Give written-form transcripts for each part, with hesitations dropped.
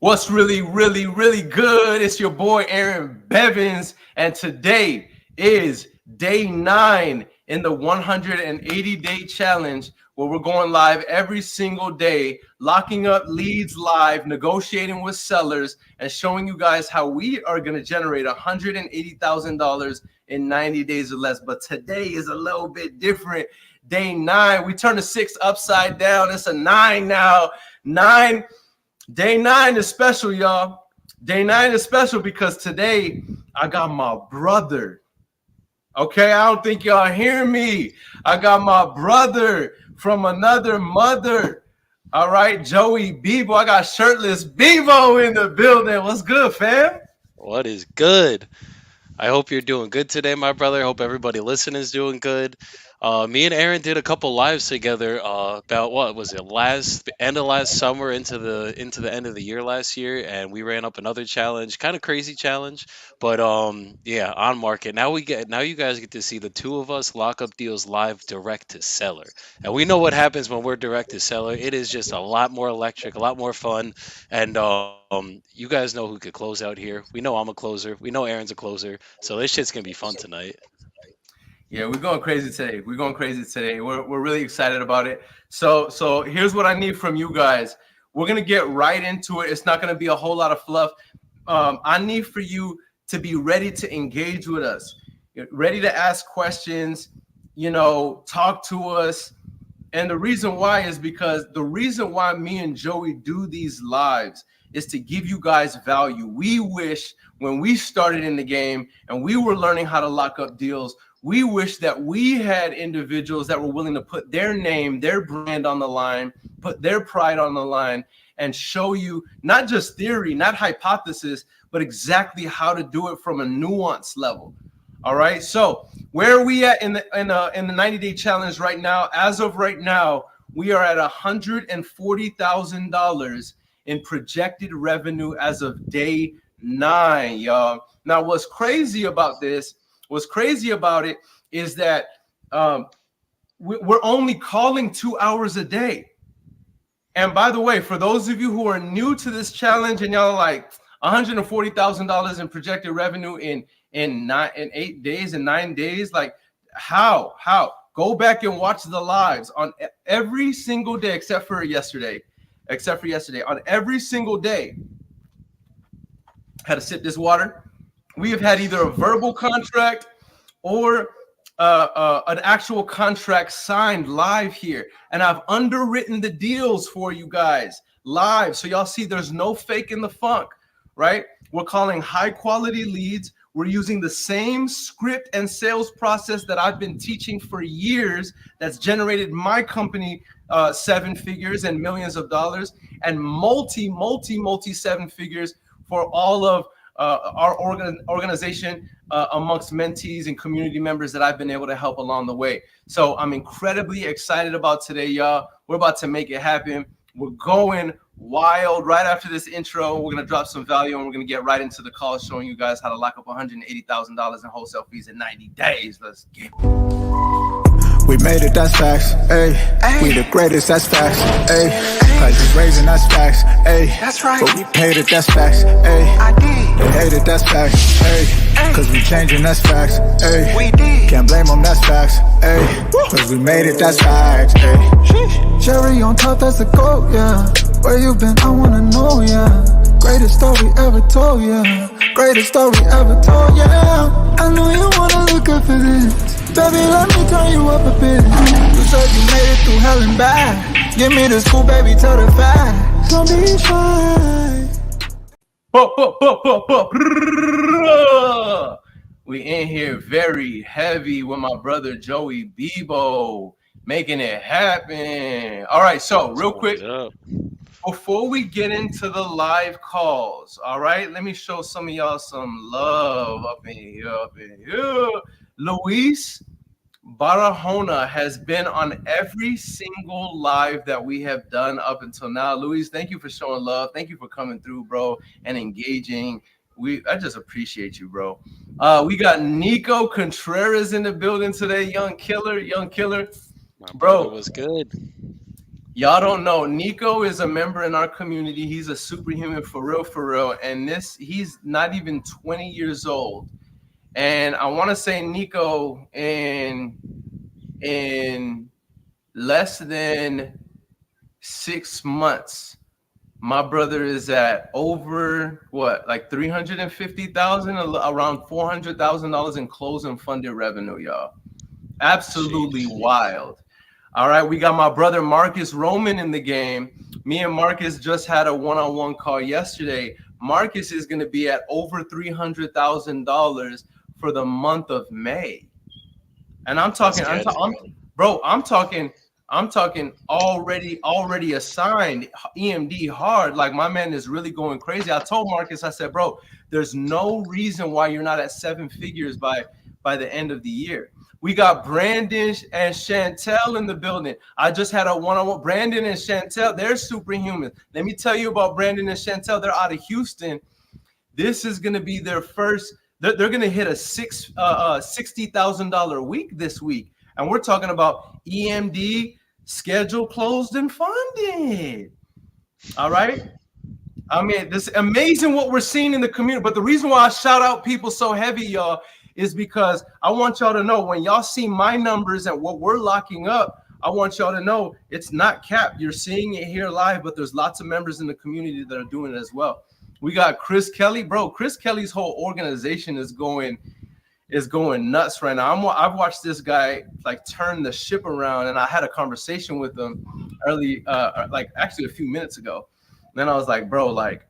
What's really, really, really good? It's your boy Aaron Bevins, and today is day 9 in the 180-day challenge where we're going live every single day, locking up leads live, negotiating with sellers, and showing you guys how we are going to generate $180,000 in 90 days or less. But today is a little bit different. Day 9, we turn the 6 upside down. It's a 9 now. 9. Day 9 is special, y'all. Day 9 is special because today I got my brother. Okay, I don't think y'all hear me. I got my brother from another mother. All right, Joey Bebo. I got shirtless Bebo in the building. What's good, fam? What is good? I hope you're doing good today, my brother. I hope everybody listening is doing good. Me and Aaron did a couple lives together about what was it last end of last summer into the end of the year last year, and we ran up another challenge, kind of crazy challenge, but yeah, on market. Now you guys get to see the two of us lock up deals live direct to seller, and we know what happens when we're direct to seller. It is just a lot more electric, a lot more fun, and you guys know who could close out here. We know I'm a closer. We know Aaron's a closer. So this shit's gonna be fun tonight. Yeah, we're going crazy today. We're going crazy today. We're really excited about it. So here's what I need from you guys. We're gonna get right into it. It's not gonna be a whole lot of fluff. I need for you to be ready to engage with us, ready to ask questions. Talk to us. And the reason why is because the reason why me and Joey do these lives is to give you guys value. We wish when we started in the game and we were learning how to lock up deals, we wish that we had individuals that were willing to put their name, their brand on the line, put their pride on the line, and show you not just theory, not hypothesis, but exactly how to do it from a nuanced level. All right. So where are we at in the 90-day challenge right now? As of right now, we are at $140,000 in projected revenue as of day 9, y'all. Now, what's crazy about it is that we're only calling 2 hours a day. And by the way, for those of you who are new to this challenge and y'all are like $140,000 in projected revenue in 8 days and 9 days, like how? Go back and watch the lives on every single day except for yesterday. On every single day, had to sip this water. We have had either a verbal contract or an actual contract signed live here. And I've underwritten the deals for you guys live. So y'all see there's no fake in the funk, right? We're calling high quality leads. We're using the same script and sales process that I've been teaching for years that's generated my company 7 figures and millions of dollars and multi 7 figures for all of our organization amongst mentees and community members that I've been able to help along the way. So I'm incredibly excited about today, y'all. We're about to make it happen. We're going wild. Right after this intro, we're going to drop some value and we're going to get right into the call showing you guys how to lock up $180,000 in wholesale fees in 90 days. Let's get it. We made it, that's facts, ayy. We the greatest, that's facts, ayy. Prices raising, that's facts, ayy. That's right. But we paid it, that's facts, ayy. I did. They hate it, that's facts, ayy. Cause we changing, that's facts, ayy. We did. Can't blame them, that's facts, ayy. Cause we made it, that's facts, ayy. Cherry on top, that's a goat, yeah. Where you been, I wanna know, yeah. Greatest story ever told, yeah. Greatest story ever told, yeah. I know you wanna look up for this. Baby, let me turn you up a bit. You said you made it through hell and back. Give me the school, baby, tell the fact. Don't be shy. We in here very heavy with my brother Joey Bebo, making it happen. All right, so real quick, before we get into the live calls, all right, let me show some of y'all some love up in here. Luis Barahona has been on every single live that we have done up until now. Luis, thank you for showing love. Thank you for coming through, bro, and engaging. I just appreciate you, bro. We got Nico Contreras in the building today. Young killer. My Bro, was good. Y'all don't know. Nico is a member in our community. He's a superhuman for real, for real. And he's not even 20 years old. And I want to say Nico in less than 6 months, my brother is at over what, like 350,000, around $400,000 in closing funded revenue, y'all. Absolutely Sheesh. wild. All right, we got my brother Marcus Roman in the game. Me and Marcus just had a one-on-one call yesterday. Marcus is going to be at over $300,000 for the month of May. And I'm Let's talking, get it. I'm talking already assigned EMD hard. Like my man is really going crazy. I told Marcus, I said, bro, there's no reason why you're not at seven figures by the end of the year. We got Brandon and Chantel in the building. I just had a one-on-one. Brandon and Chantel, they're superhuman. Let me tell you about Brandon and Chantel. They're out of Houston. This is going to be their first. They're going to hit a $60,000 week this week, and we're talking about EMD schedule closed and funded. All right. I mean, this is amazing what we're seeing in the community. But the reason why I shout out people so heavy, y'all, is because I want y'all to know when y'all see my numbers and what we're locking up, I want y'all to know it's not capped. You're seeing it here live, but there's lots of members in the community that are doing it as well. We got Chris Kelly, bro. Chris Kelly's whole organization is going nuts right now. I've watched this guy like turn the ship around, and I had a conversation with him early, like actually a few minutes ago. And then I was like, bro, like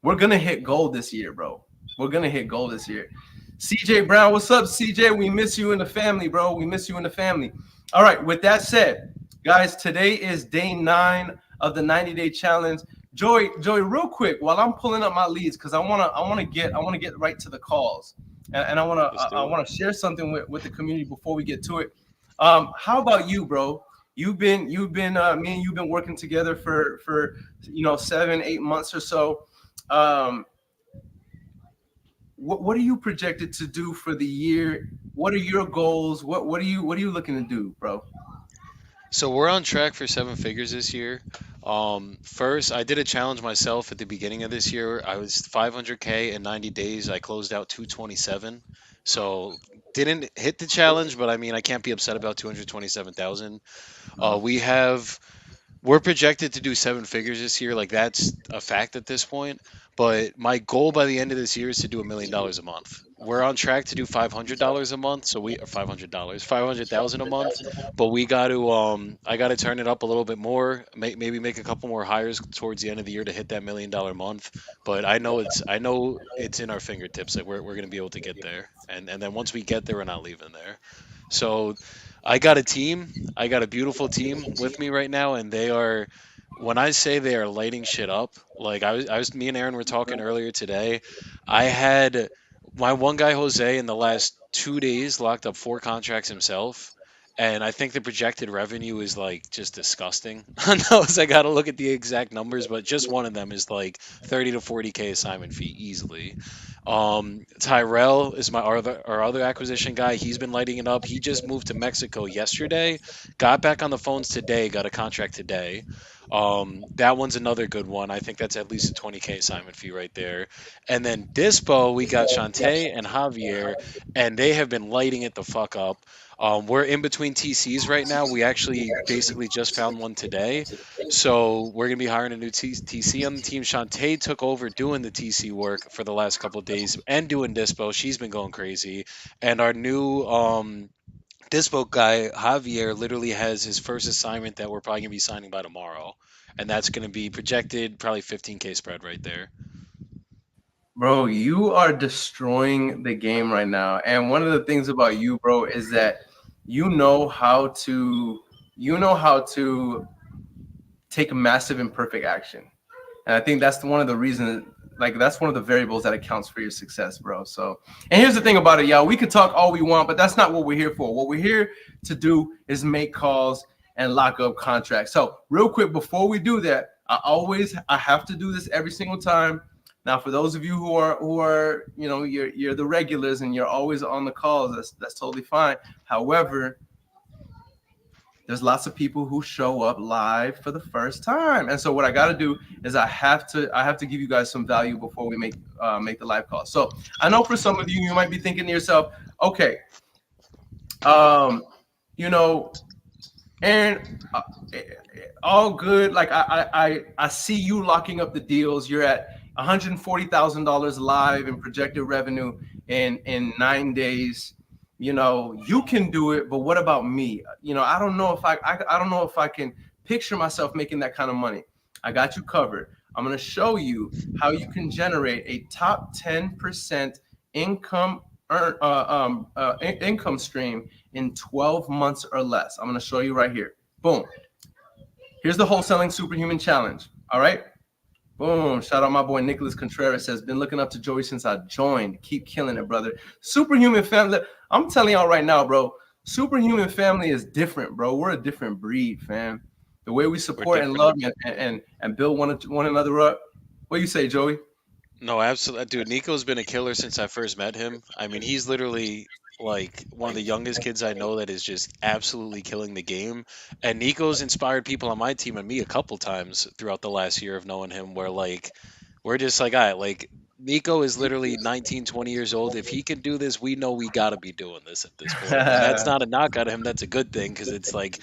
we're gonna hit gold this year, bro. We're gonna hit gold this year. CJ Brown, what's up, CJ? We miss you in the family, bro. We miss you in the family. All right, with that said, guys, today is day 9 of the 90-day challenge. Joey, real quick, while I'm pulling up my leads, because I wanna get right to the calls, and I wanna share something with the community before we get to it. How about you, bro? You've been me and you've been working together for 7-8 months or so. What are you projected to do for the year? What are your goals? What are you looking to do, bro? So we're on track for 7 figures this year. First, I did a challenge myself at the beginning of this year. I was 500K in 90 days. I closed out 227. So didn't hit the challenge, but I mean, I can't be upset about 227,000. We have We're projected to do 7 figures this year. Like that's a fact at this point. But my goal by the end of this year is to do $1 million a month. We're on track to do $500 a month. So we are $500, 500,000 a month. But we got to I got to turn it up a little bit more. Maybe make a couple more hires towards the end of the year to hit that $1 million month. But I know it's in our fingertips that we're going to be able to get there. And then once we get there, we're not leaving there. So I got a team. I got a beautiful team with me right now, and they are. When I say they are lighting shit up, like me and Aaron were talking earlier today. I had my one guy Jose in the last 2 days locked up 4 contracts himself, and I think the projected revenue is like just disgusting. On those, I got to look at the exact numbers, but just one of them is like 30 to 40K assignment fee easily. Tyrell is our other acquisition guy. He's been lighting it up. He just moved to Mexico yesterday, got back on the phones today, got a contract today. That one's another good one. I think that's at least a 20K assignment fee right there. And then Dispo, we got Shantae and Javier, and they have been lighting it the fuck up. We're in between TCs right now. We actually basically just found one today. So we're gonna be hiring a new TC on the team. Shantae took over doing the TC work for the last couple of days and doing Dispo. She's been going crazy. And our new Dispo guy, Javier, literally has his first assignment that we're probably gonna be signing by tomorrow. And that's gonna be projected probably 15K spread right there. Bro, you are destroying the game right now. And one of the things about you, bro, is that you know how to take massive imperfect action. And I think that's one of the reasons, like that's one of the variables that accounts for your success, bro. So, and here's the thing about it, y'all. We could talk all we want, but that's not what we're here for. What we're here to do is make calls and lock up contracts. So, real quick, before we do that, I have to do this every single time. Now, for those of you who are you're the regulars and you're always on the calls, that's totally fine. However, there's lots of people who show up live for the first time. And so what I got to do is I have to give you guys some value before we make the live call. So I know for some of you, you might be thinking to yourself, okay, um, you know, and all good. Like I see you locking up the deals. You're at $140,000 live in projected revenue in 9 days. You know, you can do it, but what about me? You know, I don't know if I don't know if I can picture myself making that kind of money. I got you covered. I'm going to show you how you can generate a top 10% income income stream in 12 months or less. I'm going to show you right here. Boom. Here's the wholesaling superhuman challenge. All right. Boom. Shout out my boy Nicholas Contreras, says, been looking up to Joey since I joined. Keep killing it, brother. Superhuman family. I'm telling y'all right now, bro. Superhuman family is different, bro. We're a different breed, fam. The way we support and love and build one another up. What do you say, Joey? No, absolutely, dude. Nico's been a killer since I first met him. I mean, he's literally like one of the youngest kids I know that is just absolutely killing the game. And Nico's inspired people on my team and me a couple times throughout the last year of knowing him, where like we're just like, all right, like Nico is literally 19, 20 years old. If he can do this, we know we got to be doing this at this point. And that's not a knock at him. That's a good thing because it's like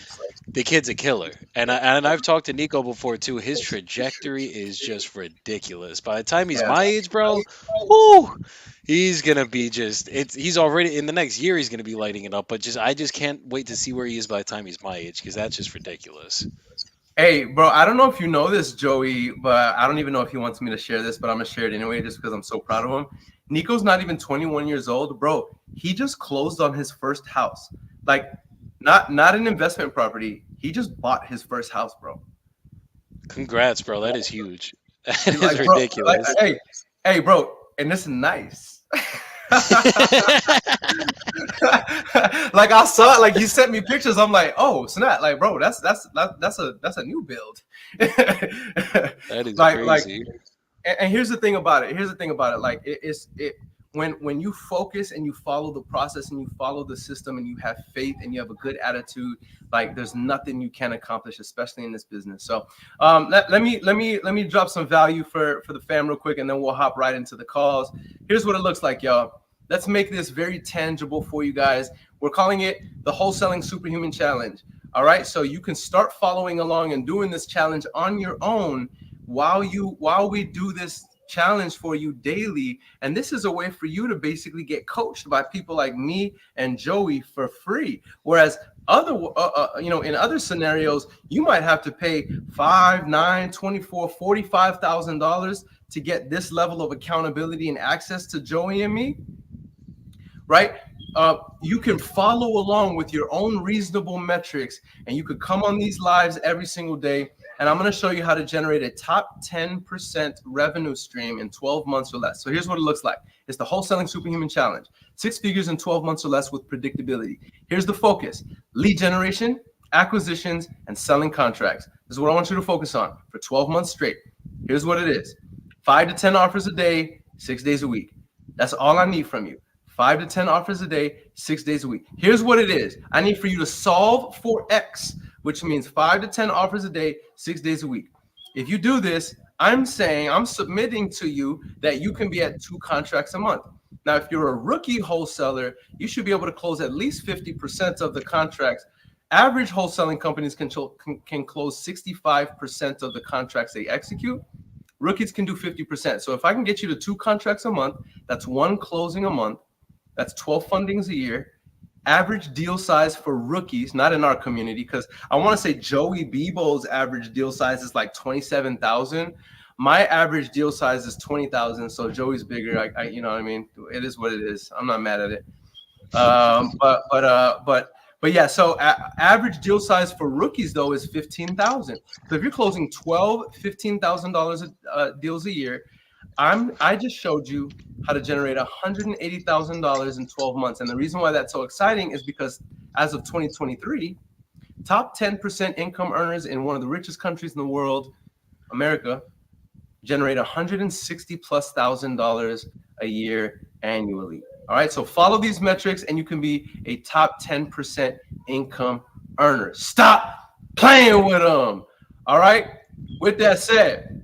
the kid's a killer. And I've talked to Nico before too. His trajectory is just ridiculous. By the time he's my age, bro, whoo, he's gonna be he's already in the next year he's gonna be lighting it up. But I just can't wait to see where he is by the time he's my age, because that's just ridiculous. Hey, bro, I don't know if you know this, Joey, but I don't even know if he wants me to share this, but I'm gonna share it anyway just because I'm so proud of him. Nico's not even 21 years old, bro. He just closed on his first house. Like, not an investment property. He just bought his first house, bro. Congrats, bro. That is huge. That is Like, ridiculous. Bro, hey, bro, and this is nice. Like I saw it, like you sent me pictures. I'm like, oh snap, like bro, that's a new build. That is crazy. And here's the thing about it. Like it's when you focus and you follow the process and you follow the system and you have faith and you have a good attitude, like there's nothing you can't accomplish, especially in this business. So let me drop some value for the fam real quick, and then we'll hop right into the calls. Here's what it looks like, y'all. Let's make this very tangible for you guys. We're calling it the Wholesaling Superhuman Challenge. All right, so you can start following along and doing this challenge on your own while we do this challenge for you daily. And this is a way for you to basically get coached by people like me and Joey for free. Whereas in other scenarios, you might have to pay $5, $9, $24, $45,000 to get this level of accountability and access to Joey and me, right? You can follow along with your own reasonable metrics, and you could come on these lives every single day. And I'm going to show you how to generate a top 10% revenue stream in 12 months or less. So here's what it looks like. It's the Wholesaling Superhuman Challenge. 6 figures in 12 months or less with predictability. Here's the focus: lead generation, acquisitions, and selling contracts. This is what I want you to focus on for 12 months straight. Here's what it is: 5 to 10 offers a day, 6 days a week. That's all I need from you. 5 to 10 offers a day, 6 days a week. Here's what it is. I need for you to solve for X, which means 5 to 10 offers a day, 6 days a week. If you do this, I'm submitting to you that you can be at 2 contracts a month. Now, if you're a rookie wholesaler, you should be able to close at least 50% of the contracts. Average wholesaling companies can close 65% of the contracts they execute. Rookies can do 50%. So if I can get you to 2 contracts a month, that's 1 closing a month. That's 12 fundings a year. Average deal size for rookies, not in our community, because I want to say Joey Bebo's average deal size is like 27,000. My average deal size is 20,000. So Joey's bigger. I you know what I mean? It is what it is. I'm not mad at it. But yeah. So average deal size for rookies though is 15,000. So if you're closing 12, $15,000 deals a year, I just showed you how to generate $180,000 in 12 months. And the reason why that's so exciting is because as of 2023, top 10% income earners in one of the richest countries in the world, America, generate $160,000+ a year annually. All right, so follow these metrics and you can be a top 10% income earner. Stop playing with them. All right. With that said,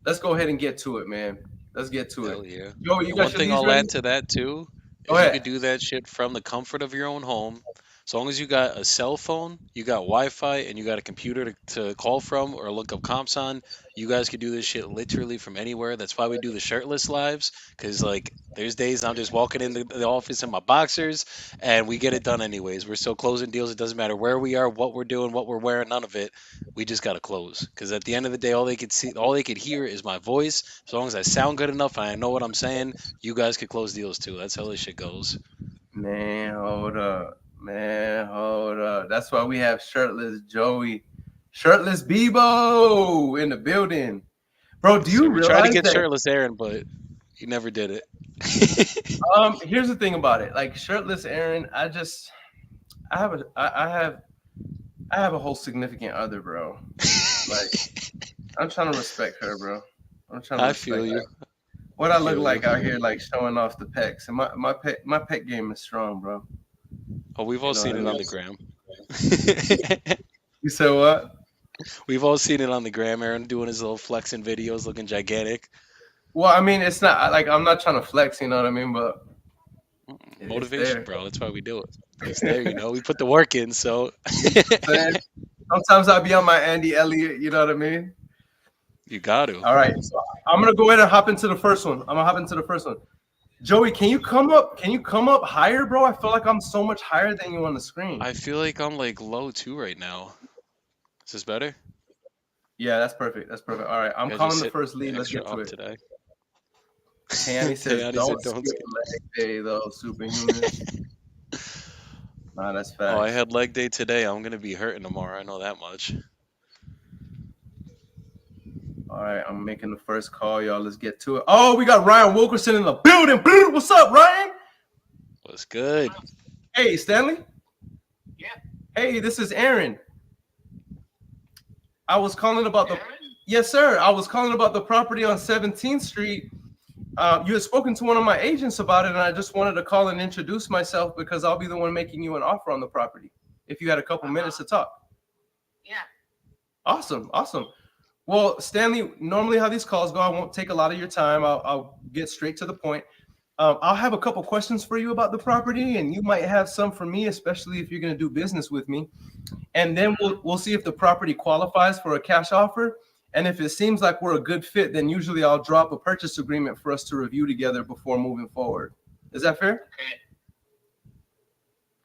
let's go ahead and get to it, man. Let's get to Hell it. yeah. Yo, you And got one your thing leads I'll ready? add to that too Go is you could ahead. do that shit from the comfort of your own home. As long as you got a cell phone, you got Wi-Fi, and you got a computer to call from or look up comps on, you guys could do this shit literally from anywhere. That's why we do the shirtless lives, because like there's days I'm just walking in the office in my boxers, and we get it done anyways. We're still closing deals. It doesn't matter where we are, what we're doing, what we're wearing, none of it. We just gotta close, because at the end of the day, all they could hear is my voice. As long as I sound good enough and I know what I'm saying, you guys could close deals too. That's how this shit goes. Man, hold up. Man, hold up. That's why we have shirtless Joey, shirtless Bebo in the building. Bro, do So you we tried to realize get that? shirtless Aaron, but he never did it. Here's the thing about it. Like shirtless Aaron, I have a whole significant other, bro. Like I'm trying to respect her, bro. I'm trying to I respect feel you. her. What I I look feel you. like out here, like showing off the pecs, and my pec game is strong, bro. Oh, we've You all know what seen I it on mean? the gram. You said what? We've all seen it on the gram. Aaron doing his little flexing videos, looking gigantic. Well, I mean, it's not like I'm not trying to flex, you know what I mean? But it's Motivation, there. bro. That's why we do it. It's there, We put the work in, so Man, sometimes I'll be on my Andy Elliott, you know what I mean? you got to. All right, so I'm gonna go ahead and hop into the first one. I'm gonna hop into the first one. Joey, can you come up? Can you come up higher, bro? I feel like I'm so much higher than you on the screen. I feel like I'm like low too right now. Is this better? Yeah, that's perfect. That's perfect. All right, I'm You guys just calling the sit first lead. Let's extra get to up it. today. Tayani says, Tayani "Don't said, "Don't skip skip." leg day, though, superhuman." Nah, that's Oh, I facts. had leg day today. I'm gonna be hurting tomorrow. I know that much. All right, I'm making the first call, y'all. Let's get to it. Oh, we got Ryan Wilkerson in the building. What's up, Ryan? What's good? Hey, Stanley. Yeah. Hey, this is Aaron. I was calling about the. Aaron? Yes, sir. I was calling about the property on 17th Street. You had spoken to one of my agents about it, and I just wanted to call and introduce myself because I'll be the one making you an offer on the property. If you had a couple minutes to talk. Yeah. Awesome, awesome. Well, Stanley, normally how these calls go, I won't take a lot of your time. I'll get straight to the point. I'll have a couple questions for you about the property, and you might have some for me, especially if you're going to do business with me. And then we'll see if the property qualifies for a cash offer. And if it seems like we're a good fit, then usually I'll drop a purchase agreement for us to review together before moving forward. Is that fair?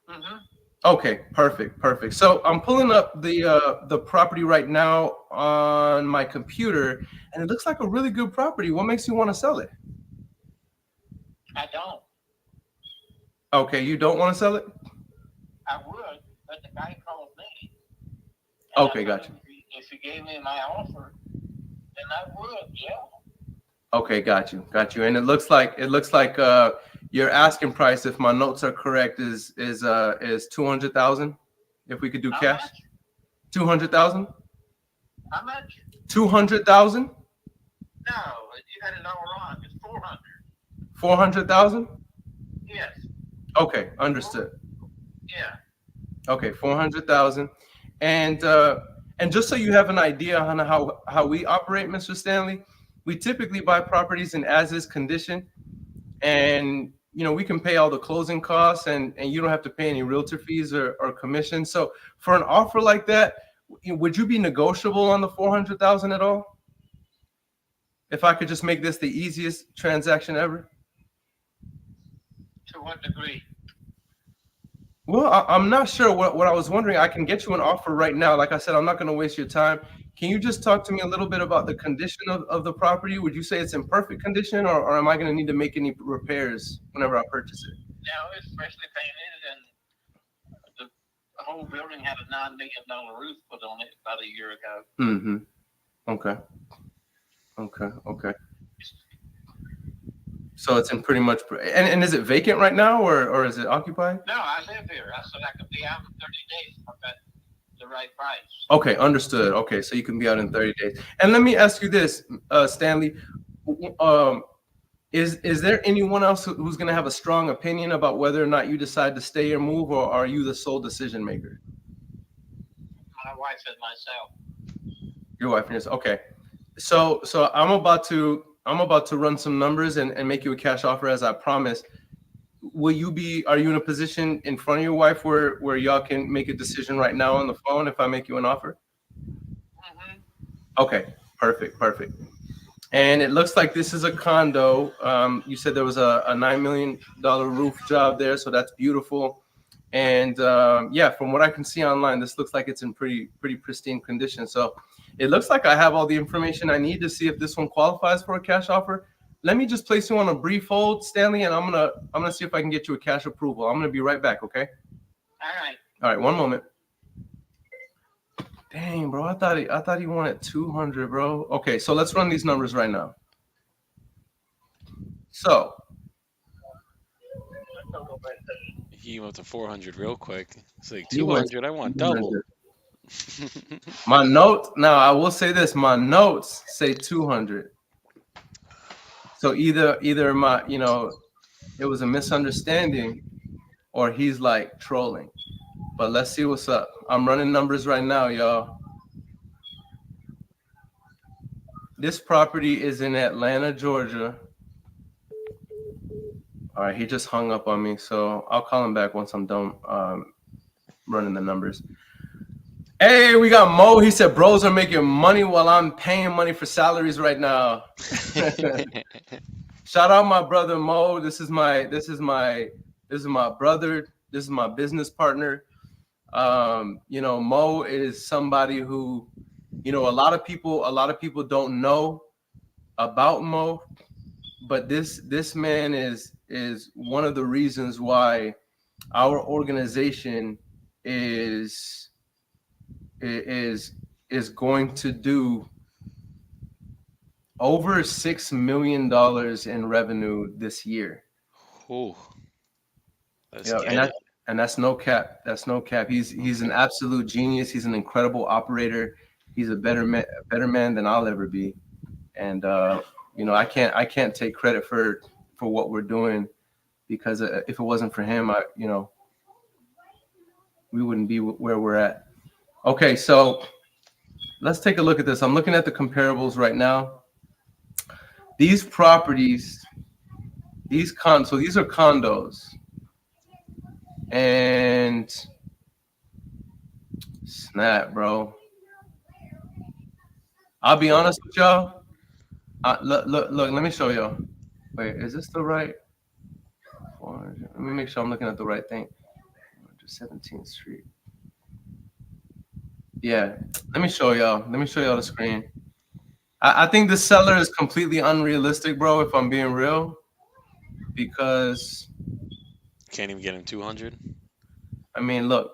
Okay. Mm-hmm. Okay, perfect. So I'm pulling up the property right now on my computer, and it looks like a really good property. What makes you want to sell it? I don't. Okay, you don't want to sell it? I would, but the guy called me. Okay, gotcha. If you gave me my offer, then I would, yeah. Okay, got you. And it looks like your asking price, if my notes are correct, is 200,000. If we could do cash, 200,000. How much? 200,000. No, you got it all wrong. It's 400. 400,000. Yes. Okay, understood. Yeah. Okay, 400,000. And just so you have an idea on how we operate, Mr. Stanley, we typically buy properties in as-is condition, and we can pay all the closing costs, and you don't have to pay any realtor fees or commission. So for an offer like that, would you be negotiable on the 400,000 at all? If I could just make this the easiest transaction ever? To what degree? Well, I'm not sure. What I was wondering, I can get you an offer right now. Like I said, I'm not going to waste your time. Can you just talk to me a little bit about the condition of the property? Would you say it's in perfect condition, or am I going to need to make any repairs whenever I purchase it? Now it's freshly painted, and the whole building had a $9 million roof put on it about a year ago. Mm-hmm. Okay. So it's in pretty much, and is it vacant right now, or is it occupied? No, I live here. I said I could be out in 30 days if I got the right price. Okay, understood. Okay, so you can be out in 30 days. And let me ask you this, Stanley, is there anyone else who's going to have a strong opinion about whether or not you decide to stay or move, or are you the sole decision maker? wife and myself. Your wife and yourself. Okay. So I'm about to run some numbers and make you a cash offer as I promised. Are you in a position in front of your wife where y'all can make a decision right now on the phone if I make you an offer? Mm-hmm. Okay, perfect. And it looks like this is a condo. You said there was a $9 million roof job there, so that's beautiful. And yeah, from what I can see online, this looks like it's in pretty pristine condition. So it looks like I have all the information I need to see if this one qualifies for a cash offer. Let me just place you on a brief hold, Stanley, and I'm gonna see if I can get you a cash approval. I'm gonna be right back, okay? All right, one moment. Dang, bro, I thought he wanted 200, bro. Okay, so let's run these numbers right now. So He went to 400 real quick. It's like he went 200. I want double. My notes. Now I will say this: my notes say 200. So either my it was a misunderstanding, or he's like trolling. But let's see what's up. I'm running numbers right now, y'all. This property is in Atlanta, Georgia. All right, he just hung up on me, so I'll call him back once I'm done running the numbers. Hey, we got Mo. He said, "Bros are making money while I'm paying money for salaries right now." Shout out my brother Mo. This is my brother. This is my business partner. Mo is somebody who, a lot of people don't know about Mo, but this man is one of the reasons why our organization is going to do over $6 million in revenue this year. Oh, that's and that's no cap. That's no cap. He's an absolute genius. He's an incredible operator. He's a better man than I'll ever be. And I can't take credit for what we're doing, because if it wasn't for him, we wouldn't be where we're at. Okay, so let's take a look at this. I'm looking at the comparables right now. These properties, these are condos, and snap, bro. I'll be honest with y'all. Look, let me show y'all. Wait, is this the right? Let me make sure I'm looking at the right thing. 17th Street. Yeah, let me show y'all the screen. I think the seller is completely unrealistic, bro, if I'm being real, because can't even get him 200. I mean, look.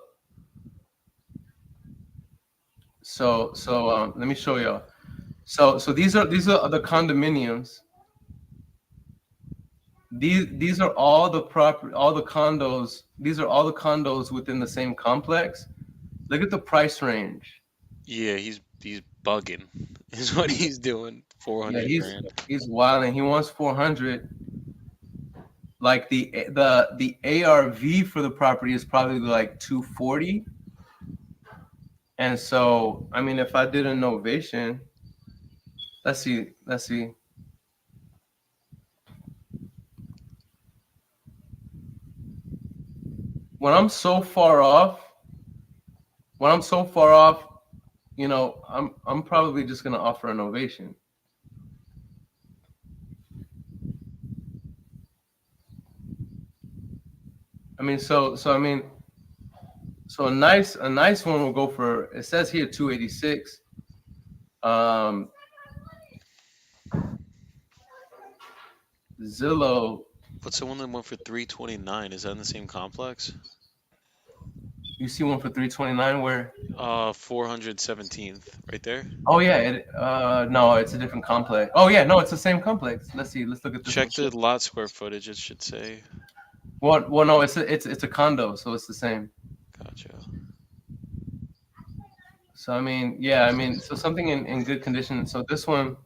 So let me show y'all. So these are the condominiums. These are all the condos. These are all the condos within the same complex. Look at the price range. Yeah, he's bugging. Is what he's doing. 400 grand. He's wild, and he wants 400. Like the ARV for the property is probably like 240. And so, I mean, if I did a novation, let's see. When I'm so far off, I'm probably just gonna offer an ovation. I mean, so a nice one will go for, it says here 286. Zillow. What's the one that went for 329? Is that in the same complex? You see one for 329 where? 417th, right there. Oh yeah, no, it's a different complex. Oh yeah, no, it's the same complex. Let's see. Let's look at this. Check the lot square footage. It should say. Well, no, it's a condo, so it's the same. Gotcha. So I mean, so something in good condition. So this one,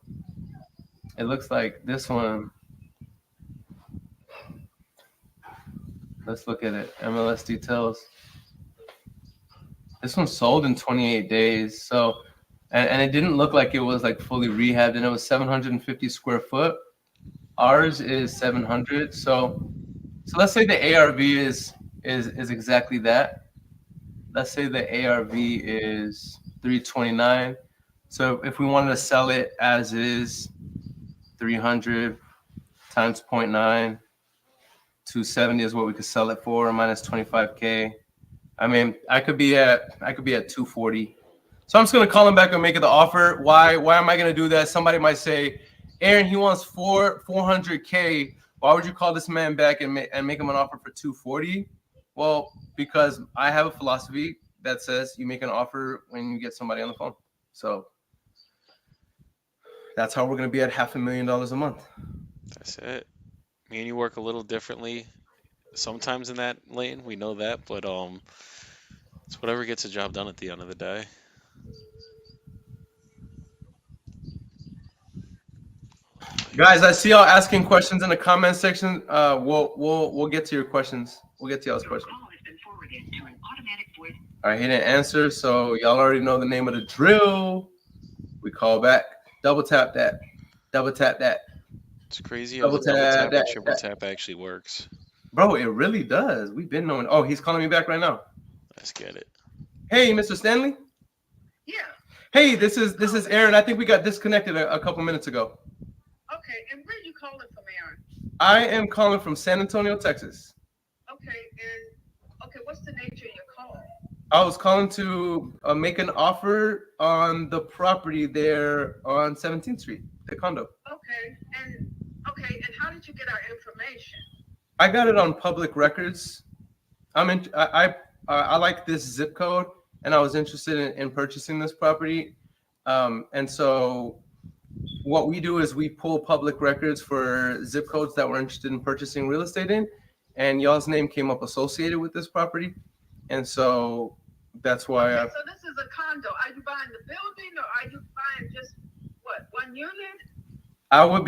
it looks like this one. Let's look at it. MLS details. This one sold in 28 days. So, and it didn't look like it was like fully rehabbed, and it was 750 square foot. Ours is 700. So let's say the ARV is exactly that. Let's say the ARV is 329. So if we wanted to sell it as is, 300 times 0.9, 270 is what we could sell it for, minus 25K. I mean, I could be at 240. So I'm just gonna call him back and make it the offer. Why am I gonna do that? Somebody might say, Aaron, he wants 400K. Why would you call this man back and make him an offer for 240? Well, because I have a philosophy that says you make an offer when you get somebody on the phone. So that's how we're gonna be at $500,000 a month. That's it. Me and you work a little differently sometimes in that lane. We know that, but it's whatever gets the job done at the end of the day. Guys, I see y'all asking questions in the comment section. We'll get to your questions. We'll get to y'all's questions. All right, he didn't answer, so y'all already know the name of the drill. We call back. Double tap that. Double tap that. It's crazy how the double tap and triple tap actually works. Bro, it really does. We've been knowing. Oh, he's calling me back right now. Let's get it. Hey, Mr. Stanley. Yeah. Hey, this is Aaron. I think we got disconnected a couple minutes ago. Okay, and where are you calling from, Aaron? I am calling from San Antonio, Texas. Okay, and what's the nature of your call? I was calling to make an offer on the property there on 17th Street, the condo. Okay, and how did you get our information? I got it on public records. I like this zip code, and I was interested in purchasing this property. And so what we do is we pull public records for zip codes that we're interested in purchasing real estate in, and y'all's name came up associated with this property, and so that's why. So this is a condo. Are you buying the building, or are you buying just one unit? I would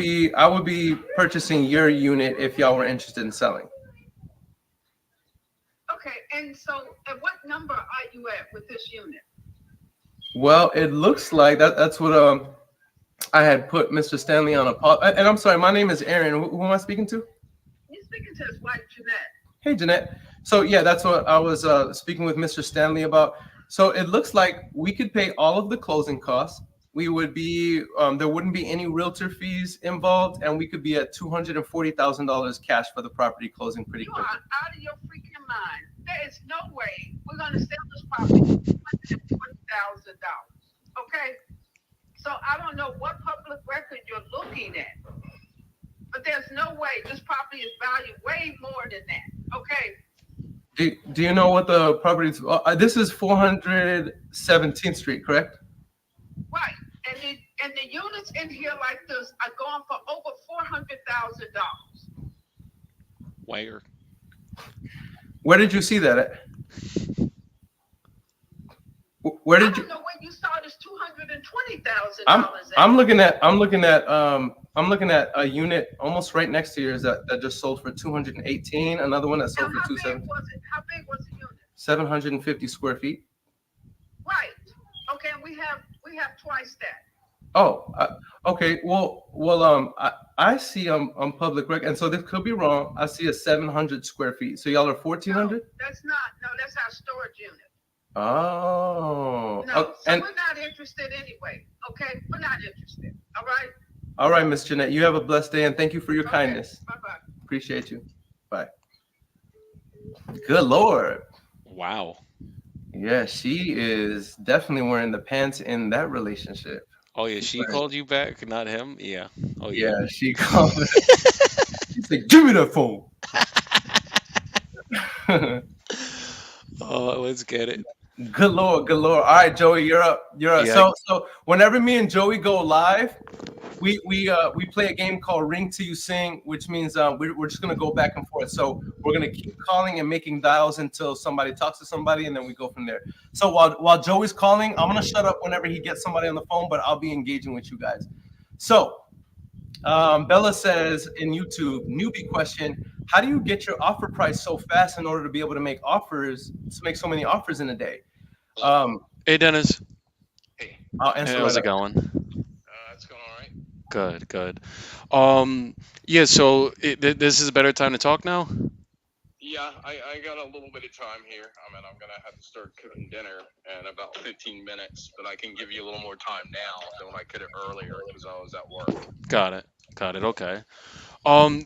be purchasing your unit if y'all were interested in selling. Okay, and so at what number are you at with this unit? Well, it looks like that's what I had put Mr. Stanley on a pause. And I'm sorry, my name is Aaron. Who am I speaking to? You're speaking to his wife, Jeanette. Hey, Jeanette. So yeah, that's what I was speaking with Mr. Stanley about. So it looks like we could pay all of the closing costs. We would be there wouldn't be any realtor fees involved, and we could be at $240,000 cash for the property closing pretty quickly. You are out of your freaking mind. There is no way we're going to sell this property for $240,000. Okay? So I don't know what public record you're looking at, but there's no way this property is valued way more than that. Okay? Do you know what the property is? This is 417th Street, correct? Right. And the units in here like this are going for over $400,000. Where? Where did you see that at? Where did you? I don't know where you saw this $220,000. I'm looking at a unit almost right next to yours that just sold for 218. Another one that sold for 270. How big was the unit? 750 square feet. Right. Okay. We have twice that. Oh, okay. Well, I see on public record, and so this could be wrong. I see a 700 square feet. So y'all are 1,400? No, that's not. No, that's our storage unit. Oh. No, so we're not interested anyway. Okay, we're not interested. All right. All right, Miss Jeanette. You have a blessed day, and thank you for your kindness. Bye-bye. Appreciate you. Bye. Good Lord. Wow. Yeah, she is definitely wearing the pants in that relationship. Oh yeah, she called you back, not him. Yeah. Oh yeah. Yeah, she called. She said, "Give me that phone." Oh, let's get it. Good Lord, good Lord. All right, Joey, you're up. You're up. Yeah. So whenever me and Joey go live, we play a game called Ring Till You Sing, which means we're just gonna go back and forth. So we're gonna keep calling and making dials until somebody talks to somebody, and then we go from there. So while Joey's calling, I'm gonna shut up whenever he gets somebody on the phone, but I'll be engaging with you guys. So Bella says in YouTube, newbie question: how do you get your offer price so fast in order to be able to make so many offers in a day? Hey, Dennis. Hey, I'll Hey, answer how's right it up. going? it's going all right. Good, good. Yeah, so this is a better time to talk now? Yeah, I got a little bit of time here. I mean, I'm gonna have to start cooking dinner in about 15 minutes, but I can give you a little more time now than when I could earlier because I was at work. Got it. Got it. Okay.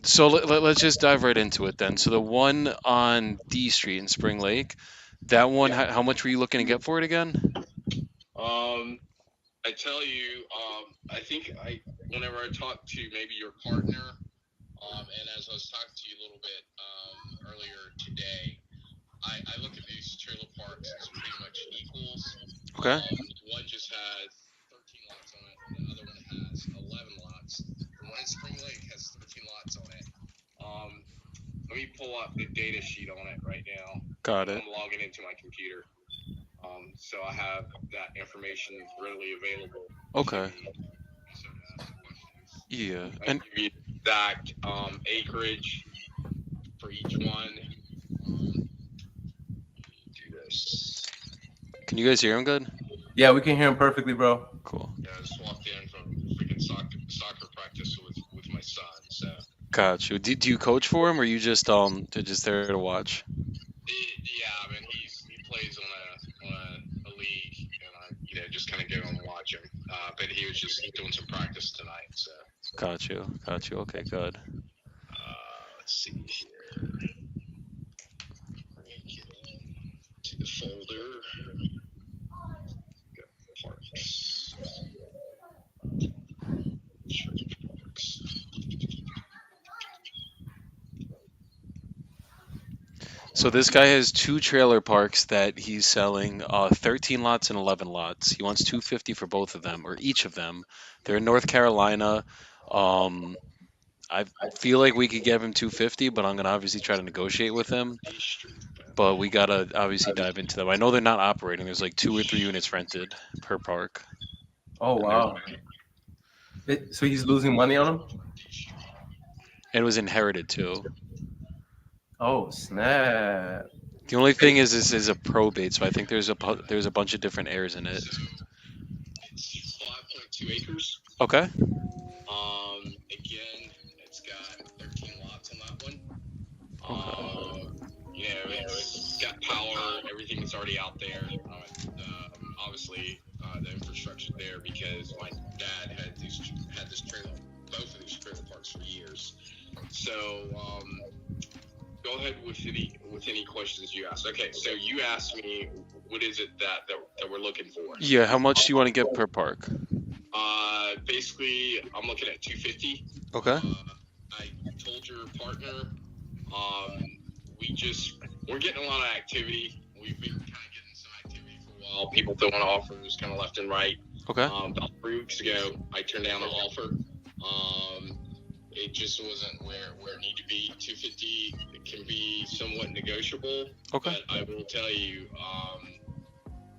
So let's just dive right into it then. So the one on D Street in Spring Lake, that one, Yeah. how much were you looking to get for it again? I tell you, I think whenever I talked to maybe your partner, and as I was talking to you a little bit earlier today, I look at these trailer parks as pretty much equals. Okay. One just has 13 lots on it, and the other one has 11 lots. The one in Spring Lake has 13 lots on it. Let me pull up the data sheet on it right now. Got it. I'm logging into my computer, so I have that information readily available to Okay. me. So to ask questions, Yeah. I And give you exact acreage for each one. Do this. can you guys hear him good? Yeah, we can hear him perfectly, bro. Cool. Yeah, I just walked in from freaking soccer practice with my son. So Got you. Do you coach for him, or you just there to watch? yeah, I mean he plays on a league, and I just kind of go and watch him. But he was just doing some practice tonight. So Got you. Got you. Okay, good. let's see here. Get to the folder. Go parks. Parks. So this guy has two trailer parks that he's selling, 13 lots and 11 lots. He wants 250 for both of them, or each of them. They're in North Carolina. Um, I feel like we could give him 250, but I'm gonna obviously try to negotiate with him. A Street. But we gotta obviously dive into them. I know they're not operating. There's like 2 or 3 units rented per park, Oh and there's wow. So he's losing money on him? and it was inherited too. Oh snap. The only thing is this is a probate, so I think there's a bunch of different heirs in it. So it's 5.2 acres. Okay. Again, it's got 13 lots on that one. Okay. It's got power. Everything's already out there. Obviously, the infrastructure there because my dad had this trailer, both of these trailer parks for years. So go ahead with any questions you ask. Okay, so you asked me what is it that we're looking for? Yeah. How much do you want to get per park? Basically, I'm looking at 250. Okay. I told your partner, we're getting a lot of activity. We've been kind of getting some activity for a while. People throwing offers kind of left and right. Okay. About 3 weeks ago, I turned down an offer. It just wasn't where it needed to be. 250 can be somewhat negotiable. Okay. But I will tell you,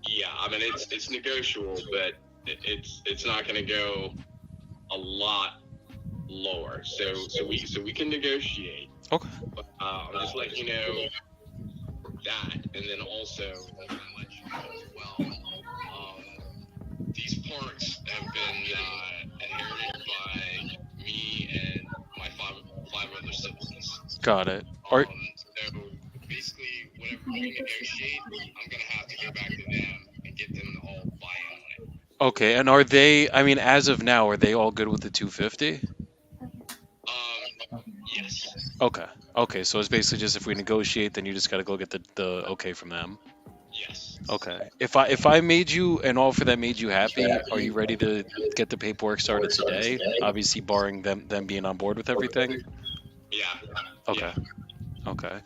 yeah, I mean it's negotiable, but it's not going to go a lot lower. So we can negotiate. Okay. But I'm just letting you know that, and then also I'm going to let you know as well. These parks have been inherited by me and my five other siblings. Got it. So basically, whatever we negotiate, I'm going to have to go back to them and get them to all buy in on it. Okay. And are they? I mean, as of now, are they all good with the 250? Yes. Okay. Okay. So it's basically just if we negotiate, then you just got to go get the okay from them. Yes. Okay. If I made you an offer that made you happy, are you ready to get the paperwork started today? Obviously, barring them being on board with everything. Yeah. Okay. Yeah. Okay.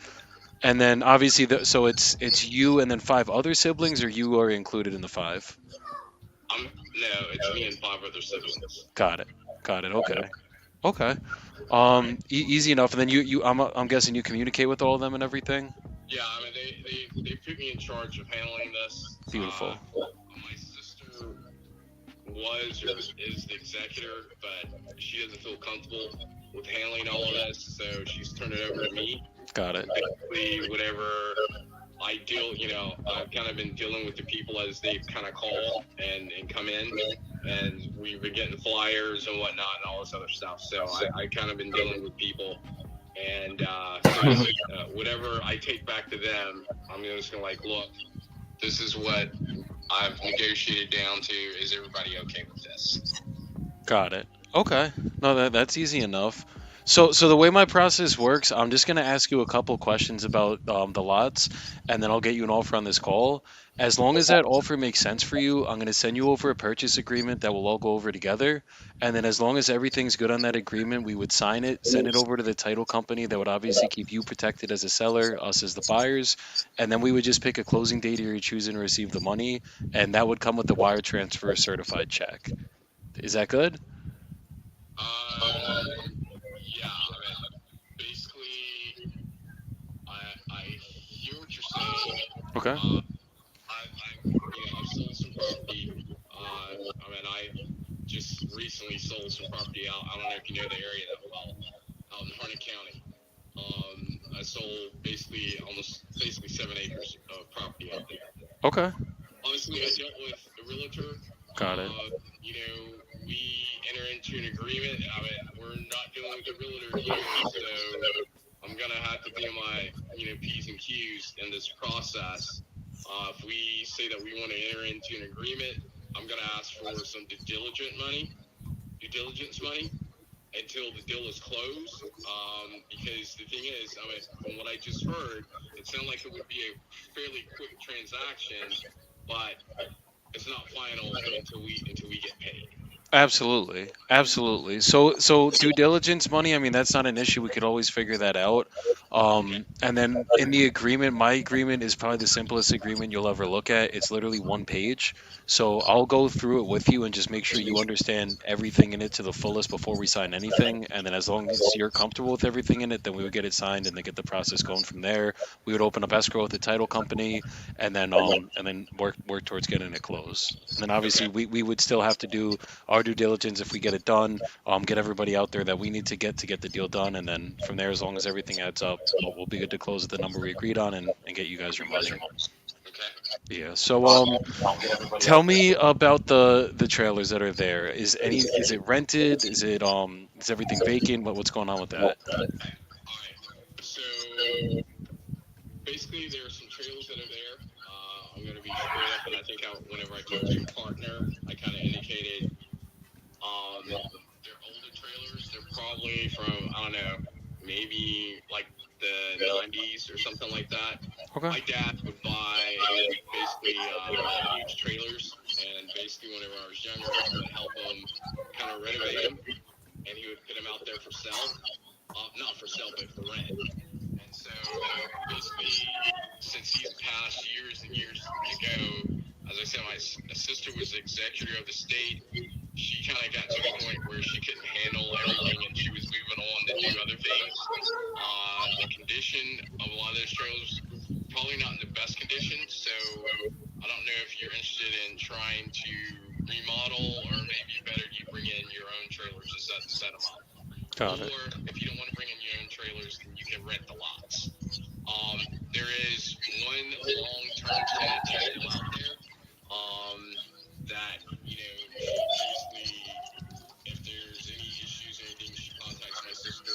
And then obviously, so it's you and then 5 other siblings, or you are included in the 5? No, it's me and 5 other siblings. Got it. Got it. Okay. Okay. Easy enough. And then I'm guessing you communicate with all of them and everything. Yeah, I mean they put me in charge of handling this. Beautiful. My sister was or is the executor, but she doesn't feel comfortable with handling all of this, so she's turned it over to me. Got it. Basically, whatever I deal, I've kind of been dealing with the people as they kind of call and come in, and we've been getting flyers and whatnot and all this other stuff. So I kind of been dealing with people, and whatever I take back to them, I'm just gonna like, look, this is what I've negotiated down to. Is everybody okay with this? Got it. Okay. No, that's easy enough. So the way my process works, I'm just gonna ask you a couple questions about the lots, and then I'll get you an offer on this call. As long as that offer makes sense for you, I'm gonna send you over a purchase agreement that we'll all go over together. And then as long as everything's good on that agreement, we would sign it, send it over to the title company that would obviously keep you protected as a seller, us as the buyers, and then we would just pick a closing date you're choosing to receive the money, and that would come with the wire transfer certified check. Is that good? Yeah. I mean, basically, I hear what you're saying. Okay. I've sold some property. I mean, I just recently sold some property out. I don't know if you know the area that well, out in Harnett County. I sold basically 7 acres of property out there. Okay. Honestly, I dealt with a realtor. Got it. We enter into an agreement. I mean, we're not dealing with a realtor here, so I'm gonna have to be on my P's and Q's in this process. If we say that we want to enter into an agreement, I'm gonna ask for some due diligence money until the deal is closed. Because the thing is, I mean, from what I just heard, it sounded like it would be a fairly quick transaction, but it's not final until we get paid. Absolutely. Absolutely. So due diligence money, I mean, that's not an issue. We could always figure that out. And then in the agreement, my agreement is probably the simplest agreement you'll ever look at. It's literally one page. So I'll go through it with you and just make sure you understand everything in it to the fullest before we sign anything. And then as long as you're comfortable with everything in it, then we would get it signed and then get the process going from there. We would open up escrow with the title company and then work towards getting it closed. And then obviously we would still have to do our due diligence if we get it done, get everybody out there that we need to get the deal done, and then from there, as long as everything adds up, we'll be good to close at the number we agreed on and get you guys your money. Okay. Yeah. So tell me about the trailers that are there. Is it rented? Is everything vacant? What's going on with that? All right. So basically, there are some trailers that are there. I'm going to be straight up, and I think whenever I talked to your partner, I kind of indicated they're older trailers. They're probably from, I don't know, maybe like the 90s or something like that. Okay. My dad would buy basically huge trailers, and basically whenever I was younger, I would help him kind of renovate them, and he would put them out there for sale. Not for sale, but for rent. And so basically, since he's passed years and years ago, as I said, my sister was the executor of the state. She kind of got to a point where she couldn't handle everything, and she was moving on to do other things. The condition of a lot of those trailers, probably not in the best condition. So I don't know if you're interested in trying to remodel, or maybe better, you bring in your own trailers to set them up. Got it. Or if you don't want to bring in your own trailers, then you can rent the lots. There is one long-term tenant still out there that, basically, if there's any issues or anything, she contacts my sister.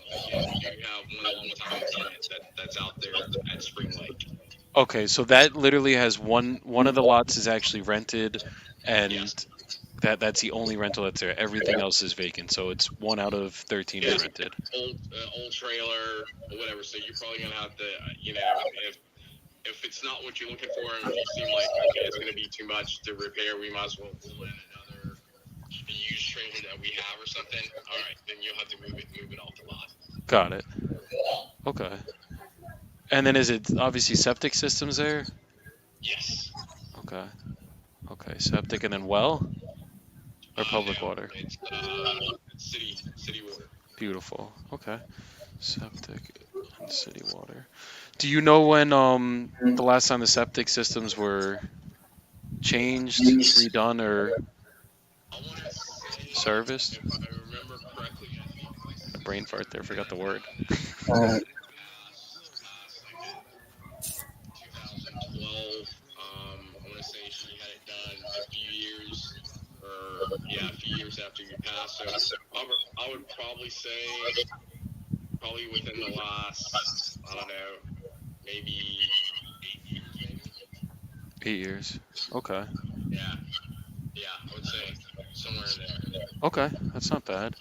But yeah, we do have one long-time tenant that's out there at Spring Lake. Okay, so that literally has one of the lots is actually rented, and Yes. that's the only rental that's there. Everything else is vacant, so it's 1 out of 13 is rented. Old trailer or whatever. So you're probably gonna have to, if it's not what you're looking for, and if you seem like it's gonna be too much to repair, we might as well pull in another used trailer that we have or something. All right, then you'll have to move it off the lot. Got it. Okay. And then is it obviously septic systems there? Yes. Okay. Okay, septic and then well or public No, water? It's city water. Beautiful. Okay. Septic and city water. Do you know when the last time the septic systems were changed, redone, or I want to say, serviced? if I remember correctly, I think A brain fart there, forgot the word. past, So I would probably say within the last, I don't know, maybe 8 years, maybe. 8 years. Okay. Yeah, I would say somewhere in there. Okay, that's not bad.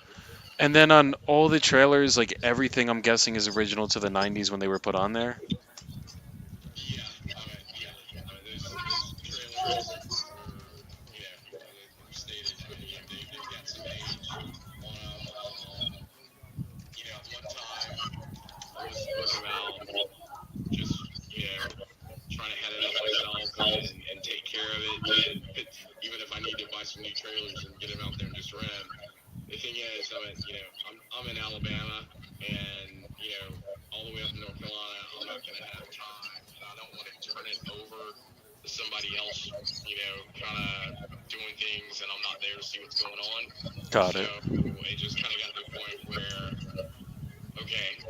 And then on all the trailers, like everything, I'm guessing is original to the 90s when they were put on there. Yeah, those trailers were, as stated, they've got some age on them. At one time, I was thinking about just, trying to head it up myself and take care of it, even if I need to buy some new trailers and get them out there and just rent them. The thing is, I'm in Alabama, and all the way up in North Carolina, I'm not going to have time, and I don't want to turn it over to somebody else, kind of doing things, and I'm not there to see what's going on. Got it. So it just kind of got to the point where, okay,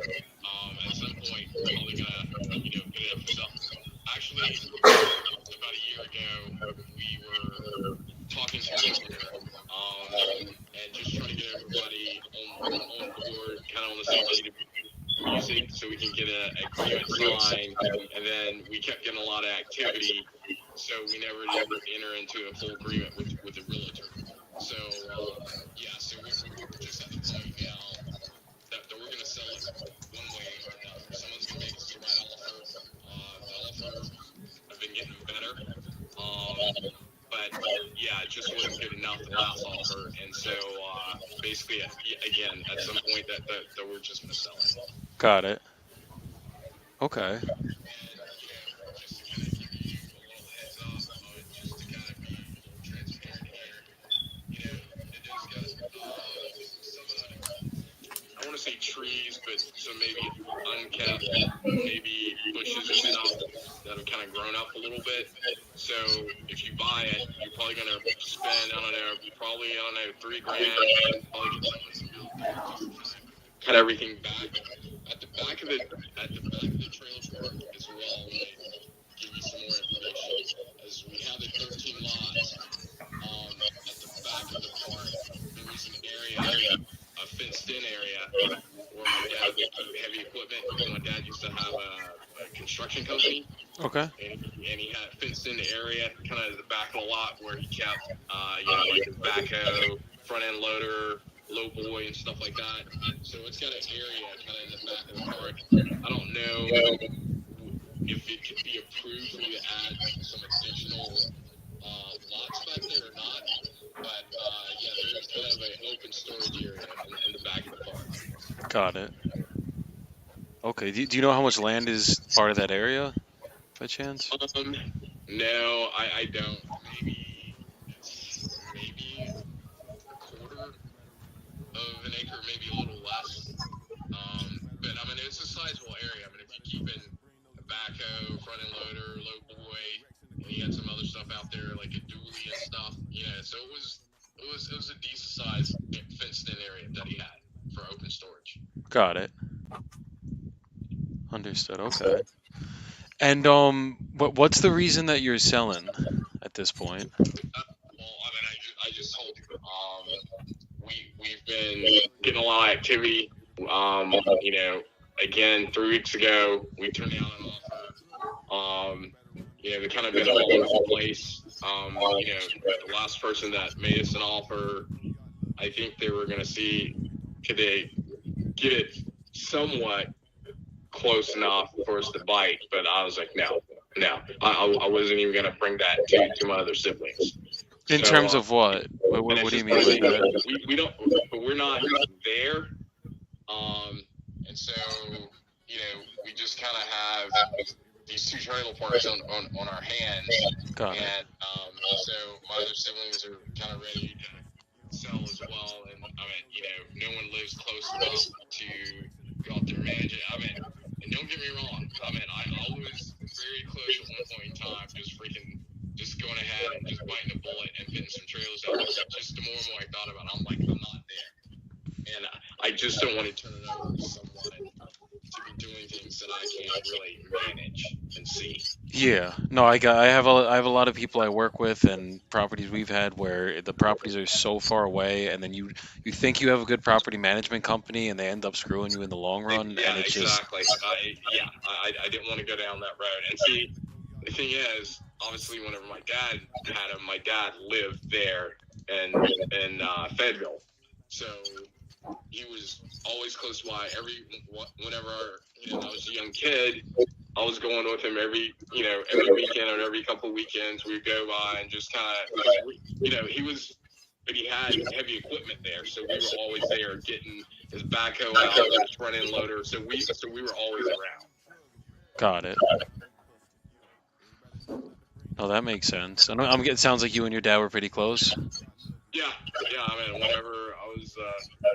at some point, we're probably gonna, get it up for sale. Actually, about a year ago, we were talking to each other, and just trying to get everybody on board, kind of on the same sheet of music, so we can get an agreement signed. And then we kept getting a lot of activity, so we never did enter into a full agreement with the realtor. So so we're just at the point now that we're going to sell it one way or another. Someone's going to make us the right offer. The offers have been getting better. But yeah, it just wasn't good enough, the last offer. And so basically, again, at some point that we're just going to sell it. Got it. Okay. And, just to kind of give you a little heads up, just to kind of be a little transparent here, it does got some I want to say trees, but some maybe unkept, maybe bushes and stuff that have kind of grown up a little bit. So if you buy it, you're probably going to spend, probably $3,000. Probably get someone to build there, just to kind of cut everything back. At the back of the trailer park as well, I'm going to give you some more information. As we have the 13 lots, at the back of the park, there is an area, a fenced-in area, where my dad would keep heavy equipment. My dad used to have a construction company. Okay. And he had a fenced-in area, kind of at the back of the lot, where he kept, like his backhoe, front-end loader, low boy, and stuff like that. So it's got an area kind of in the back of the park. I don't know if it could be approved for you to add some additional lots back there or not. But there is kind of an open storage area in the back of the park. Got it. Okay. Do you know how much land is part of that area, by chance? No, I don't. Maybe a quarter of an acre, maybe a little less. But it's a sizable area. If you keep in a backhoe, front end loader, low boy, and he had some other stuff out there like a dually and stuff. So it was a decent sized fenced in area that he had for open storage. Got it. Understood. Okay. And what's the reason that you're selling at this point? I just told you. We've been getting a lot of activity. Again, 3 weeks ago, we turned down an offer. They've kind of been all over the place. The last person that made us an offer, I think they were going to see, could they get it somewhat close enough for us to bite, but I was like, no. I wasn't even going to bring that to my other siblings. In terms of what? What do you mean by that? We don't, but we're not there. And so, we just kind of have these two trailer parks on our hands. Got it. And so my other siblings are kind of ready to sell as well. And no one lives close enough to go out there and manage it. And don't get me wrong. I was very close at one point in time, just going ahead and just biting a bullet and getting some trailers out. Just the more and more I thought about it, I'm like, I'm not there. And I just don't want to turn it over to someone to be doing things that I can't really manage. and see. Yeah, no, I have a lot of people I work with and properties we've had where the properties are so far away, and then you think you have a good property management company, and they end up screwing you in the long run, Yeah, and it's just exactly. I didn't want to go down that road. And see, the thing is, obviously, whenever my dad had him, my dad lived there in Fayetteville, so he was always close by. Whenever I was a young kid, I was going with him every weekend or every couple of weekends. We'd go by and just kind of, because he was, but he had heavy equipment there, so we were always there getting his backhoe out, his front end loader. So we were always around. got it. Oh, that makes sense. It sounds like you and your dad were pretty close. Yeah. I mean, whenever I was a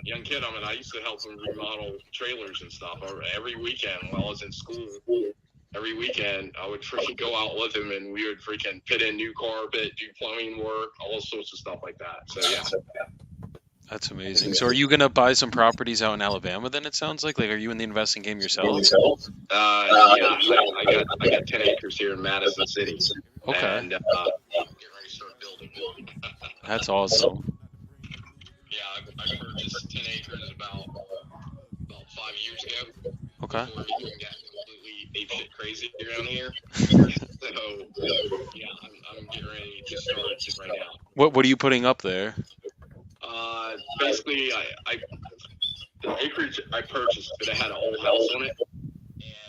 young kid, I used to help him remodel trailers and stuff. Every weekend while I was in school, every weekend I would freaking go out with him, and we would freaking fit in new carpet, do plumbing work, all sorts of stuff like that. So yeah. That's amazing. So are you gonna buy some properties out in Alabama then, it sounds like? Like, are you in the investing game yourself? Yeah, I got 10 acres here in Madison City. Okay. And I'm getting ready to start building. That's awesome. Yeah, I purchased 10 acres about 5 years ago. Okay. Before everything got completely apeshit crazy around here. So yeah, I'm getting ready to start just right now. What are you putting up there? Basically, the acreage I purchased, but it had an old house on it,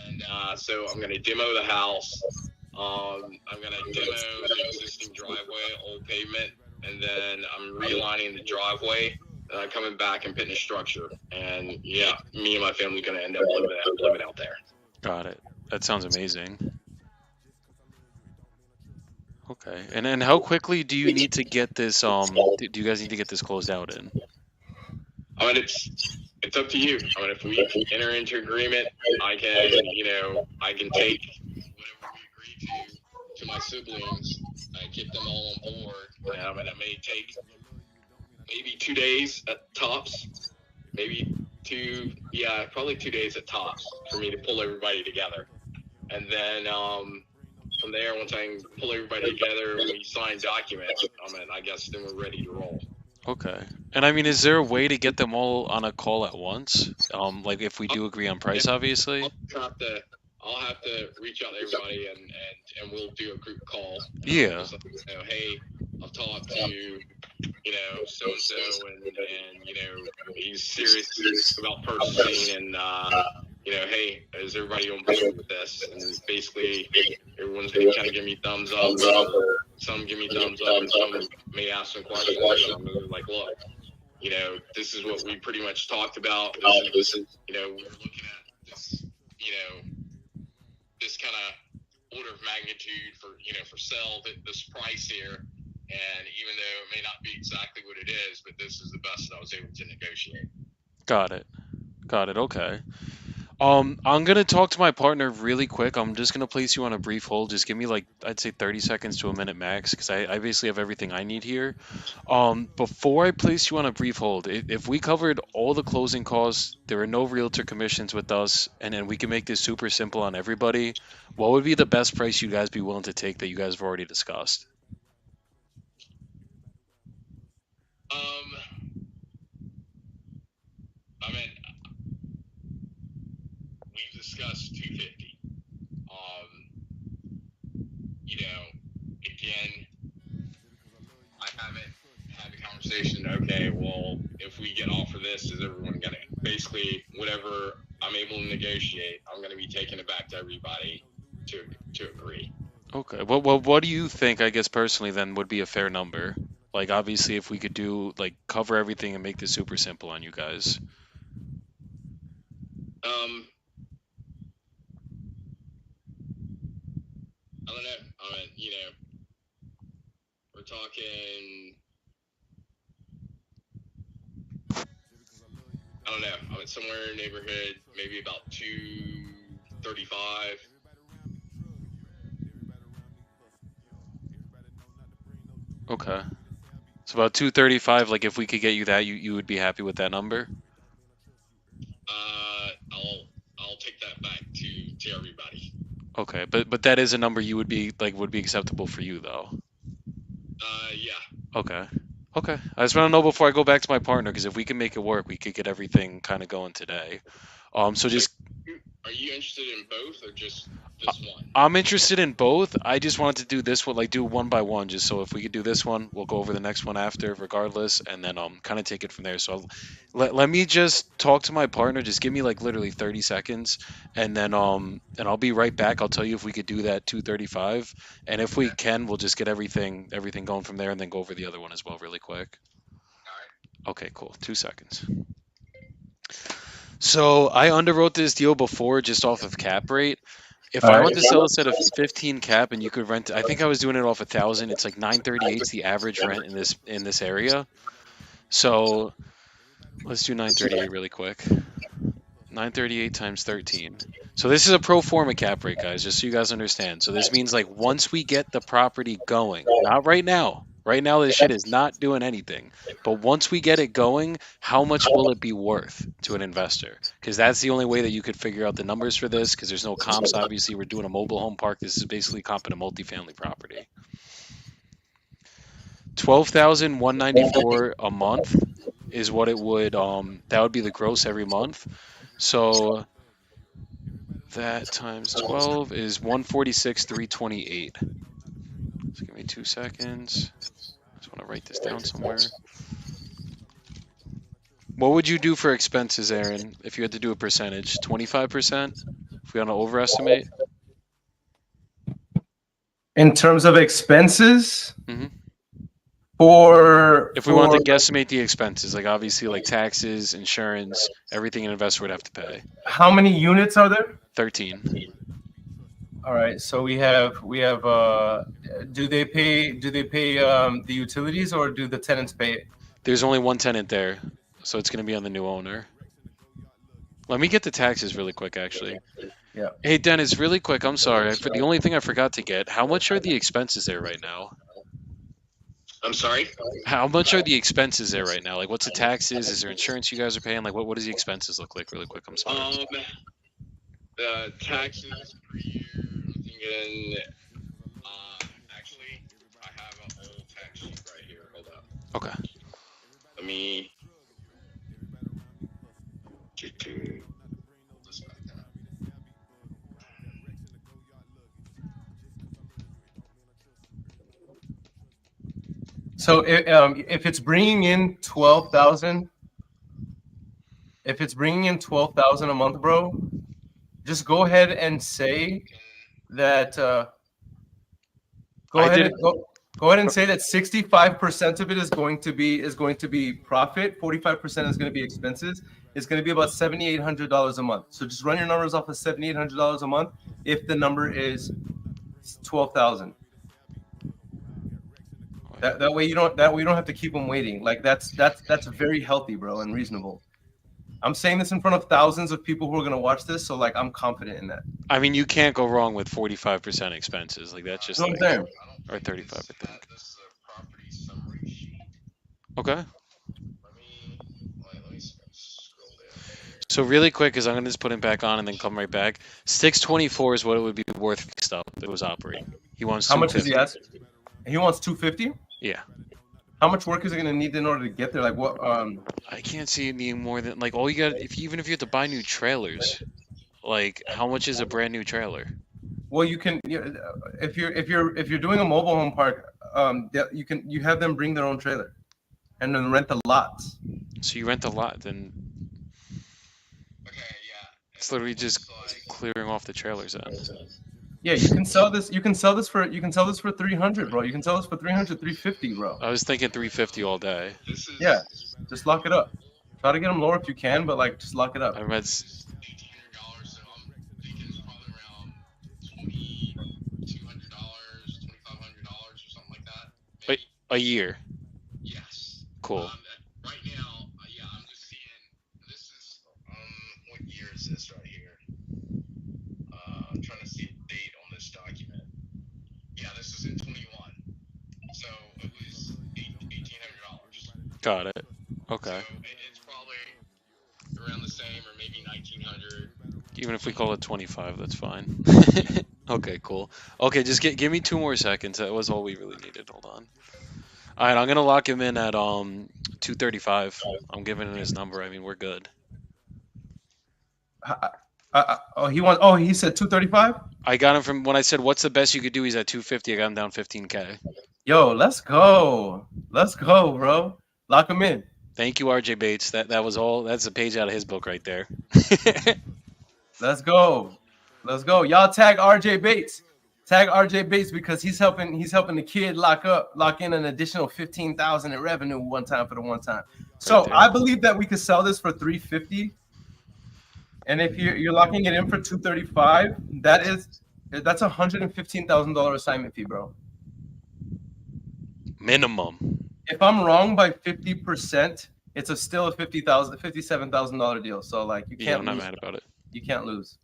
and so I'm gonna demo the house. I'm gonna demo the existing driveway, old pavement, and then I'm relining the driveway, coming back and putting a structure. And yeah, me and my family gonna end up living out there. Got it. That sounds amazing. Okay. And how quickly do you need to get this do you guys need to get this closed out in? I mean, it's up to you. I mean, if we enter into agreement, I can take whatever we agree to my siblings, get them all on board. And it may take maybe 2 days at tops, probably 2 days at tops for me to pull everybody together. And then from there, once I can pull everybody together and we sign documents, I guess then we're ready to roll. Okay. And I mean, is there a way to get them all on a call at once? Like if we do agree on price, obviously. I'll have to reach out to everybody and we'll do a group call. Yeah. Hey, I've talked to so and so, and he's serious about purchasing, and hey, is everybody on board with this? And basically, everyone's gonna kind of give me thumbs up. Some give me thumbs up, and some may ask some questions. And I'm gonna like, look, this is what we pretty much talked about. This is we're looking at this, this kind of order of magnitude for sale, this price here. And even though it may not be exactly what it is, but this is the best that I was able to negotiate. Got it. Okay. I'm gonna talk to my partner really quick. I'm just gonna place you on a brief hold. Just give me I'd say 30 seconds to a minute max, because I basically have everything I need here. Before I place you on a brief hold, if we covered all the closing costs, there are no realtor commissions with us, and then we can make this super simple on everybody, what would be the best price you guys be willing to take that you guys have already discussed? We've discussed 250. Again, I haven't had the conversation. Okay, well, if we get off of this, is everyone gonna basically whatever I'm able to negotiate? I'm gonna be taking it back to everybody to agree. Okay. Well, what do you think, I guess personally, then would be a fair number? Like, obviously, if we could do cover everything and make this super simple on you guys. I don't know. We're talking. I don't know. Somewhere in the neighborhood, maybe about 235. Okay. So about 235. Like, if we could get you that, you would be happy with that number? I'll take that back to everybody. Okay, but that is a number you would be acceptable for you though. Yeah. Okay. Okay. I just want to know before I go back to my partner, because if we can make it work, we could get everything kind of going today. So just Are you interested in both or just this one? I'm interested in both. I just wanted to do this one, like do one by one, just so if we could do this one, we'll go over the next one after, regardless, and then kind of take it from there. So let me just talk to my partner. Just give me like literally 30 seconds, and then and I'll be right back. I'll tell you if we could do that 235, and if we can, we'll just get everything going from there, and then go over the other one as well, really quick. Okay, cool. 2 seconds. So I underwrote this deal before just off of cap rate. If I want to sell this at a 15 cap and you could rent, I think I was doing it off 1,000. It's like 938 is the average rent in this area. So let's do 938 really quick. 938 times 13. So this is a pro forma cap rate, guys, just so you guys understand. So this means like once we get the property going, not right now. Right now, this shit is not doing anything. But once we get it going, how much will it be worth to an investor? Because that's the only way that you could figure out the numbers for this, because there's no comps. Obviously, we're doing a mobile home park. This is basically comping a multifamily property. 12,194 a month is what it would, that would be the gross every month. So that times 12 is 146,328. So give me 2 seconds. I just want to write this down somewhere. What would you do for expenses, Aaron, if you had to do a percentage? 25%? If we want to overestimate? In terms of expenses, Mhm. for If we wanted to guesstimate the expenses, like obviously like taxes, insurance, everything an investor would have to pay. how many units are there? 13. All right, so we have do they pay the utilities, or do the tenants pay it? There's only one tenant there, so it's going to be on the new owner. Let me get the taxes really quick, actually. Yeah. Hey, Dennis, really quick, I'm sorry. The only thing I forgot to get, how much are the expenses there right now? I'm sorry? How much are the expenses there right now? Like, what's the taxes? Is there insurance you guys are paying? Like, what does the expenses look like really quick? I'm sorry. The taxes per year, I'm thinking, actually, I have an old tax sheet right here. Hold up. Okay. Let me. So if it's bringing in 12,000, if it's bringing in 12,000 a month, bro, just go ahead and say that. Go ahead and say that 65% of it is going to be profit. 45% is going to be expenses. It's going to be about $7,800 a month. So just run your numbers off of $7,800 a month. If the number is 12,000. That way you don't have to keep them waiting. Like that's very healthy, bro, and reasonable. I'm saying this in front of thousands of people who are gonna watch this, so like I'm confident in that. I mean, you can't go wrong with 45% expenses. Like that's just Or 35, I think. This property summary sheet. Okay. Let me scroll down. So really quick, because I'm gonna just put him back on and then come right back. 624 is what it would be worth fixed up if it was operating. He wants. How much is he asking? He wants 250. Yeah. How much work is it gonna need in order to get there? Like what? I can't see it needing more than like all you got. Even if you have to buy new trailers, like how much is a brand new trailer? Well, you can if you're doing a mobile home park, you have them bring their own trailer, and then rent the lots. So you rent a lot, then Okay, yeah. it's literally just clearing off the trailers then. Yeah, you can sell this. You can sell this for 300, bro. You can sell this for 300, 350, bro. I was thinking 350 all day. Yeah, just lock it up. Try to get them lower if you can, but like just lock it up. I read. $1,800, so I'm thinking it's probably around $2,200, $2,500 or something like that. Wait, a year. Yes. Cool. Right now, yeah, I'm just seeing. This is what year is this right here? I'm trying to see the date on this document. Yeah, this is in 21. So it was $1,800. Got it. Okay. So it's probably around the same, or maybe 1,900. Even if we call it 25, that's fine. Okay, cool. Okay, just give me 2 more seconds. That was all we really needed. Hold on. All right, I'm gonna lock him in at 235. I'm giving him his number. I mean, we're good. Oh, he wants. Oh, he said 235. I got him from when I said what's the best you could do. He's at 250. I got him down 15K. Yo, let's go. Let's go, bro. Lock him in. Thank you, RJ Bates. That was all. That's a page out of his book right there. Let's go. Let's go. Y'all tag RJ Bates. Tag RJ Bates because he's helping the kid lock in an additional 15,000 in revenue one time for the one time. So there. I believe that we could sell this for 350. And if you're locking it in for 235, that's $115,000 assignment fee, bro. Minimum. If I'm wrong by 50%, it's still a $57,000 deal. So like you Yeah, can't I'm not lose. mad about it. You can't lose.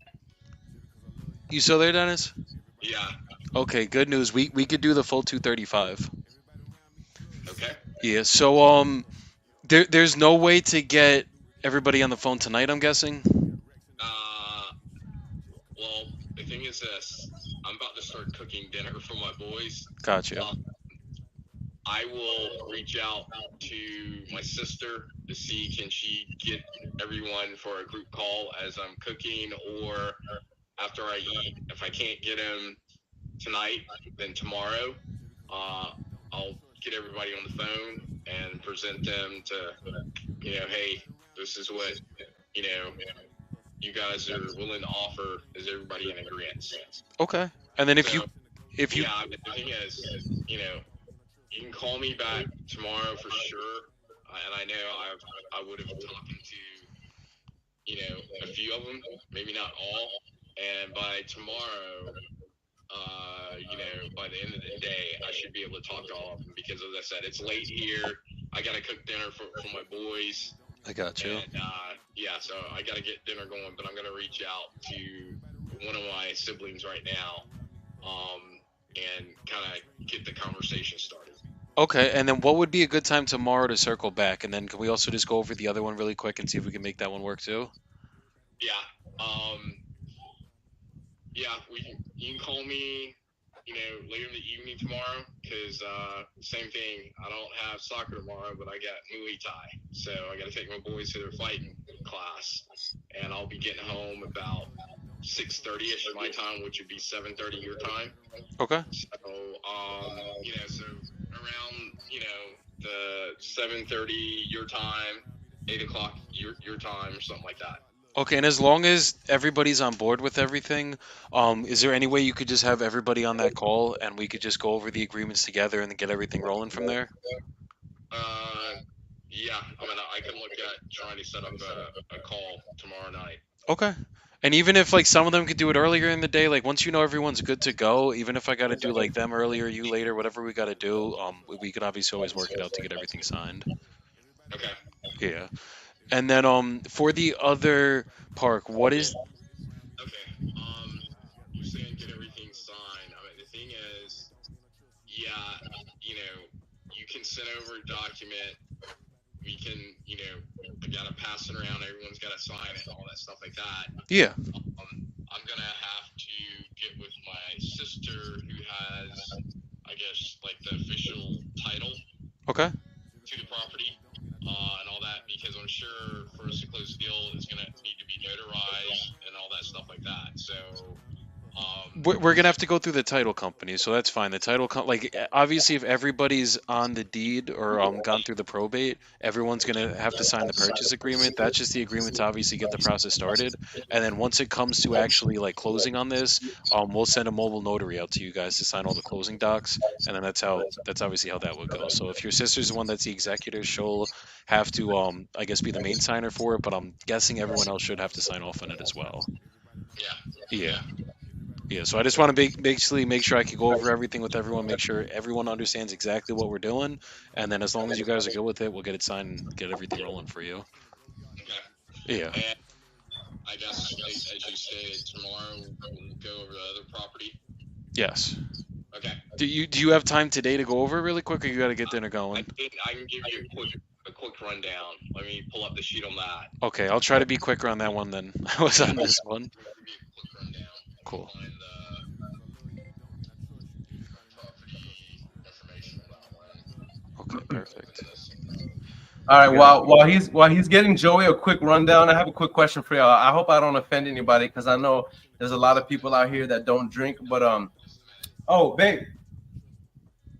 You still there, Dennis? Yeah. Okay, good news. We could do the full 235. Okay. Yeah. So there's no way to get everybody on the phone tonight, I'm guessing. Well, the thing is this: I'm about to start cooking dinner for my boys. Gotcha. I will reach out to my sister to see can she get everyone for a group call as I'm cooking, or after I eat. If I can't get them tonight, then tomorrow, I'll get everybody on the phone and present them to, hey, this is what, you guys are willing to offer. Is everybody in agreement? Okay. And then if you Yeah, the thing is, you can call me back tomorrow for sure. And I know I would have talked to, a few of them, maybe not all. And by tomorrow, by the end of the day, I should be able to talk to all of them because, as I said, it's late here. I got to cook dinner for my boys. I got you. And, so I got to get dinner going, but I'm going to reach out to one of my siblings right now and kind of get the conversation started. Okay, and then what would be a good time tomorrow to circle back? And then can we also just go over the other one really quick and see if we can make that one work too? Yeah. You can call me, later in the evening tomorrow because same thing. I don't have soccer tomorrow, but I got Muay Thai. So I got to take my boys to their fighting class. And I'll be getting home about 6:30ish my time, which would be 7:30 your time. Okay. So, so around, the 7:30 your time, 8 o'clock your time, or something like that. Okay, and as long as everybody's on board with everything, is there any way you could just have everybody on that call and we could just go over the agreements together and get everything rolling from there? Yeah. I mean, I can look at trying to set up a call tomorrow night. Okay. And even if like some of them could do it earlier in the day, like once everyone's good to go, even if I got to do like them earlier, you later, whatever we got to do, we could obviously always work it out to get everything signed. Okay. Yeah. And then for the other park, what is? Okay. You're saying get everything signed. I mean, the thing is, yeah, you can send over a document. We can, I gotta pass it around. Everyone's gotta sign it, all that stuff like that. Yeah. I'm gonna have to get with my sister who has, I guess, like the official title. Okay. To the property. And all that, because I'm sure for us to close the deal, it's going to need to be notarized and all that stuff like that. So, we're gonna have to go through the title company, so that's fine. The title like obviously, if everybody's on the deed or gone through the probate, everyone's gonna have to sign the purchase agreement. That's just the agreement to obviously get the process started. And then once it comes to actually like closing on this, we'll send a mobile notary out to you guys to sign all the closing docs, and then that's obviously how that would go. So if your sister's the one that's the executor, she'll have to I guess be the main signer for it, but I'm guessing everyone else should have to sign off on it as well. Yeah. Yeah, so I just want to basically make sure I can go over everything with everyone, make sure everyone understands exactly what we're doing, and then as long as you guys are good with it, we'll get it signed and get everything rolling for you. Okay. Yeah. And I guess, as you stated, tomorrow we'll go over the other property. Yes. Okay. Do you have time today to go over it really quick, or you got to get dinner going? I can give you a quick rundown. Let me pull up the sheet on that. Okay, I'll try to be quicker on that one than I was on this one. I'll give you a quick rundown. Cool. Find Okay, perfect. All right. You got While he's getting Joey a quick rundown, I have a quick question for y'all. I hope I don't offend anybody because I know there's a lot of people out here that don't drink. But oh babe,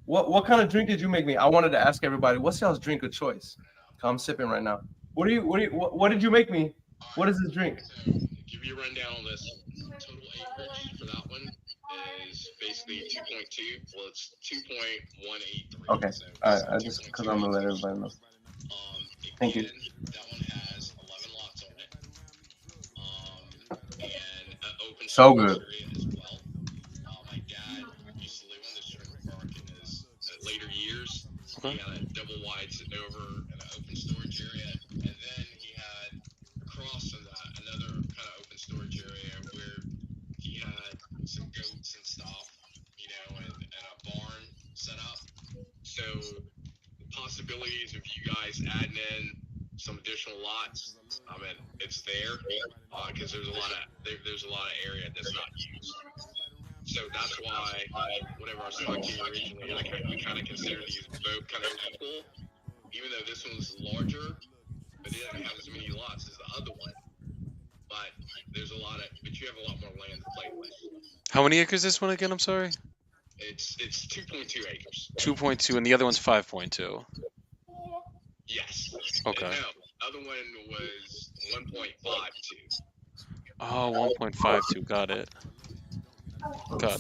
what kind of drink did you make me? I wanted to ask everybody, what's y'all's drink of choice? I'm sipping right now. What did you make me? What is this drink? So, give you a rundown on this. Total acreage for that one is basically 2.2. Well, it's 2.183. Okay. So All right. it's I just because 2.2 I'm gonna let acres. everybody know. Again, Thank you. that one has 11 lots on it. And an open So storage good. area as well. My dad used to live on this trailer park in his later years. Okay. He had a double wide sitting over an open storage area, and then he had across from that another kind of open storage area where he had some goats and stuff, and a barn set up. So the possibilities of you guys adding in some additional lots, I mean, it's there because there's a lot of area that's not used. So that's why whenever I was talking to you originally, we kind of consider these both kind of equal, even though this one's larger, but it doesn't have as many lots as the other one. But but you have a lot more land to play with. How many acres is this one again? I'm sorry. It's 2.2 acres. 2.2, and the other one's 5.2. Yes. Okay. No, other one was 1.52. Oh, 1.52. Got it. Okay.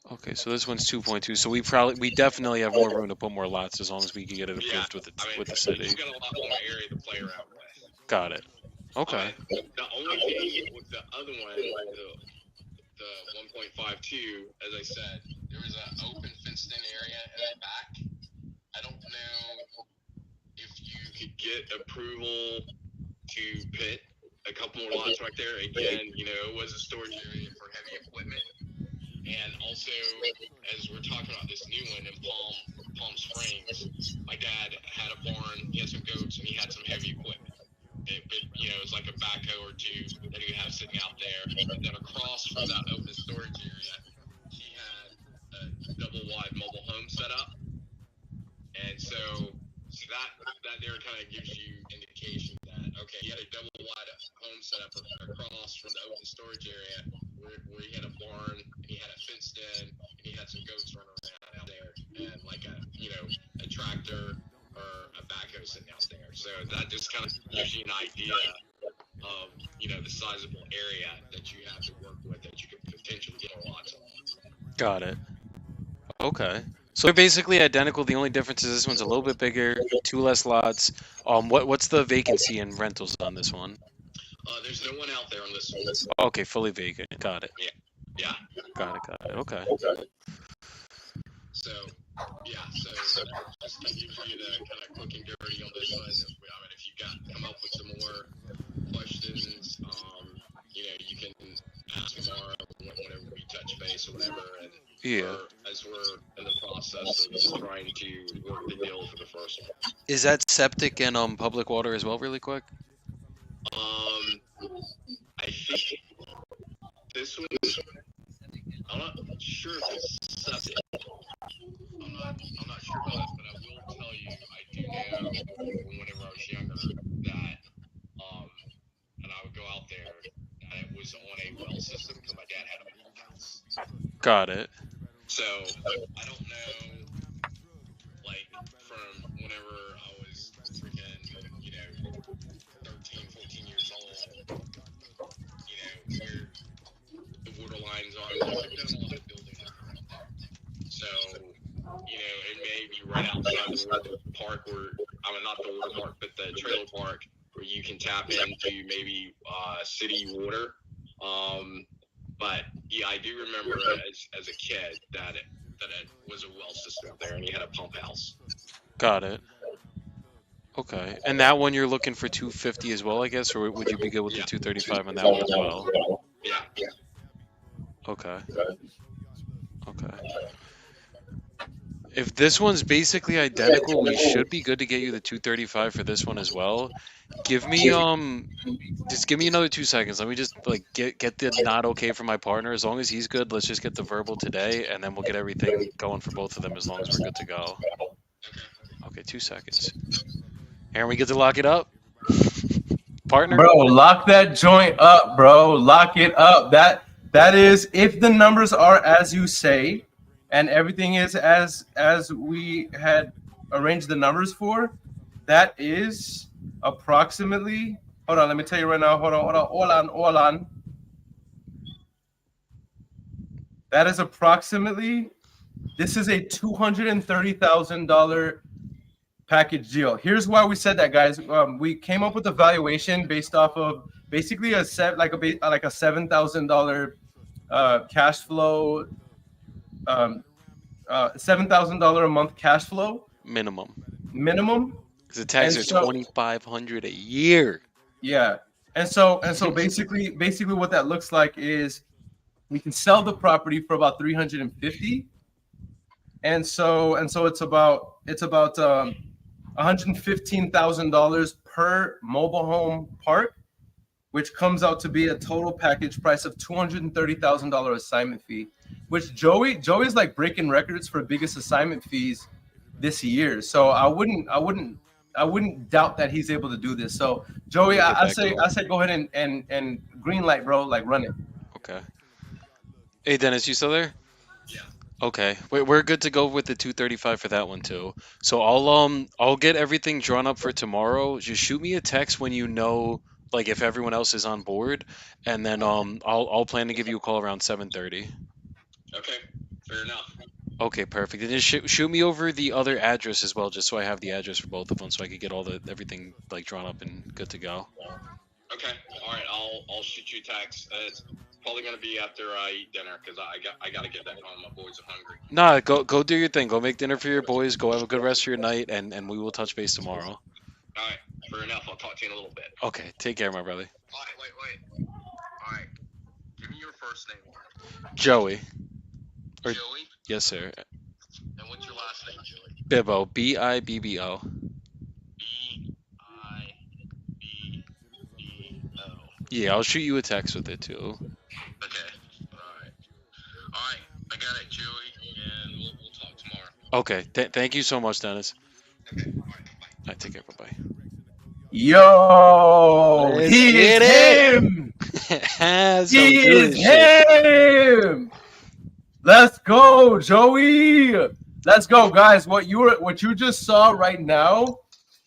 Okay, so this one's 2.2. So we definitely have more room to put more lots as long as we can get it approved with the city. You got a lot more area to play around with. Got it. Okay. The only thing with the other one, the 1.52, as I said, there was an open fenced-in area in the back. I don't know if you could get approval to put a couple more lots right there. Again, it was a storage area for heavy equipment. And also, as we're talking about this new one in Palm Springs, my dad had a barn, he had some goats, and he had some heavy equipment. It was like a backhoe or two that he would have sitting out there. And then across from that open storage area, he had a double-wide mobile home set up. And so that there kind of gives you indication that, okay, he had a double-wide home set up across from the open storage area where he had a barn, and he had it fenced in, and he had some goats running around out there, and like a tractor or a backhoe sitting out there. So that just kind of gives you an idea of, the sizable area that you have to work with that you could potentially get more lots on. Got it. Okay. So they're basically identical. The only difference is this one's a little bit bigger, 2 less lots. What's the vacancy and rentals on this one? There's no one out there on this one. Okay, fully vacant. Got it. Yeah. Got it. Okay. So just to give you the kind of quick and dirty on this one. If you come up with some more questions, you can ask tomorrow whenever we touch base or whatever. And as we're in the process of trying to work the deal for the first one. Is that septic and public water as well, really quick? I think this one. I'm not sure if it's septic. I'm not sure about it, but I will tell you, I do know from whenever I was younger that, and I would go out there, and it was on a well system because my dad had a pump house. Got it. So I don't know, like from whenever I was freaking, 13, 14 years old, where the water lines are. They've done a lot of building around there. So, it may be right outside the water park not the water park, but the trailer park where you can tap into maybe city water. But yeah, I do remember as a kid that it was a well system there, and he had a pump house. Got it. Okay. And that one you're looking for 250 as well, I guess, or would you be good with the 235 on that one as well? Yeah. Okay. If this one's basically identical, we should be good to get you the 235 for this one as well. Give me just give me another 2 seconds. Let me just like get the not okay from my partner. As long as he's good, let's just get the verbal today, and then we'll get everything going for both of them. As long as we're good to go. Okay, 2 seconds. Aaron, we get to lock it up, partner. Bro, lock that joint up, bro. Lock it up. That is if the numbers are as you say, and everything is as we had arranged the numbers for. That is approximately. Hold on, let me tell you right now. Hold on. That is approximately. This is a $230,000 package deal. Here's why we said that, guys. We came up with a valuation based off of basically a $7,000 cash flow, $7,000 a month cash flow minimum. Because the tax is $2,500 a year. Yeah, and so basically what that looks like is we can sell the property for about $350, and so it's about $115,000 per mobile home park, which comes out to be a total package price of $230,000 assignment fee, which Joey's like breaking records for biggest assignment fees this year. So I wouldn't doubt that he's able to do this. So Joey, I say go ahead and green light, bro, like run it. Okay. Hey Dennis, you still there? Yeah. Okay, we're good to go with the 235 for that one too. So I'll get everything drawn up for tomorrow. Just shoot me a text when you know, like, if everyone else is on board, and then I'll plan to give you a call around 7:30. Okay, fair enough. Okay, perfect. And just shoot me over the other address as well, just so I have the address for both of them, so I could get everything like drawn up and good to go. Okay, all right. I'll shoot you a text. It's probably gonna be after I eat dinner because I gotta get that home. My boys are hungry. Nah, go do your thing. Go make dinner for your boys. Go have a good rest of your night, and we will touch base tomorrow. All right, fair enough. I'll talk to you in a little bit. Okay, take care, my brother. All right, wait. All right, give me your first name. Joey. Joey? Yes, sir. And what's your last name, Joey? Bibbo. Bibbo. Bibbo. Yeah, I'll shoot you a text with it too. Okay. All right. I got it, Joey, and we'll talk tomorrow. Okay. Thank you so much, Dennis. Okay. All right. Bye. Take care. Bye. Yo, Let's he get is it. him. He is him. Let's go, Joey. Let's go, guys. What you just saw right now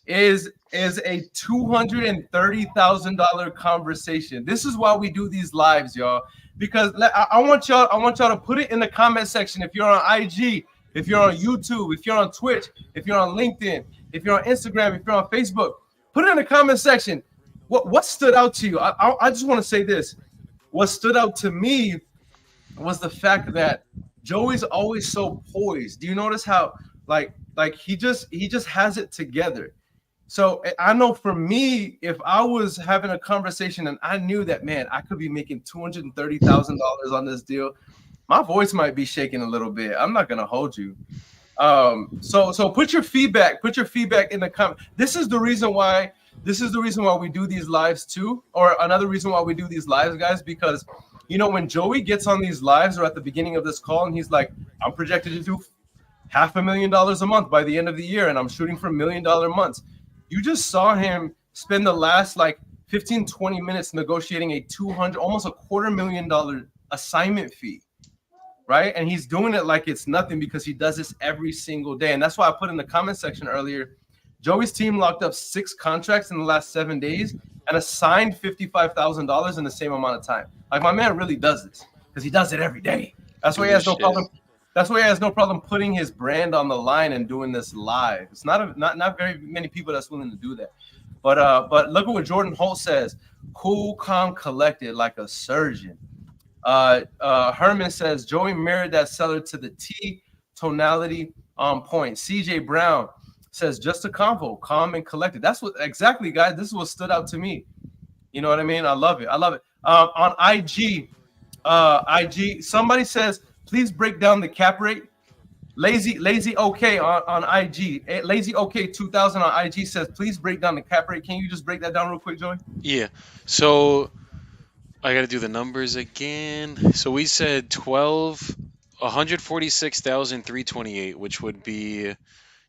is a $230,000 conversation. This is why we do these lives, y'all. Because I want y'all to put it in the comment section. If you're on IG, if you're on YouTube, if you're on Twitch, if you're on LinkedIn, if you're on Instagram, if you're on Facebook, put it in the comment section. What stood out to you? I just want to say this. What stood out to me was the fact that Joey's always so poised. Do you notice how like he just has it together? So I know for me, if I was having a conversation and I knew that, man, I could be making $230,000 on this deal, my voice might be shaking a little bit. I'm not gonna hold you. So put your feedback in the comment. This is the reason why we do these lives too, or another reason why we do these lives, guys, because when Joey gets on these lives or at the beginning of this call and he's like, I'm projected to do $500,000 a month by the end of the year, and I'm shooting for $1 million months. You just saw him spend the last 15-20 minutes negotiating a almost a $250,000 assignment fee. Right? And he's doing it like it's nothing because he does this every single day. And that's why I put in the comment section earlier, Joey's team locked up 6 contracts in the last 7 days and assigned $55,000 in the same amount of time. Like, my man really does this because he does it every day. That's why he has no problem. That's why he has no problem putting his brand on the line and doing this live. It's not very many people that's willing to do that. But look at what Jordan Holt says. Cool, calm, collected, like a surgeon. Herman says Joey mirrored that seller to the T, tonality on point. CJ Brown says just a convo, calm and collected. That's what exactly, guys. This is what stood out to me. You know what I mean? I love it. On IG, somebody says please break down the cap rate. Lazy OK on IG. Lazy OK 2000 on IG says, please break down the cap rate. Can you just break that down real quick, Joey? Yeah. So I got to do the numbers again. So we said 146,328, which would be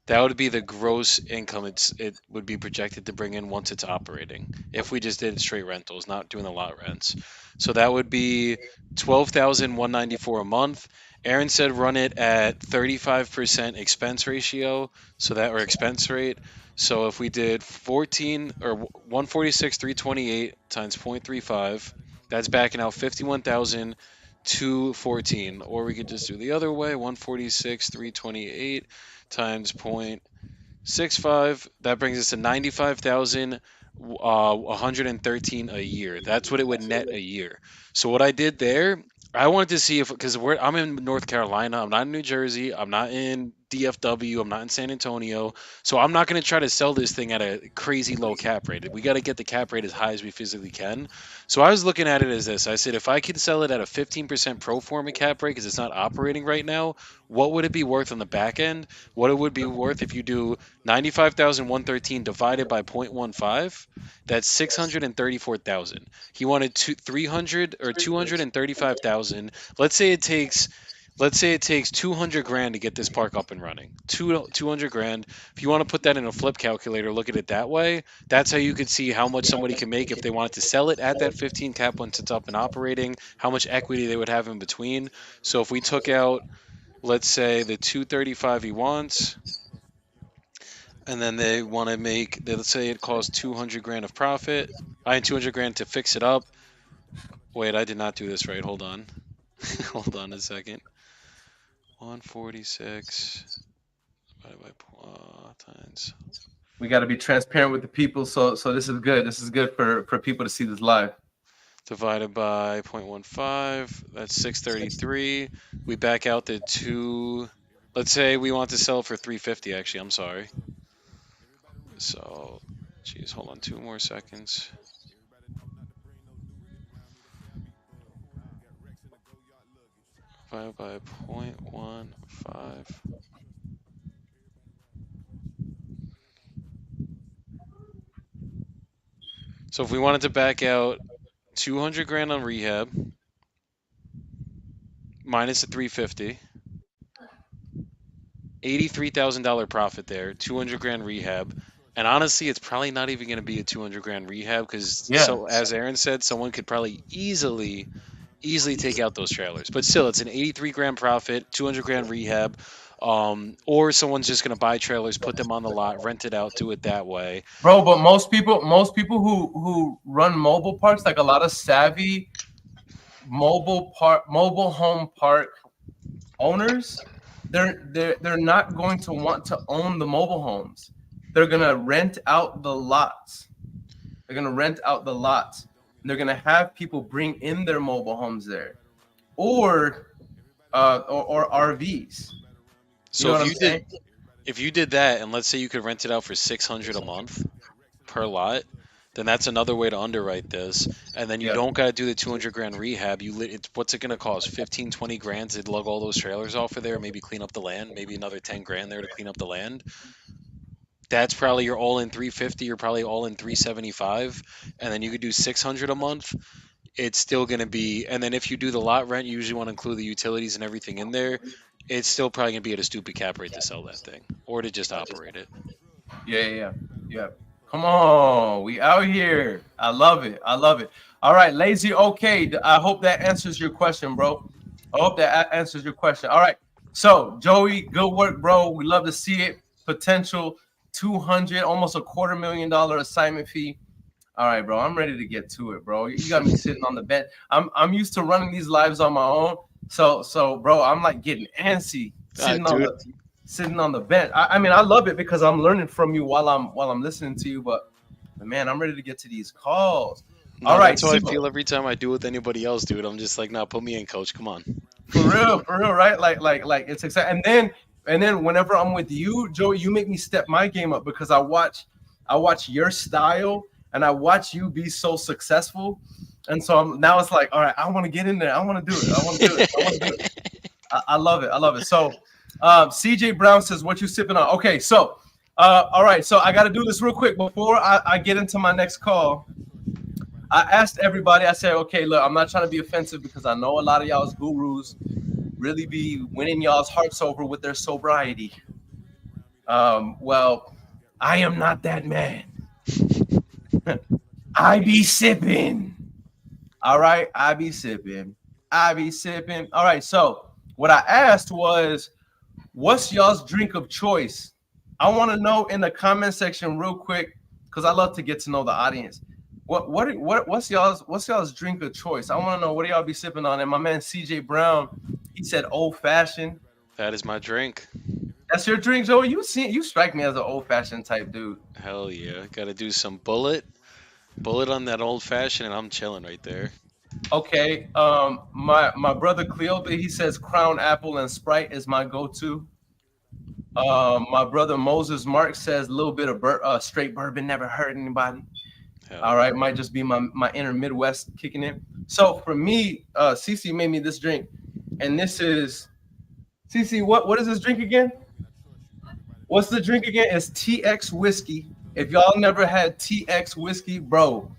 that would be the gross income it would be projected to bring in once it's operating. If we just did straight rentals, not doing the lot rents. So that would be 12,194 a month. Aaron said run it at 35% expense ratio, so that or expense rate. So if we did 14 or 146,328 times 0.35, that's backing out 51,214. Or we could just do the other way, 146,328 times 0.65. That brings us to 95,113 a year. That's what it would net a year. So what I did there, I wanted to see if because I'm in North Carolina, I'm not in New Jersey, I'm not in DFW, I'm not in San Antonio, so I'm not going to try to sell this thing at a crazy low cap rate. We got to get the cap rate as high as we physically can. So I was looking at it as this. I said if I could sell it at a 15% pro forma cap rate because it's not operating right now, what would it be worth on the back end? What it would be worth if you do 95,113 divided by 0.15, that's 634,000. He wanted 300 or 235,000. Let's say it takes 200 grand to get this park up and running. 200 grand. If you want to put that in a flip calculator, look at it that way. That's how you could see how much somebody can make if they wanted to sell it at that 15 cap once it's up and operating, how much equity they would have in between. So if we took out, let's say the 235 he wants, and then they want to make, let's say it costs 200 grand of profit. I had 200 grand to fix it up. Wait, I did not do this right. Hold on. Hold on a second. 146 divided by times. We got to be transparent with the people. So this is good. This is good for people to see this live. Divided by 0.15. That's 633. We back out the two. Let's say we want to sell it for 350. Actually, I'm sorry. So, geez, hold on 2 more seconds. Divided by 0.15. So if we wanted to back out 200 grand on rehab minus the 350, $83,000 profit there, 200 grand rehab. And honestly, it's probably not even going to be a 200 grand rehab because, so as Aaron said, someone could probably easily take out those trailers. But still, it's an 83 grand profit, 200 grand rehab. Or someone's just going to buy trailers, put them on the lot, rent it out, do it that way. Bro, but most people who run mobile parks, like a lot of savvy mobile home park owners, they're not going to want to own the mobile homes. They're going to rent out the lots. They're going to rent out the lots. And they're going to have people bring in their mobile homes there, or RVs. So if you did that, and let's say you could rent it out for $600 a month per lot, then that's another way to underwrite this. And then you don't got to do the 200 grand rehab. What's it going to cost? 15, 20 grand to lug all those trailers off of there, maybe clean up the land, maybe another 10 grand there to clean up the land. That's probably your all in 350. You're probably all in 375, and then you could do 600 a month. It's still going to be, and then if you do the lot rent, you usually want to include the utilities and everything in there. It's still probably going to be at a stupid cap rate to sell that thing or to just operate it. Yeah. Come on, we out here. I love it. All right, Lazy OK. I hope that answers your question, bro. All right. So, Joey, good work, bro. We love to see it. Potential 200, almost $250,000 assignment fee. All right, bro. I'm ready to get to it, bro. You got me sitting on the bench. I'm used to running these lives on my own. So, bro, I'm like getting antsy sitting on the bench. I mean, I love it because I'm learning from you while I'm listening to you. But man, I'm ready to get to these calls. All right, that's how I feel every time I do with anybody else, dude. I'm just like, nah, put me in, coach. Come on. For real, right? Like it's exciting. And then whenever I'm with you, Joey, you make me step my game up because I watch your style and I watch you be so successful. And so now it's like, all right, I want to get in there. I want to do it. I love it. So CJ Brown says, "What you sipping on?" Okay, so, all right. So I got to do this real quick before I get into my next call. I asked everybody. I said, "Okay, look, I'm not trying to be offensive because I know a lot of y'all's gurus really be winning y'all's hearts over with their sobriety. Well, I am not that man. I be sipping. All right, I be sipping. I be sipping. All right, so what I asked was, what's y'all's drink of choice? I want to know in the comment section real quick because I love to get to know the audience. What's y'all's drink of choice? I want to know what do y'all be sipping on. And my man CJ Brown, he said old fashioned. That is my drink. That's your drink, Joey. You strike me as an old fashioned type dude. Hell yeah. Got to do some bullet on that old fashioned, and I'm chilling right there. Okay. My brother Cleopa, he says Crown Apple and Sprite is my go-to. My brother Moses Mark says a little bit of straight bourbon never hurt anybody. Hell All right, might just be my inner Midwest kicking in. So for me, Cece made me this drink, and this is Cece. What is this drink again? What's the drink again? It's TX whiskey. If y'all never had TX whiskey, bro,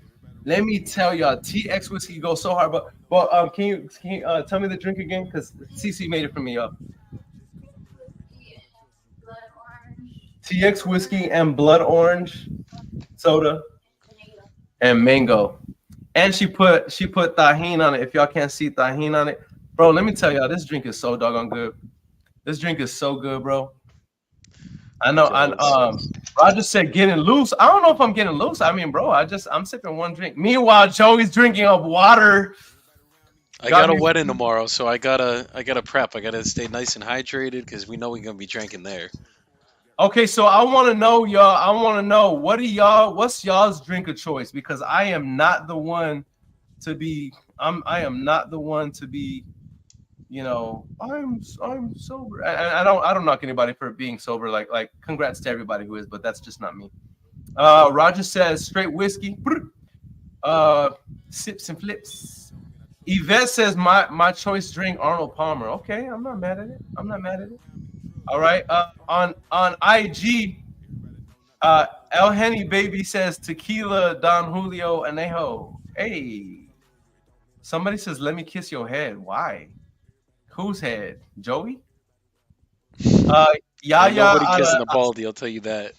let me tell y'all, TX whiskey goes so hard. But can you tell me the drink again? Because CC made it for me up. TX whiskey and blood orange soda and mango. And she put tahini on it. If y'all can't see tahini on it, bro, let me tell y'all, this drink is so doggone good. This drink is so good, bro. I know. Roger said getting loose. I don't know if I'm getting loose. I mean, bro, I'm sipping one drink. Meanwhile, Joey's drinking up water. I got a wedding tomorrow, so I gotta prep. I gotta stay nice and hydrated because we know we're gonna be drinking there. Okay, so I want to know, y'all. I want to know what's y'all's drink of choice, because I am not the one to be. I am not the one to be. You know, I'm sober. I don't knock anybody for being sober. Like congrats to everybody who is, but that's just not me. Roger says straight whiskey. Sips and flips. Yvette says my choice drink Arnold Palmer. Okay, I'm not mad at it. All right. On IG, El Henny Baby says tequila Don Julio Anejo. Hey, somebody says let me kiss your head. Why? Whose head? Joey? Yaya. Nobody kissing the baldy, I'll tell you that.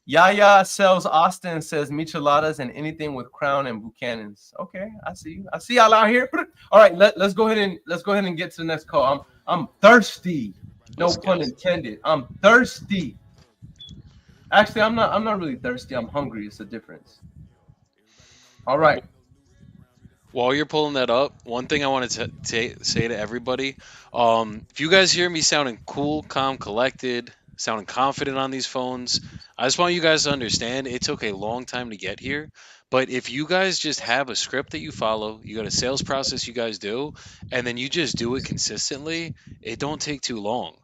Yaya sells Austin, says micheladas and anything with Crown and Buchanan's. Okay, I see you. I see y'all out here. All right, let's go ahead and get to the next call. I'm thirsty. No pun intended. I'm thirsty. Actually, I'm not really thirsty. I'm hungry. It's a difference. All right. While you're pulling that up, one thing I wanted to say to everybody, if you guys hear me sounding cool, calm, collected, sounding confident on these phones, I just want you guys to understand it took a long time to get here. But if you guys just have a script that you follow, you got a sales process you guys do, and then you just do it consistently, it don't take too long.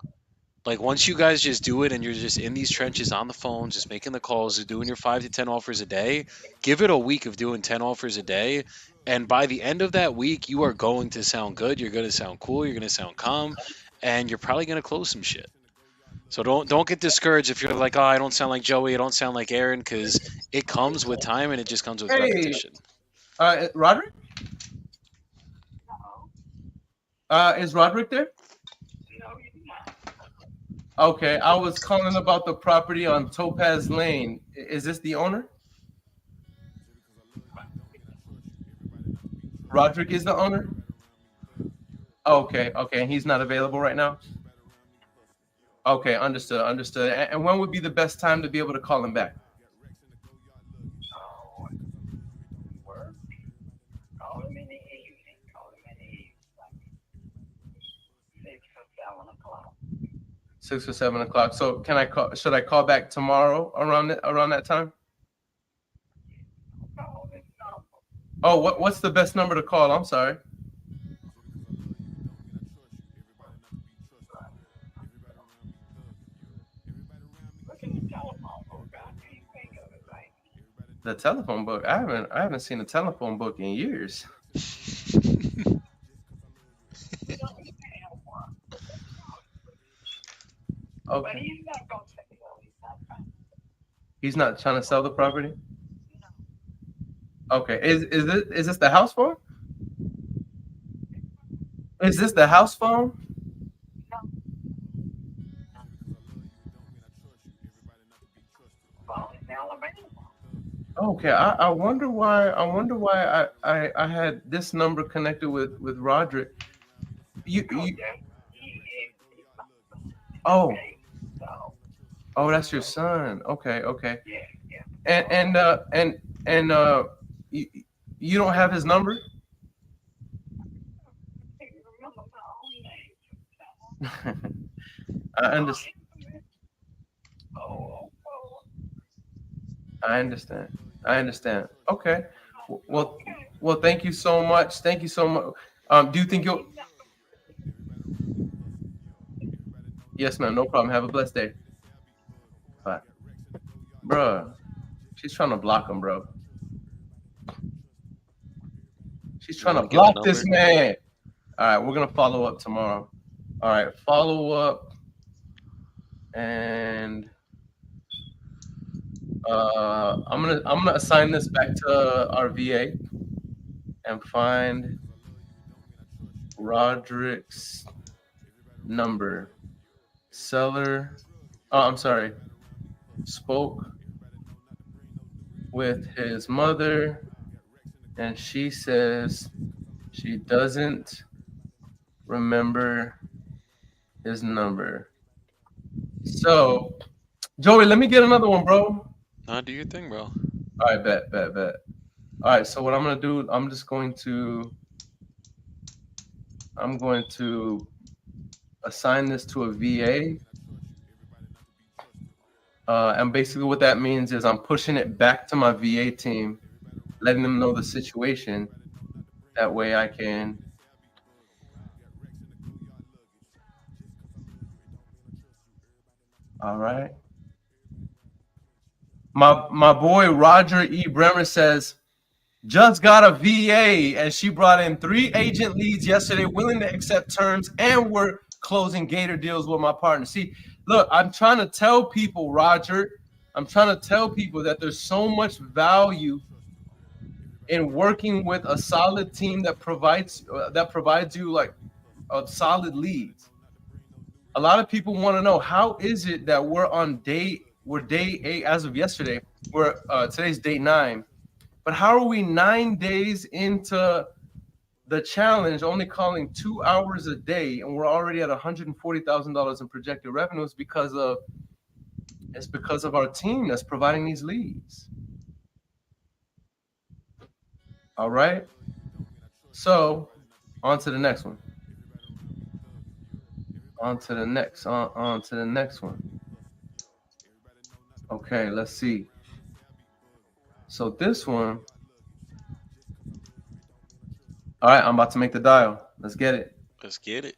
Like once you guys just do it and you're just in these trenches on the phone, just making the calls, doing your 5 to 10 offers a day, give it a week of doing 10 offers a day. And by the end of that week, you are going to sound good. You're going to sound cool. You're going to sound calm, and you're probably going to close some shit. So don't get discouraged if you're like, oh, I don't sound like Joey. I don't sound like Aaron, because it comes with time and it just comes with repetition. Roderick? Is Roderick there? Okay, I was calling about the property on Topaz Lane. Is this the owner? Roderick is the owner? Okay, and he's not available right now? Okay, understood. And when would be the best time to be able to call him back? Call him in the evening. 6 or 7 o'clock. 6 or 7 o'clock. So should I call back tomorrow around that time? Oh, what's the best number to call? I'm sorry. The telephone book. I haven't seen a telephone book in years. But Okay. he's not gonna sell it. He's not trying to. He's not trying to sell the property. No. Okay. Is this the house phone? Is this the house phone? No. Phone is Alabama. Okay. I wonder why. I had this number connected with Roderick. You He is my son. oh Okay. So oh that's your son. Okay. Okay. yeah, yeah. And you, you don't have his number? I can't remember my own name. I understand. Oh. I understand. I understand. Okay. Well, well, thank you so much. Thank you so much. Do you think you'll? Yes, ma'am. No problem. Have a blessed day. Bye, bruh. She's trying to block him, bro. She's trying to wanna give a block this number? man. All right, we're gonna follow up tomorrow. All right, follow up, and I'm gonna assign this back to our VA and find Roderick's number. Seller. Oh, I'm sorry. Spoke with his mother, and she says she doesn't remember his number. So, Joey, let me get another one, bro. Nah, do your thing, bro. All right, bet. All right, so what I'm gonna do, I'm going to assign this to a VA. And basically what that means is I'm pushing it back to my VA team, letting them know the situation. That way I can all right. My boy Roger E. Bremer says, just got a VA and she brought in 3 agent leads yesterday, willing to accept terms, and we're closing Gator deals with my partner. See, look, I'm trying to tell people, Roger, that there's so much value in working with a solid team that provides you like a solid leads. A lot of people want to know, how is it that we're day 8 as of yesterday. We're today's day 9. But how are we 9 days into the challenge, only calling 2 hours a day, and we're already at $140,000 in projected revenues because of our team that's providing these leads. All right. So on to the next one. On to the next one. Okay, let's see. So this one. All right, I'm about to make the dial. Let's get it. Let's get it.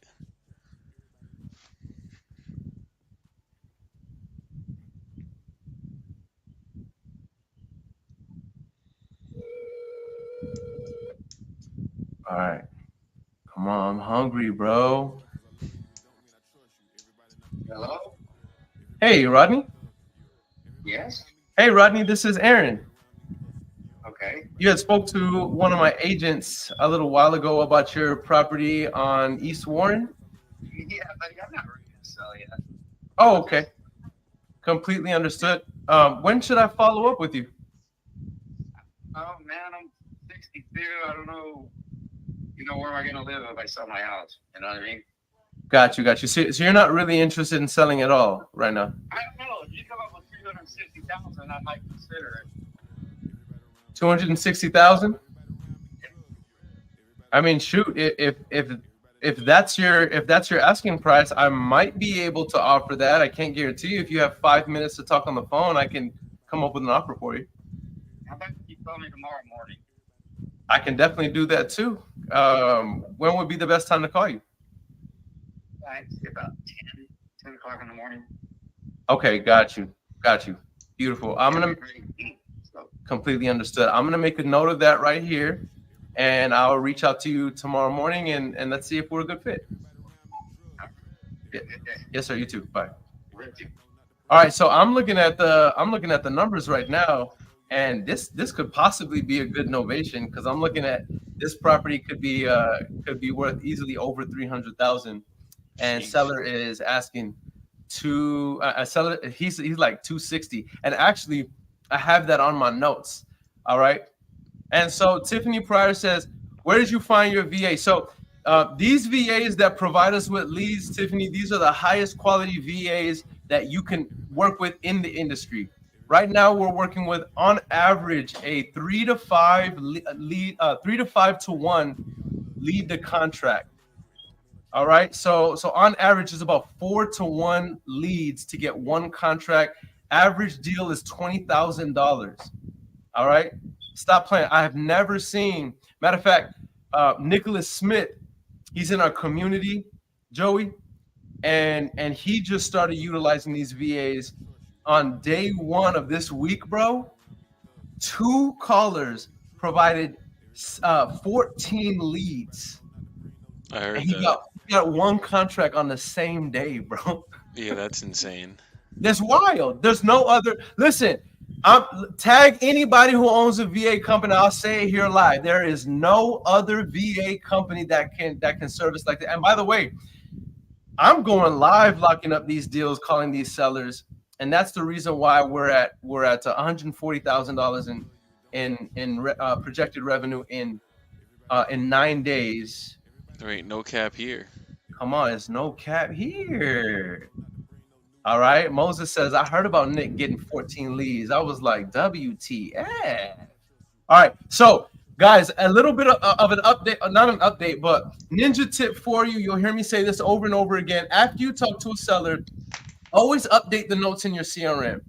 All right. Come on, I'm hungry, bro. Hello? Hey, Rodney. Yes? Hey, Rodney, this is Aaron. Okay. You had spoke to one of my agents a little while ago about your property on East Warren. Yeah, buddy, I'm not ready to sell yet. Oh, okay. Completely understood. When should I follow up with you? Oh, man, I'm 62. I don't know. Where am I going to live if I sell my house? You know what I mean? Got you. So you're not really interested in selling at all right now? I don't know. If you come up with 360,000, I might consider it. 260,000? I mean, shoot, if that's your asking price, I might be able to offer that. I can't guarantee you. If you have 5 minutes to talk on the phone, I can come up with an offer for you. How about you call me tomorrow morning? I can definitely do that too. When would be the best time to call you? I'd say about 10 o'clock in the morning. Okay, got you. Beautiful. I'm gonna completely understood. I'm gonna make a note of that right here, and I'll reach out to you tomorrow morning, and let's see if we're a good fit. Yeah. Yes, sir. You too. Bye. with you. All right, so I'm looking at the numbers right now, and this could possibly be a good novation because I'm looking at this property could be worth easily over 300,000, and Sheesh. seller is asking a seller he's like 260, and actually I have that on my notes. All right, and so Tiffany Pryor says, where did you find your VA? So these VAs that provide us with leads, Tiffany, these are the highest quality VAs that you can work with in the industry. Right now, we're working with, on average, a 3 to 5 to 1 lead to contract. All right, so on average, it's about 4 to 1 leads to get one contract. Average deal is $20,000. All right, stop playing. I have never seen. Matter of fact, Nicholas Smith, he's in our community, Joey, and he just started utilizing these VAs on day 1 of this week, bro. 2 callers provided 14 leads. I heard And he that. got one contract on the same day, bro. Yeah, that's insane. That's wild. There's no other. Listen, tag anybody who owns a VA company. I'll say it here live. There is no other VA company that can service like that. And by the way, I'm going live, locking up these deals, calling these sellers, and that's the reason why we're at $140,000 in projected revenue in 9 days. There ain't no cap here. Come on, it's no cap here. All right, Moses says, I heard about Nick getting 14 leads. I was like, WTF. All right, so guys, a little bit of an update, not an update, but ninja tip for you. You'll hear me say this over and over again. After you talk to a seller, always update the notes in your CRM.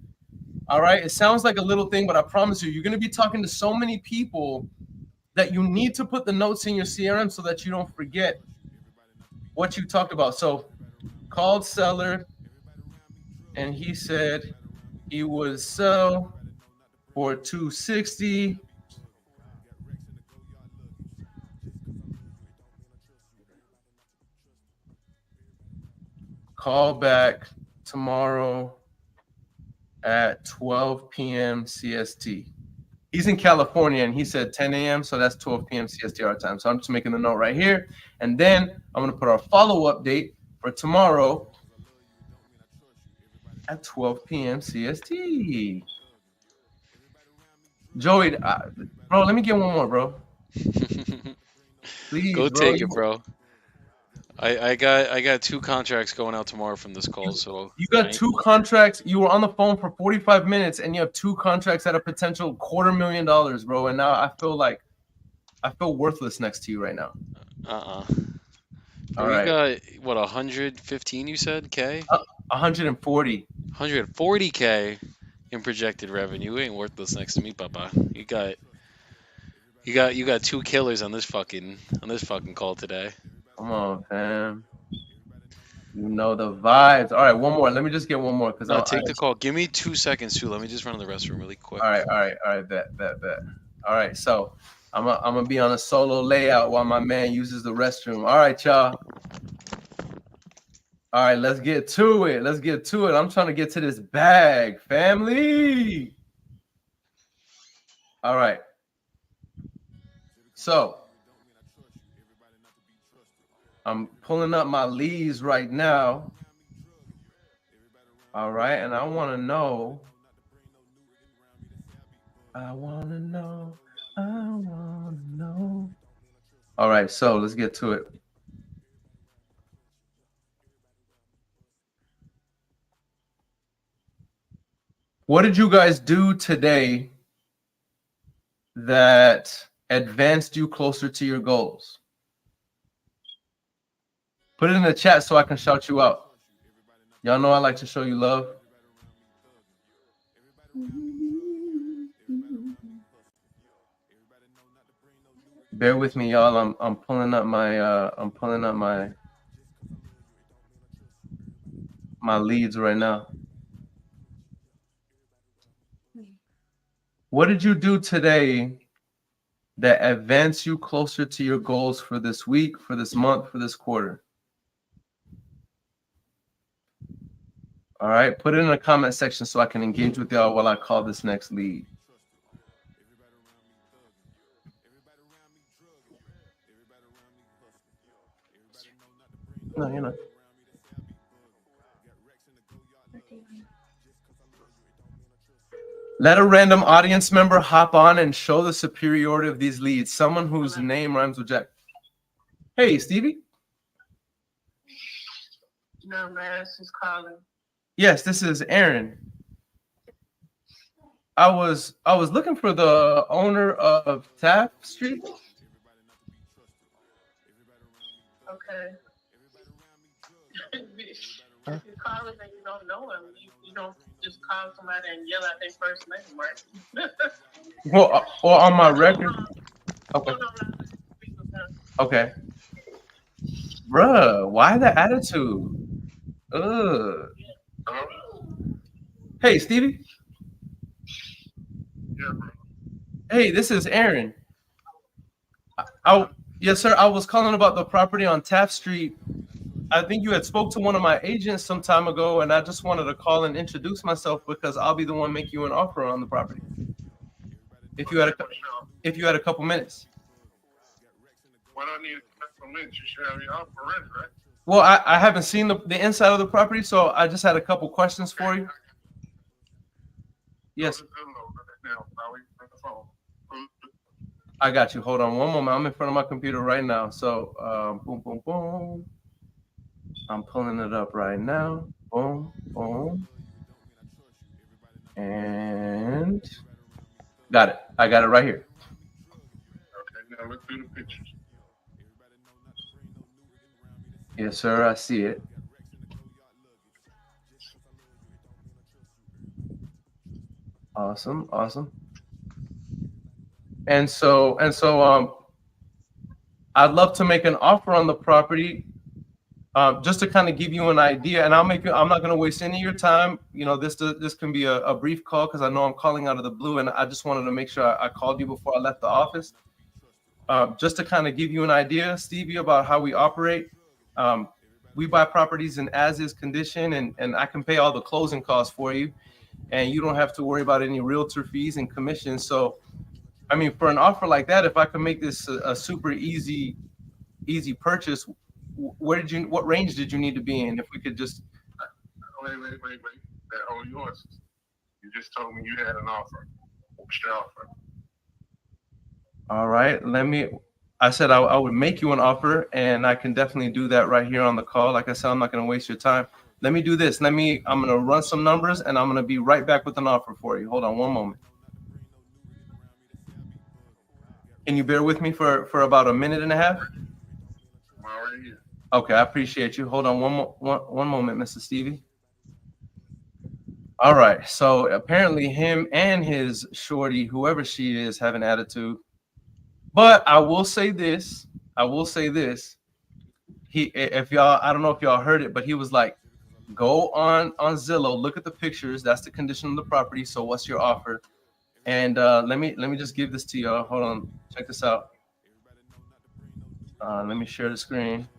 All right, it sounds like a little thing, but I promise you, you're going to be talking to so many people that you need to put the notes in your CRM so that you don't forget what you talked about. So called seller, and he said he would sell for 260. Call back tomorrow at 12 p.m. CST. He's in California, and he said 10 a.m., so that's 12 p.m. CST our time. So I'm just making the note right here. And then I'm going to put our follow-up date for tomorrow at 12 p.m. CST. Joey, bro, let me get one more, bro. Please, Go bro. take it, bro. I got 2 contracts going out tomorrow from this call, so You got 2 contracts. You were on the phone for 45 minutes, and you have 2 contracts at a potential $250,000, bro. And now I feel worthless next to you right now. All All right. right. Got what, 115? You said K. 140. 140K in projected revenue. You ain't worthless next to me, Papa. You got 2 killers on this fucking call today. Come on, fam. You know the vibes. All right, one more. Let me just get one more because No, take the call. Give me 2 seconds too. Let me just run to the restroom really quick. All right. Bet. All right, so I'm gonna be on a solo layout while my man uses the restroom. All right, y'all. All right, let's get to it. I'm trying to get to this bag, family. All right. So I'm pulling up my leads right now. All right, and I want to know. All right, so let's get to it. What did you guys do today that advanced you closer to your goals? Put it in the chat so I can shout you out. Y'all know I like to show you love. Bear with me, y'all. I'm pulling up my my leads right now. What did you do today that advanced you closer to your goals for this week, for this month, for this quarter? All right, put it in the comment section so I can engage with y'all while I call this next lead. No, you're not. Let a random audience member hop on and show the superiority of these leads. Someone whose name rhymes with Jack. Hey, Stevie. No, man, she's calling. Yes, this is Aaron. I was looking for the owner of Taft Street. Okay. If you're calling and you don't know him, you don't just call somebody and yell out their first name, right? Well, or on my record. Okay. Okay. Bruh, why the attitude? Ugh. Hey, Stevie. Yeah, bro. Hey, this is Aaron. Yes, sir. I was calling about the property on Taft Street. I think you had spoke to one of my agents some time ago, and I just wanted to call and introduce myself because I'll be the one making you an offer on the property. If you had a couple minutes. What I need a couple minutes, you should have your offer ready, right? Well, I haven't seen the inside of the property, so I just had a couple questions for you. Yes. I got you. Hold on one moment. I'm in front of my computer right now. So, boom, boom, boom. I'm pulling it up right now. Boom, boom. And got it. I got it right here. Okay, now look through the pictures. Yes, sir. I see it. Awesome, awesome. And so, I'd love to make an offer on the property, just to kind of give you an idea. And I'm not going to waste any of your time. You know, this can be a brief call because I know I'm calling out of the blue, and I just wanted to make sure I called you before I left the office, just to kind of give you an idea, Stevie, about how we operate. We buy properties in as-is condition, and I can pay all the closing costs for you, and you don't have to worry about any realtor fees and commissions. So, I mean, for an offer like that, if I can make this a super easy purchase, what range did you need to be in? If we could just Wait. That all yours. You just told me you had an offer. What's your offer? All right, I said I would make you an offer, and I can definitely do that right here on the call. Like I said, I'm not going to waste your time. Let me do this. I'm going to run some numbers, and I'm going to be right back with an offer for you. Hold on one moment. Can you bear with me for about a minute and a half? I'm already here. Okay, I appreciate you. Hold on one moment, Mr. Stevie. All right, so apparently him and his shorty, whoever she is, have an attitude. But I will say this. I don't know if y'all heard it, but he was like, go on Zillow, look at the pictures. That's the condition of the property. So what's your offer? And let me just give this to y'all. Hold on, check this out. Let me share the screen.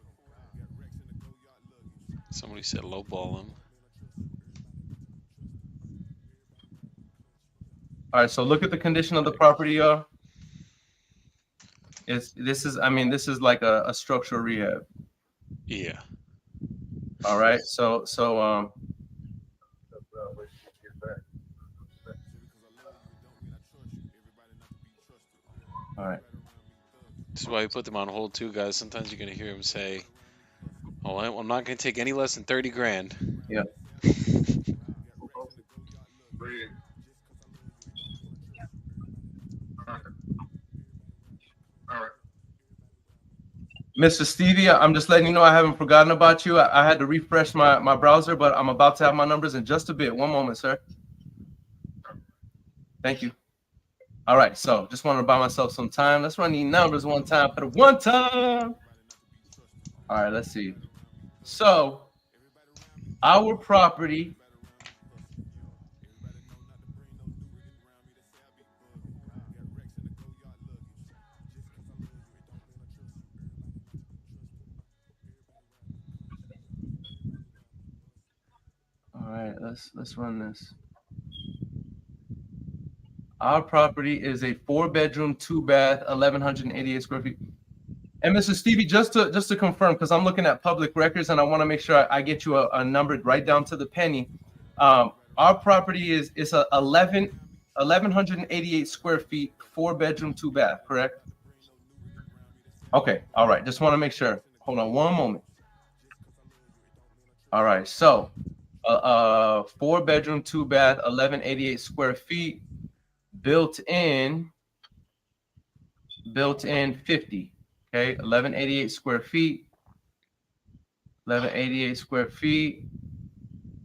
Somebody said lowball him. All right, so look at the condition of the property, y'all. This is like a structural rehab. Yeah. All right, so all right. This is why we put them on hold too, guys. Sometimes you're gonna hear him say, "Oh, I'm not gonna take any less than 30 grand." Yeah. All right. Mr. Stevie, I'm just letting you know I haven't forgotten about you. I had to refresh my browser, but I'm about to have my numbers in just a bit. One moment, sir. Thank you. All right, so just wanted to buy myself some time. Let's run these numbers one time for the one time. All right, let's see. So our property all right, let's run this. Our property is a 4-bedroom, 2-bath, 1,188 square feet. And Mr. Stevie, just to confirm, because I'm looking at public records and I want to make sure I get you a number right down to the penny. Our property is a 1,188 square feet, 4-bedroom, 2-bath, correct? Okay, all right. Just want to make sure. Hold on one moment. All right, so 4-bedroom, 2-bath, 1,188 square feet, built in 50. Okay, 1,188 square feet, 1,188 square feet,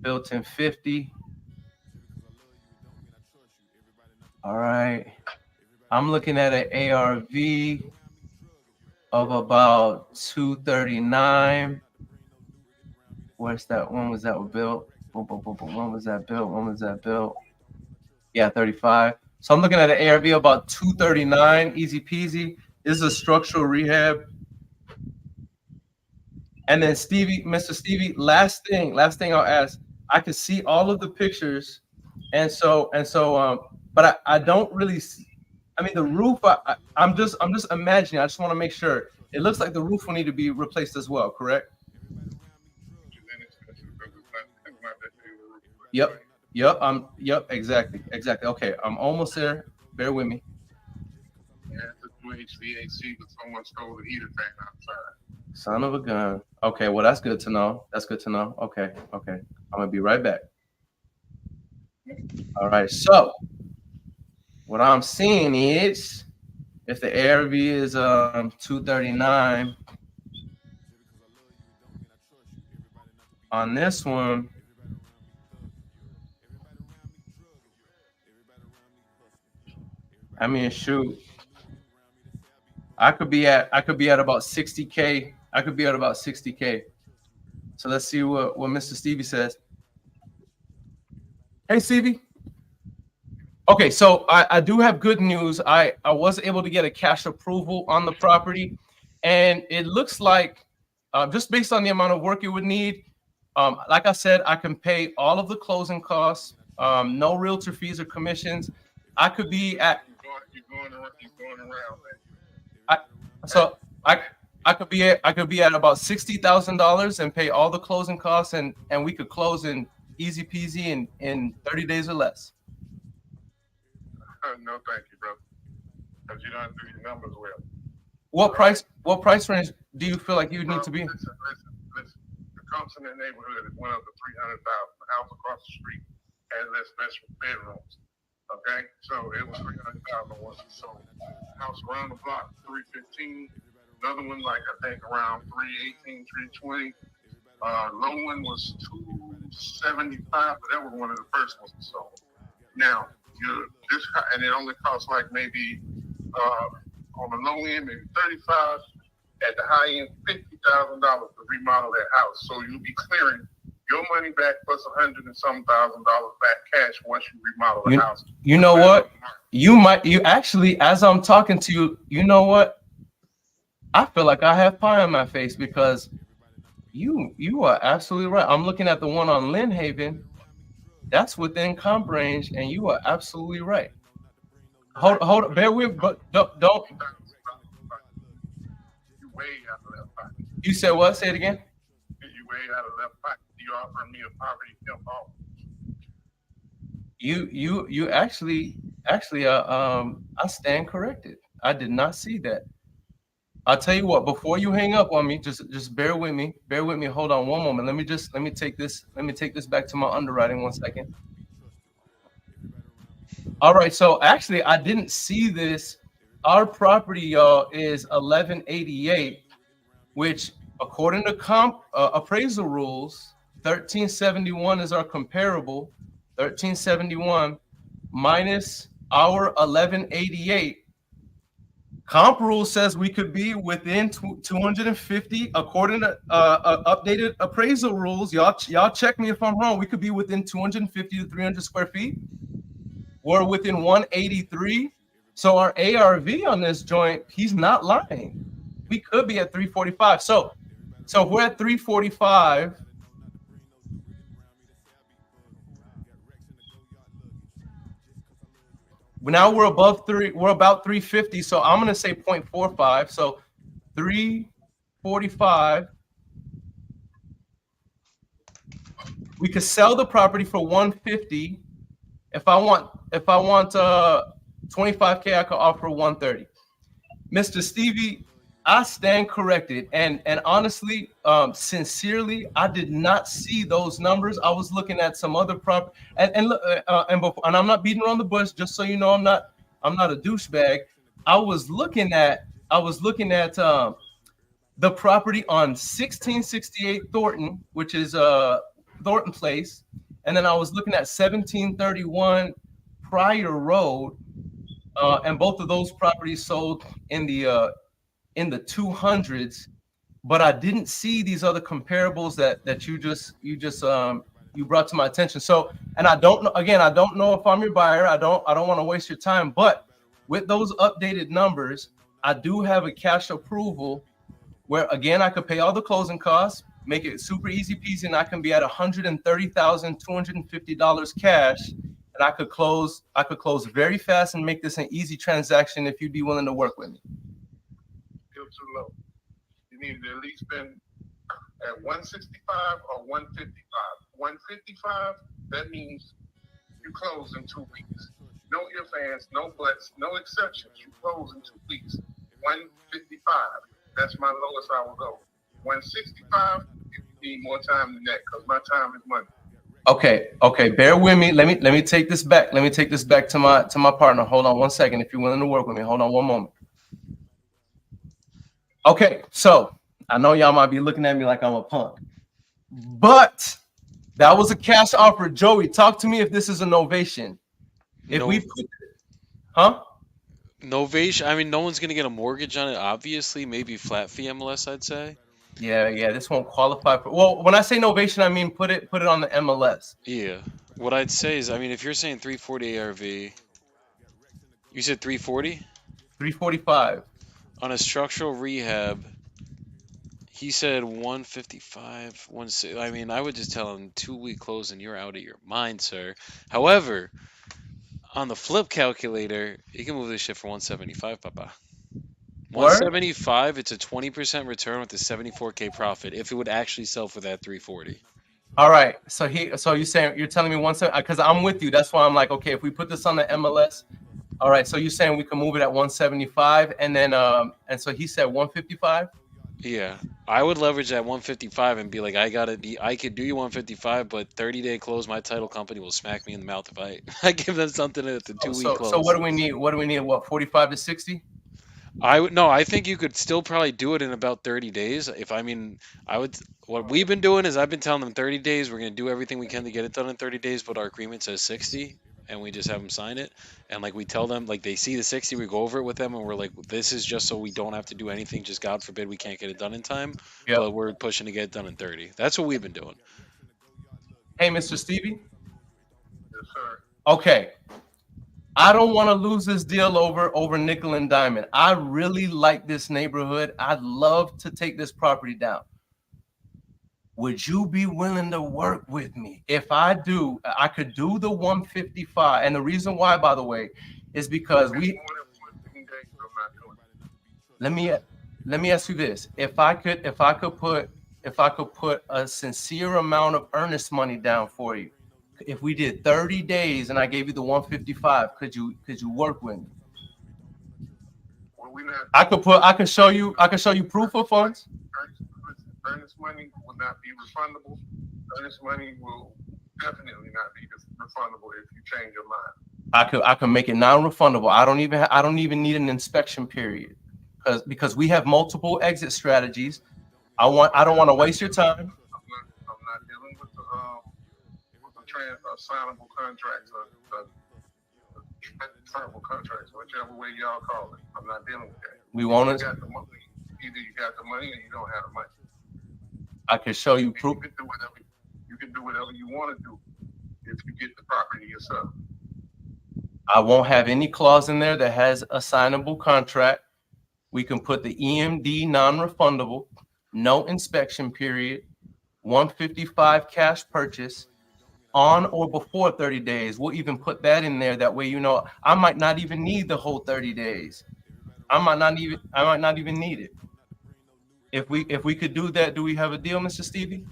built in 50. All right, I'm looking at an ARV of about 239. Where's that? When was that built? When was that built? When was that built? Yeah, 35. So I'm looking at an ARV of about 239, easy peasy. This is a structural rehab. And then Mr. Stevie, last thing I'll ask. I could see all of the pictures, but I don't really see. I mean, the roof. I'm just imagining. I just want to make sure. It looks like the roof will need to be replaced as well. Correct? Yep. Yep. Exactly. Okay. I'm almost there. Bear with me. Yeah, the HVAC, but someone stole the heater fan outside. Son of a gun. Okay, well, that's good to know. Okay. I'm gonna be right back. All right, so what I'm seeing is if the ARV is 239 on this one, I mean, shoot, I could be at about 60K. So let's see what Mr. Stevie says. Hey, Stevie. Okay, so I do have good news. I was able to get a cash approval on the property, and it looks like just based on the amount of work it would need, like I said, I can pay all of the closing costs, no realtor fees or commissions. I could be at. You're going around. I could be at about $60,000 and pay all the closing costs, and we could close in easy peasy in 30 days or less. No, thank you, brother. Because you don't do your numbers well. What price range do you feel like you need to be? Listen. The comps in that neighborhood went up to $300,000. The house across the street had less bedrooms. Okay, so it was $300,000 once it sold. House around the block, $315. Another one, like I think around $318, $320. Low one was $275, but that was one of the first ones we sold. Now, and it only costs like maybe on the low end, maybe $35. At the high end, $50,000 to remodel that house. So you'll be clearing your money back plus $100 and some thousand dollars back cash once you remodel the house. You know what? You actually, as I'm talking to you, you know what? I feel like I have pie on my face because you are absolutely right. I'm looking at the one on Lynn Haven. That's within comp range, and you are absolutely right. Hold, bear with, but don't. You way out of left pocket. You said what? Say it again. You way out of left pocket. You offering me a poverty help offer. You actually, I stand corrected. I did not see that. I'll tell you what, before you hang up on me, just bear with me. Hold on one moment. Let me take this back to my underwriting 1 second. All right, so actually I didn't see this. Our property, y'all, is 1188, which according to comp appraisal rules, 1371 is our comparable. 1371 minus our 1188. Comp rule says we could be within 250 according to updated appraisal rules. Y'all check me if I'm wrong. We could be within 250 to 300 square feet. We're within 183. So our ARV on this joint, he's not lying. We could be at 345. So if we're at 345, Now we're above 3. We're about 350. So I'm gonna say 0.45. So 345. We could sell the property for 150. If I want 25K, I could offer 130. Mr. Stevie, I stand corrected. And honestly, sincerely, I did not see those numbers. I was looking at some other property, and I'm not beating around the bush. Just so you know, I'm not a douchebag. I was looking at the property on 1668 Thornton, which is Thornton Place, and then I was looking at 1731 Pryor Road, and both of those properties sold in the 200s. But I didn't see these other comparables that you brought to my attention. So, and I don't know. Again, I don't know if I'm your buyer. I don't want to waste your time. But with those updated numbers, I do have a cash approval where, again, I could pay all the closing costs, make it super easy peasy, and I can be at $130,250 cash, and I could close very fast and make this an easy transaction if you'd be willing to work with me. Still too low. You need to at least been at 165 or 155. 155, that means you close in 2 weeks. No ifs, ands, no buts, no exceptions. You close in 2 weeks. 155, that's my lowest I will go. 165, you need more time than that because my time is money. Okay. Bear with me. Let me take this back. Let me take this back to my partner. Hold on one second. If you're willing to work with me, hold on one moment. Okay, so I know y'all might be looking at me like I'm a punk, but that was a cash offer. Joey, talk to me if this is a novation. If we put, Novation. I mean, no one's gonna get a mortgage on it. Obviously, maybe flat fee MLS. I'd say. Yeah, this won't qualify for. Well, when I say novation, I mean put it on the MLS. Yeah. What I'd say is, I mean, if you're saying 340 ARV, you said 340? 345. On a structural rehab, he said 155. I mean, I would just tell him 2-week close and you're out of your mind, sir. However, on the flip calculator, you can move this shit for 175, papa. 175, it's a 20% return with a 74K profit if it would actually sell for that 340. All right. So you're telling me 170, because I'm with you. That's why I'm like, okay, if we put this on the MLS, all right. So you're saying we can move it at 175, and then and so he said 155. Yeah, I would leverage at 155 and be like, I could do you 155, but 30-day close, my title company will smack me in the mouth if I give them something at the 2-week close. So what do we need? What 45 to 60? I think you could still probably do it in about 30 days. What we've been doing is I've been telling them 30 days. We're going to do everything we can to get it done in 30 days, but our agreement says 60, and we just have them sign it. And like we tell them, like they see the 60, we go over it with them, and we're like, this is just so we don't have to do anything. Just God forbid we can't get it done in time, but we're pushing to get it done in 30. That's what we've been doing. Hey, Mr. Stevie. Yes, sir. Okay. I don't want to lose this deal over nickel and diamond. I really like this neighborhood. I'd love to take this property down. Would you be willing to work with me? If I do, I could do the 155. And the reason why, by the way, is because let me ask you this. If I could put a sincere amount of earnest money down for you, if we did 30 days and I gave you the 155, could you work with me? I could show you proof of funds. Earnest money will not be refundable. Earnest money will definitely not be refundable if you change your mind. I can make it non-refundable. I don't even need an inspection period because we have multiple exit strategies. I don't want to waste your time. I'm not dealing with the signable contracts or transferable contracts, whichever way y'all call it. I'm not dealing with that. We want it. Either you got the money or you don't have the money. I can show you proof. You can do whatever you want to do if you get the property yourself. I won't have any clause in there that has a signable contract. We can put the EMD non-refundable, no inspection period, 155 cash purchase. on or before 30 days. We'll even put that in there. That way, I might not even need the whole 30 days. I might not even need it. If we could do that, do we have a deal, Mr. Stevie?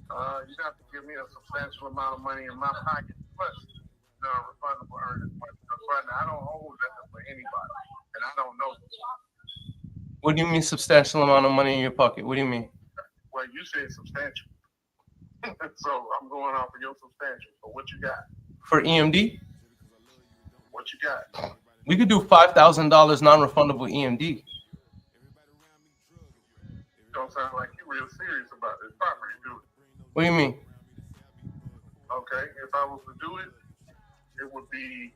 You have to give me a substantial amount of money in my pocket plus non-refundable earnings money. Because I don't hold that for anybody, and I don't know. What do you mean substantial amount of money in your pocket? What do you mean? Well, you said substantial, so I'm going off of your substantial. So what you got? For EMD? What you got? We could do $5,000 non-refundable EMD. Don't sound like you're real serious about this property, do it. What do you mean? Okay, if I was to do it, it would be,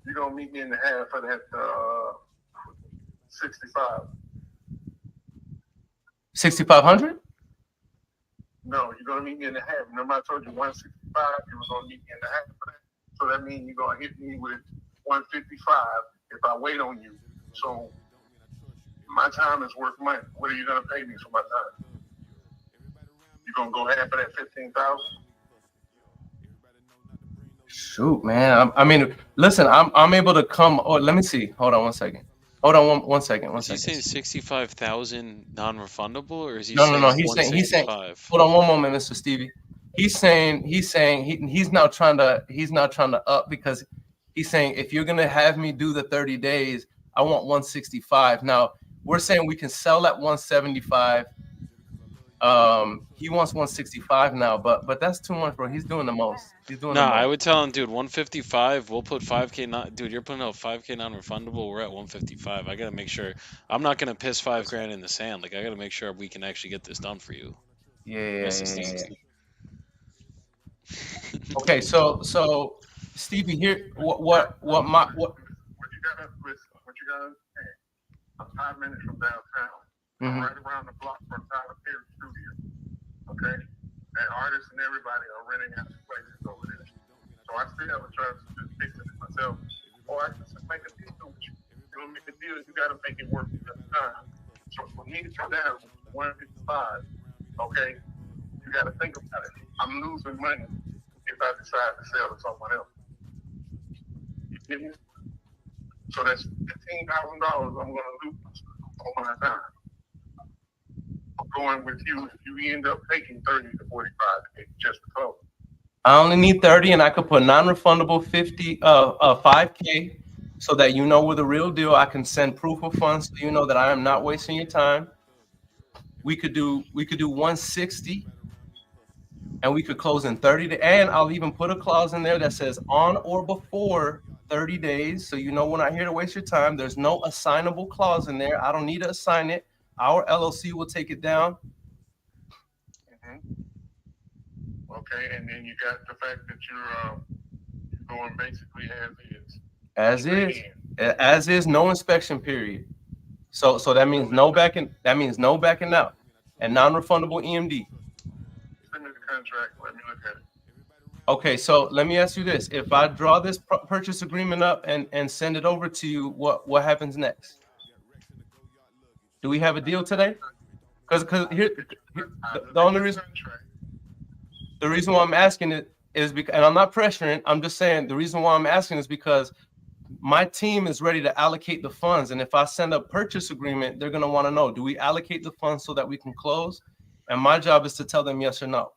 you're going to meet me in the half of that 65. 6,500? No, you're going to meet me in the half. Remember I told you 165, you were going to meet me in the half of that. So that means you're going to hit me with 155 if I wait on you. So my time is worth money. What are you going to pay me for my time? You going to go half of that 15,000? Shoot, man. I mean, listen, I'm able to come. Oh, let me see. Hold on one second. Hold on one second. Is he saying 65,000 non-refundable, or is he No. saying He's saying. 165? Hold on one moment, Mr. Stevie. He's saying he's now trying to up, because he's saying if you're gonna have me do the 30 days, I want 165. Now we're saying we can sell at 175. He wants 165 now, but that's too much, bro. He's doing the most. Nah, I would tell him, dude, 155. We'll put 5K. Not, dude, you're putting out 5K non-refundable. We're at 155. I gotta make sure. I'm not gonna piss $5,000 in the sand. Like, I gotta make sure we can actually get this done for you. Yeah. Okay, so Stevie, here, what you gotta understand, I'm 5 minutes from downtown. I'm right around the block from Tyler Perry Studio. Okay? And artists and everybody are renting out the places over there. So I still have a chance to just fix it myself. Or I can just make a deal with you. You want to make a deal, you gotta make it work at the time. So for me to come down to 155, okay, you gotta think about it. I'm losing money if I decide to sell to someone else. You get me? So that's $15,000 I'm gonna lose on my time. Going with you, if you end up taking 30 to 45 just to close. I only need 30, and I could put non-refundable 5K, so that we're the real deal. I can send proof of funds, so you know that I am not wasting your time. We could do 160, and we could close in 30 and I'll even put a clause in there that says on or before 30 days, so we're not here to waste your time. There's no assignable clause in there. I don't need to assign it. Our LLC will take it down. Okay, and then you got the fact that you're going basically As is, no inspection period. So that means no backing. That means no backing out, and non-refundable EMD. Send me the contract. Let me look at it. Okay, so let me ask you this: if I draw this purchase agreement up and send it over to you, what happens next? Do we have a deal today? Because here the only reason. The reason why I'm asking it is because, and I'm not pressuring, I'm just saying the reason why I'm asking is because my team is ready to allocate the funds. And if I send a purchase agreement, they're going to want to know, do we allocate the funds so that we can close? And my job is to tell them yes or no.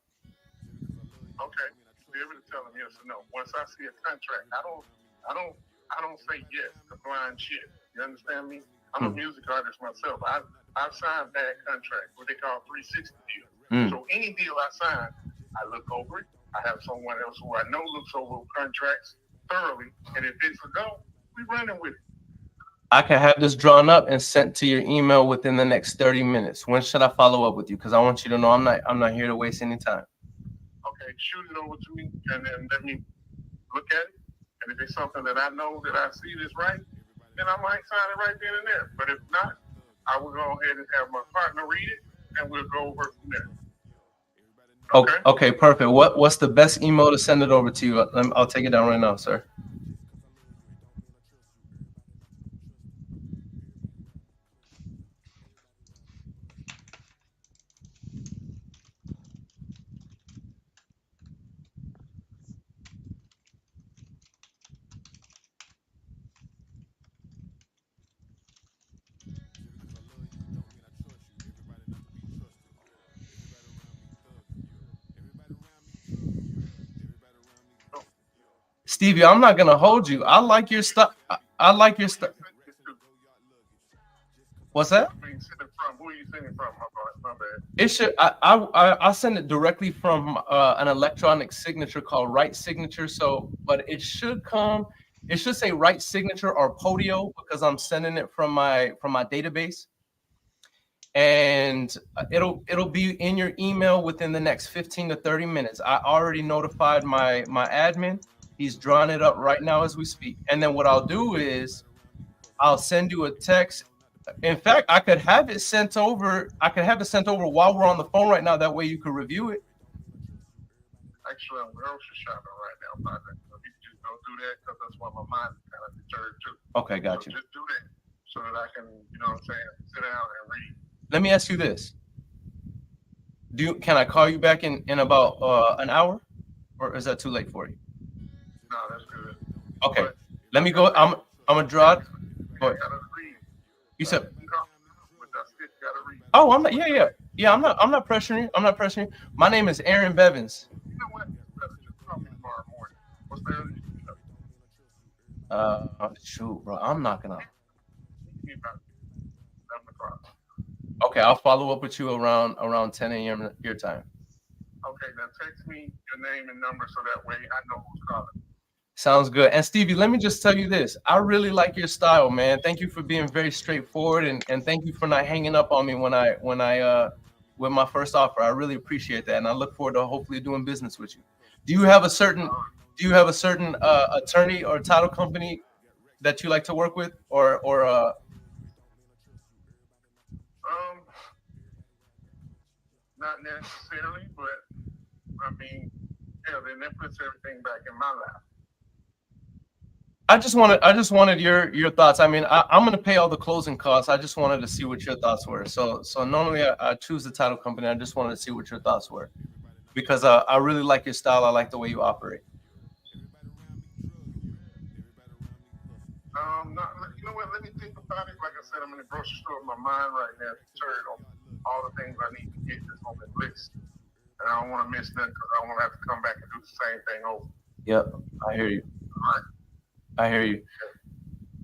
Okay, be able to tell them yes or no. Once I see a contract, I don't say yes to blind shit. You understand me? I'm a music artist myself. I've signed bad contracts, what they call 360 deals. So any deal I sign, I look over it. I have someone else who I know looks over contracts thoroughly, and if it's a go, we running with it. I can have this drawn up and sent to your email within the next 30 minutes. When should I follow up with you? Because I want you to know I'm not here to waste any time. Okay, shoot it over to me, and then let me look at it. And if it's something that I know that I see that's right, then I might sign it right then and there. But if not, I will go ahead and have my partner read it, and we'll go over from there. Okay, perfect. What's the best email to send it over to you? I'll take it down right now, sir. Stevie, I'm not gonna hold you. I like your stuff. I like your stuff. What's that? Who are you sending from? My bad. It should. I send it directly from an electronic signature called Right Signature. So, but it should come. It should say Right Signature or Podio because I'm sending it from my database, and it'll be in your email within the next 15 to 30 minutes. I already notified my admin. He's drawing it up right now as we speak. And then what I'll do is I'll send you a text. In fact, I could have it sent over. While we're on the phone right now. That way you can review it. Actually, I'm grocery shopping right now, partner. So you just don't do that because that's why my mind is kind of deterred too. Okay, got you. Just do that so that I can, you know what I'm saying, sit down and read. Let me ask you this. Can I call you back in about an hour? Or is that too late for you? No, that's good. Okay. Let me go. I'm gonna draw it. Go ahead. Gotta read. You said, But I still gotta read. oh, I'm not, yeah. I'm not pressuring you. My name is Aaron Bevins. You know what? Just call me tomorrow morning. What's the other? Shoot, bro. I'm not gonna. Give me about 7 o'clock. Okay, I'll follow up with you around 10 a.m. your time. Okay, now text me your name and number so that way I know who's calling. Sounds good. And Stevie, let me just tell you this. I really like your style, man. Thank you for being very straightforward and thank you for not hanging up on me when I with my first offer. I really appreciate that. And I look forward to hopefully doing business with you. Do you have a certain attorney or title company that you like to work with or not necessarily, but I mean, yeah, then that puts everything back in my lap. I just wanted your thoughts. I mean, I'm going to pay all the closing costs. I just wanted to see what your thoughts were. So normally I choose the title company. I just wanted to see what your thoughts were because I really like your style. I like the way you operate. You know what? Let me think about it. Like I said, I'm in the grocery store with my mind right now, deterred on all the things I need to get that's on the list, and I don't want to miss nothing because I don't want to have to come back and do the same thing over. Yep, I hear you. All right. I hear you.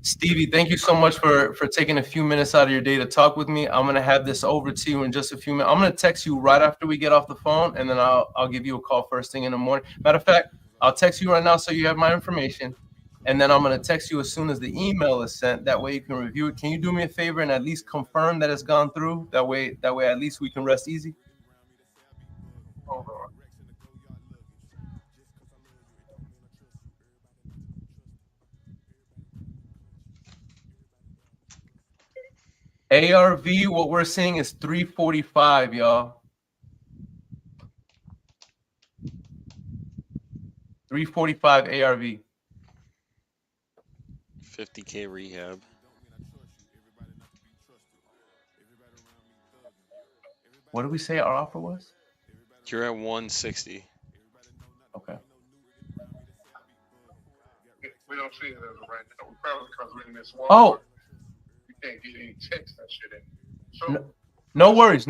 Stevie, thank you so much for taking a few minutes out of your day to talk with me. I'm going to have this over to you in just a few minutes. I'm going to text you right after we get off the phone, and then I'll give you a call first thing in the morning. Matter of fact, I'll text you right now so you have my information, and then I'm going to text you as soon as the email is sent. That way you can review it. Can you do me a favor and at least confirm that it's gone through? That way at least we can rest easy. Hold on. ARV, what we're seeing is 345, y'all. 345 ARV. 50K rehab. What did we say our offer was? You're at 160. Okay. We don't see it as of right now. Probably because we're in this wall. Oh. You can't get any text that shit in. So. No worries.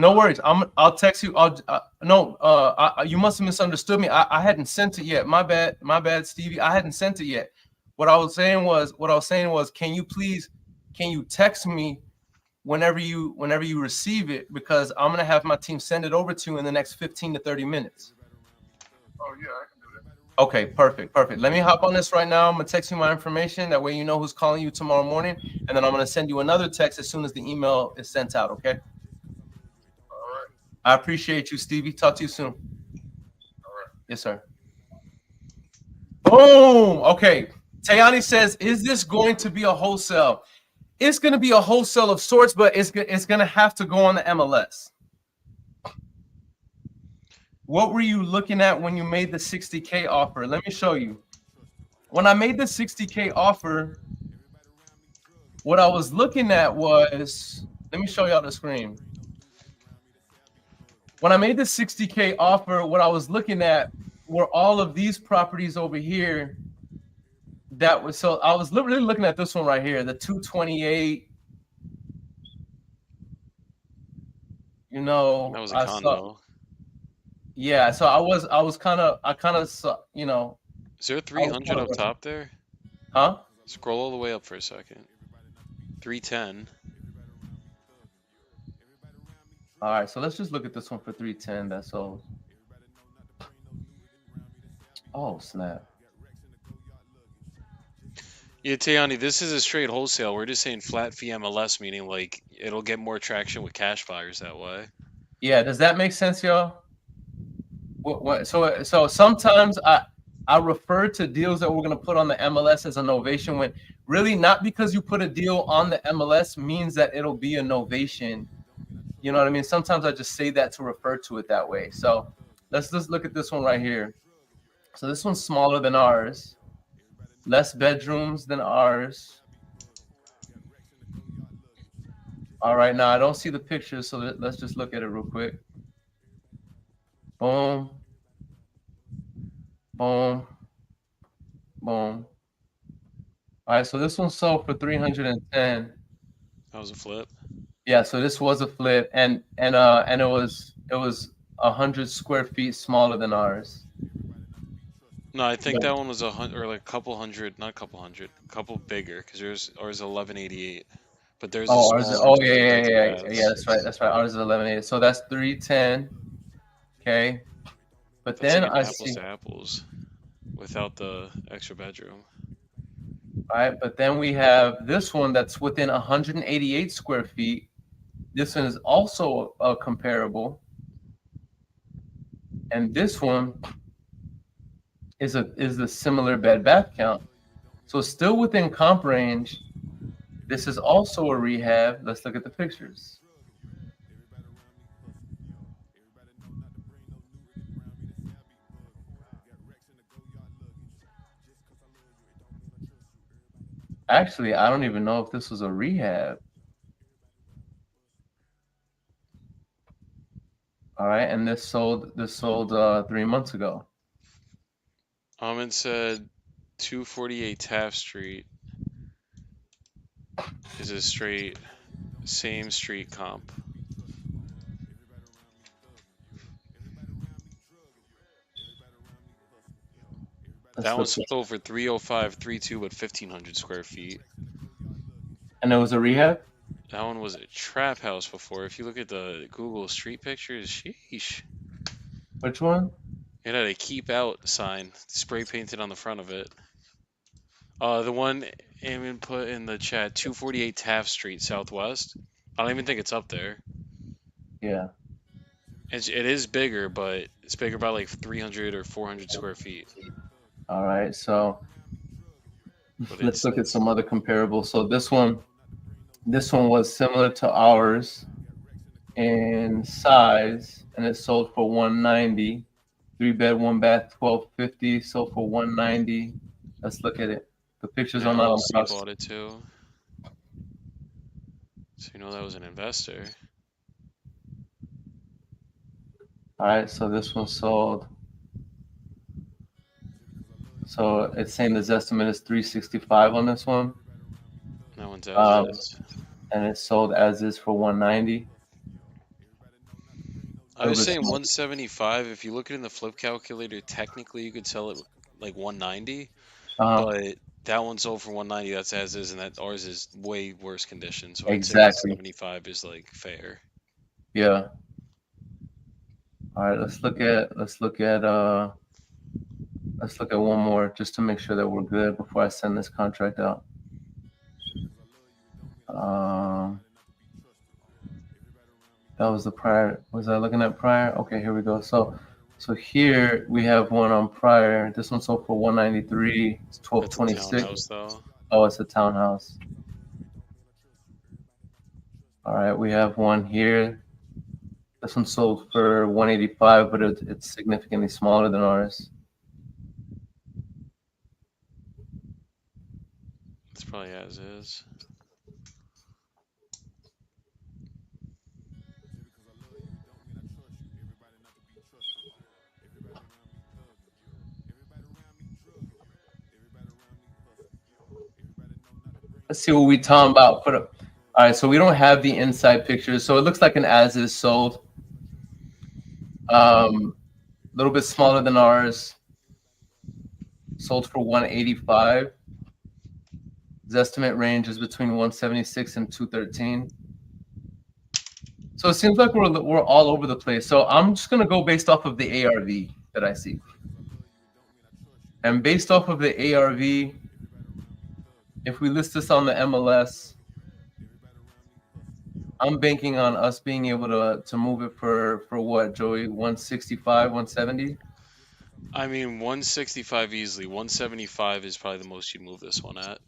I'll text you. You must have misunderstood me. I hadn't sent it yet. My bad, Stevie. I hadn't sent it yet. What I was saying was, can you text me whenever you receive it, because I'm gonna have my team send it over to you in the next 15 to 30 minutes. Oh yeah, I can do that. Okay, perfect. Let me hop on this right now. I'm gonna text you my information. That way you know who's calling you tomorrow morning, and then I'm gonna send you another text as soon as the email is sent out. Okay. All right. I appreciate you, Stevie. Talk to you soon. All right. Yes, sir. Boom. Okay. Tayani says, is this going to be a wholesale? It's going to be a wholesale of sorts, but it's going to have to go on the MLS. What were you looking at when you made the 60K offer? Let me show you. When I made the 60K offer, what I was looking at was, let me show y'all the screen. When I made the 60K offer, what I was looking at were all of these properties over here. So I was literally looking at this one right here, the 228. You know, That was a condo. Yeah, so I kind of, you know, Is there 300 up top there? Huh? Scroll all the way up for a second. 310. All right, so let's just look at this one for 310. That's all. Oh snap! Yeah, Tayani, this is a straight wholesale. We're just saying flat fee MLS, meaning like it'll get more traction with cash buyers that way. Yeah, does that make sense, y'all? So sometimes I refer to deals that we're gonna put on the MLS as a novation when really not because you put a deal on the MLS means that it'll be a novation. You know what I mean? Sometimes I just say that to refer to it that way. So let's just look at this one right here. So this one's smaller than ours, less bedrooms than ours. All right, now I don't see the pictures, so let's just look at it real quick. Boom, boom, boom. All right, so this one sold for 310. That was a flip. Yeah, so this was a flip, and it was 100 square feet smaller than ours. No, I think that one was 100 or like a couple hundred, not a couple hundred, a couple bigger because ours is 1188. But there's Oh, a ours is, smaller oh yeah, compared to yeah, Dad's. that's right. Ours is 1180. So that's 310. Okay, but That's then like I apples see. to apples without the extra bedroom. All right, but then we have this one that's within 188 square feet. This one is also comparable, and this one is a similar bed bath count. So still within comp range. This is also a rehab. Let's look at the pictures. Actually, I don't even know if this was a rehab. All right, and this sold 3 months ago. It said 248 Taft Street is a straight same street comp. That one sold for 305, 32 with 1,500 square feet. And it was a rehab? That one was a trap house before. If you look at the Google street pictures, sheesh. Which one? It had a keep out sign spray painted on the front of it. The one Eamon put in the chat, 248 Taft Street, Southwest. I don't even think it's up there. Yeah. It is bigger, but it's bigger by like 300 or 400 square feet. All right, so let's look at some other comparables. So this one was similar to ours in size, and it sold for 190. 3-bed, 1-bath, 1250, sold for 190. Let's look at it. The pictures are not on LLC bought it too. So you know that was an investor. All right, so this one sold. So it's saying the estimate is 365 on this one. That one's as is. And it's sold as is for 190. I was saying 175. If you look at it in the flip calculator, technically you could sell it like 190. But that one sold for 190. That's as is, and that ours is way worse condition. So exactly. I'd say 175 is like fair. Yeah. All right, let's look at one more just to make sure that we're good before I send this contract out. That was the prior. Was I looking at prior? Okay, here we go. So here we have one on prior. This one sold for 193. It's 1226. Oh, it's a townhouse. All right, we have one here. This one sold for 185, but it's significantly smaller than ours. It's probably as is. Let's see what we talking about. All right, so we don't have the inside pictures, so it looks like an as is sold. A little bit smaller than ours. sold for 185. His estimate range is between 176 and 213. So it seems like we're all over the place. So I'm just gonna go based off of the ARV that I see. And based off of the ARV, if we list this on the MLS, I'm banking on us being able to move it for what, Joey? 165, 170? I mean, 165 easily. 175 is probably the most you move this one at.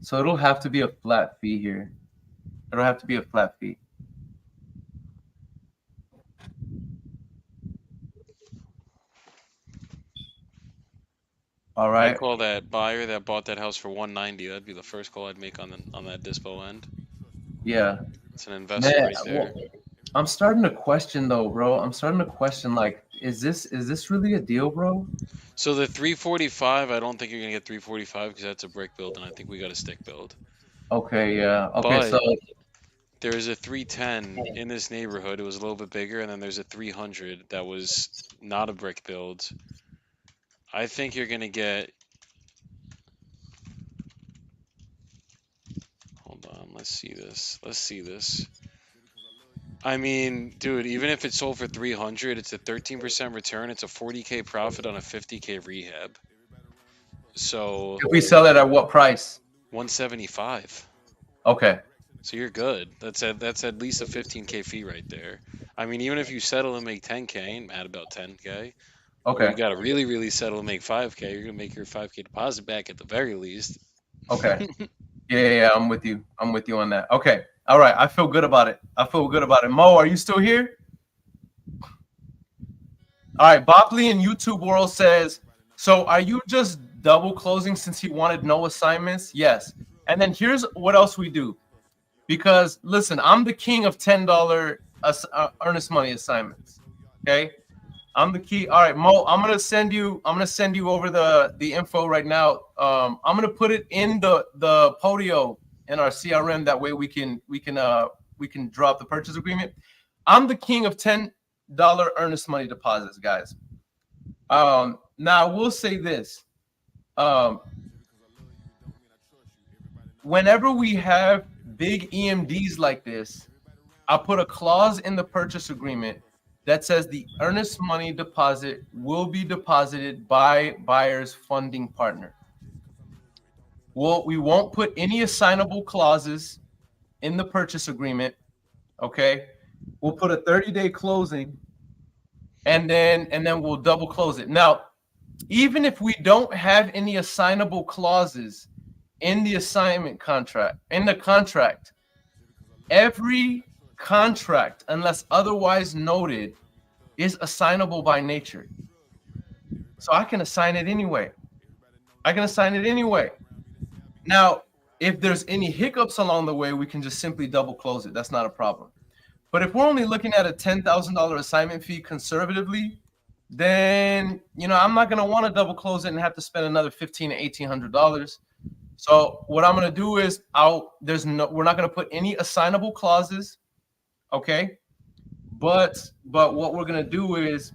So it'll have to be a flat fee here. It'll have to be a flat fee. All right. I call that buyer that bought that house for 190. That'd be the first call I'd make on that dispo end. Yeah. It's an investment Man, right there. well, I'm starting to question though, bro. I'm starting to question, like, is this really a deal, bro? So the 345, I don't think you're gonna get 345 because that's a brick build, and I think we got a stick build. Okay, yeah. Okay, But so there's a 310 in this neighborhood. It was a little bit bigger, and then there's a 300 that was not a brick build. I think you're gonna get. Hold on, let's see this. Let's see this. I mean, dude, even if it sold for 300, it's a 13% return. It's a 40K profit on a 50K rehab. So if we sell it at what price? 175. Okay. So you're good. That's at least a 15K fee right there. I mean, even if you settle and make 10K, I ain't mad about 10K. Or Okay. you gotta really, really settle and make 5K. You're gonna make your 5K deposit back at the very least. Okay. Yeah, I'm with you. I'm with you on that. Okay. All right. I feel good about it. I feel good about it. Mo, are you still here? All right. Bopley in YouTube World says, so are you just double closing since he wanted no assignments? Yes. And then here's what else we do. Because listen, I'm the king of $10 earnest money assignments. Okay. I'm the key. All right, Mo, I'm gonna send you over the info right now. I'm gonna put it in the Podio in our CRM. That way we can drop the purchase agreement. I'm the king of $10 earnest money deposits, guys. Now we'll say this. Whenever we have big EMDs like this, I'll put a clause in the purchase agreement that says the earnest money deposit will be deposited by buyer's funding partner. Well, we won't put any assignable clauses in the purchase agreement. Okay, we'll put a 30-day closing, and then we'll double close it. Now, even if we don't have any assignable clauses in the assignment contract, every contract, unless otherwise noted, is assignable by nature. So I can assign it anyway. Now, if there's any hiccups along the way, we can just simply double close it. That's not a problem. But if we're only looking at a $10,000 assignment fee conservatively, then I'm not gonna want to double close it and have to spend another $1,500 to $1,800. So what I'm gonna do is we're not gonna put any assignable clauses. Okay, but what we're gonna do is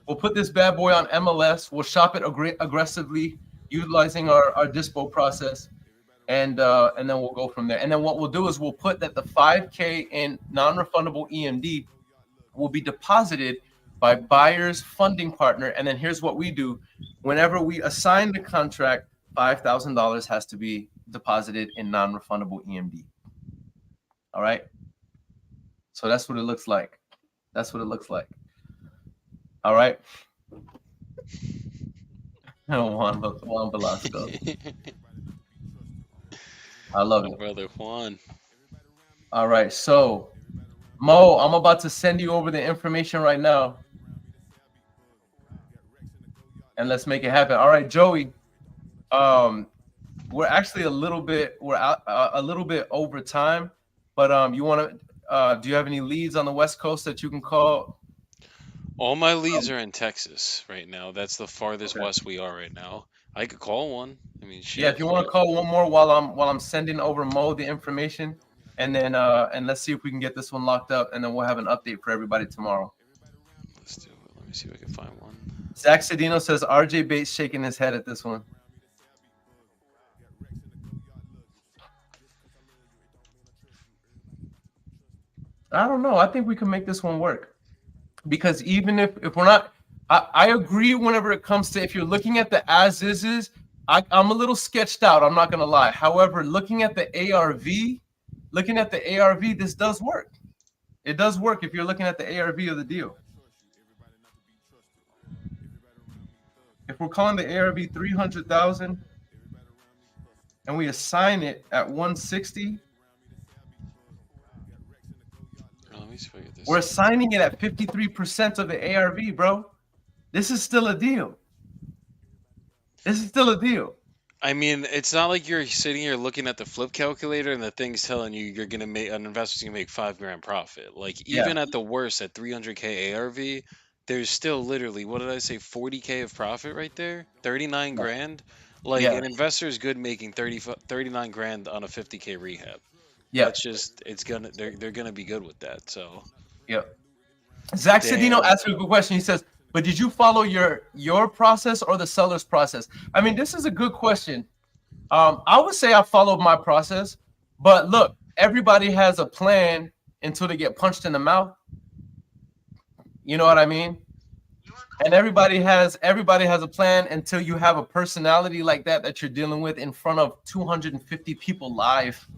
we'll put this bad boy on MLS. We'll shop it aggressively, utilizing our dispo process, and then we'll go from there. And then what we'll do is we'll put that the 5K in non-refundable EMD will be deposited by buyer's funding partner. And then here's what we do: whenever we assign the contract, $5,000 has to be deposited in non-refundable EMD. All right. So that's what it looks like. All right. Juan Velasco. I love it. Brother Juan. All right. So, Mo, I'm about to send you over the information right now. And let's make it happen. All right, Joey. We're actually a little bit over time, but you want to do you have any leads on the West Coast that you can call? All my leads are in Texas right now. That's the farthest west we are right now. I could call one. I mean, shit. Yeah, if you want to call one more while I'm sending over Mo the information, and then and let's see if we can get this one locked up, and then we'll have an update for everybody tomorrow. Let's do it. Let me see if I can find one. Zach Cedino says RJ Bates shaking his head at this one. I don't know. I think we can make this one work, because even if we're not, I agree whenever it comes to, if you're looking at the as is, I'm a little sketched out. I'm not gonna lie. However, looking at the ARV, this does work. It does work if you're looking at the ARV of the deal. If we're calling the ARV 300,000 and we assign it at 160, Let me see if I get this. we're assigning it at 53% of the ARV, bro. This is still a deal. This is still a deal. I mean, it's not like you're sitting here looking at the flip calculator and the thing's telling you you're gonna make an investor's gonna make $5 grand profit. Like even at the worst, at 300K ARV, there's still literally, what did I say, 40K of profit right there, 39 grand. Like Yeah. an investor is good making 39 grand on a 50K rehab. Yeah. That's just, they're gonna be good with that. So Yeah. Zach Damn. Cedino asked me a good question. He says, but did you follow your process or the seller's process? I mean, this is a good question. I would say I followed my process, but look, everybody has a plan until they get punched in the mouth. You know what I mean? And everybody has a plan until you have a personality like that you're dealing with in front of 250 people live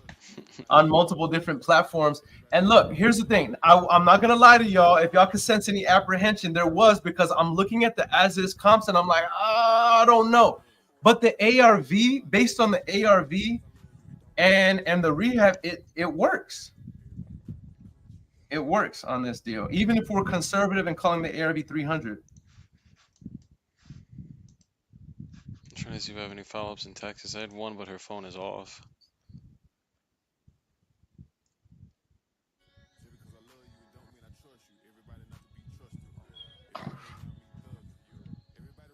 on multiple different platforms. And look, here's the thing. I'm not gonna lie to y'all. If y'all can sense any apprehension, there was, because I'm looking at the as is comps and I'm like, I don't know. But the ARV, based on the ARV and the rehab, it works. It works on this deal, even if we're conservative and calling the ARV 300. I'm trying to see if I have any follow-ups in Texas. I had one, but her phone is off.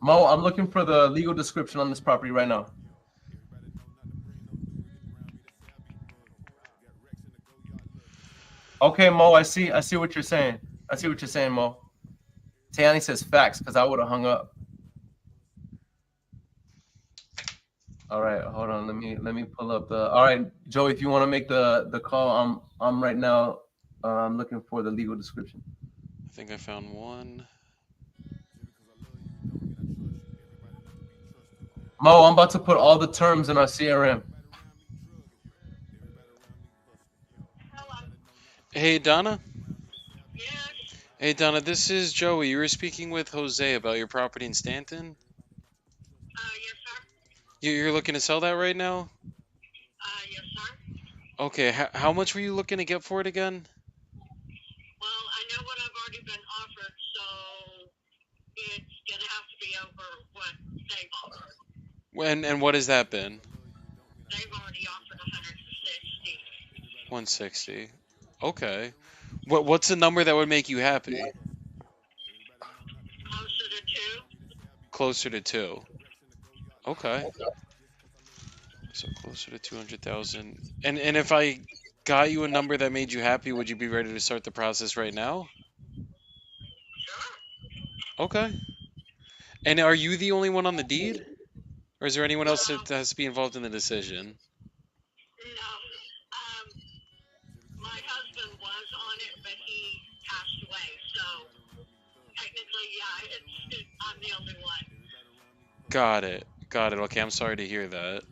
Mo, I'm looking for the legal description on this property right now. Okay, Mo, I see what you're saying. I see what you're saying, Mo. Tiani says facts, because I would have hung up. All right, hold on. Let me pull up the. All right, Joe, if you want to make the call, I'm right now. I'm looking for the legal description. I think I found one. Mo, I'm about to put all the terms in our CRM. Hey, Donna. Yes. Hey, Donna, this is Joey. You were speaking with Jose about your property in Stanton. Yes, sir. You're looking to sell that right now? Yes, sir. Okay, how much were you looking to get for it again? Well, I know what I've already been offered, so it's gonna have to be over what they've offered. And what has that been? They've already offered 160. 160. Okay. What's the number that would make you happy? Closer to 2. Closer to 2. Okay. So closer to 200,000. And if I got you a number that made you happy, would you be ready to start the process right now? Sure. Okay. And are you the only one on the deed? Or is there anyone else that has to be involved in the decision? No. My husband was on it, but he passed away, so technically, yeah, I'm the only one. Got it. Okay, I'm sorry to hear that.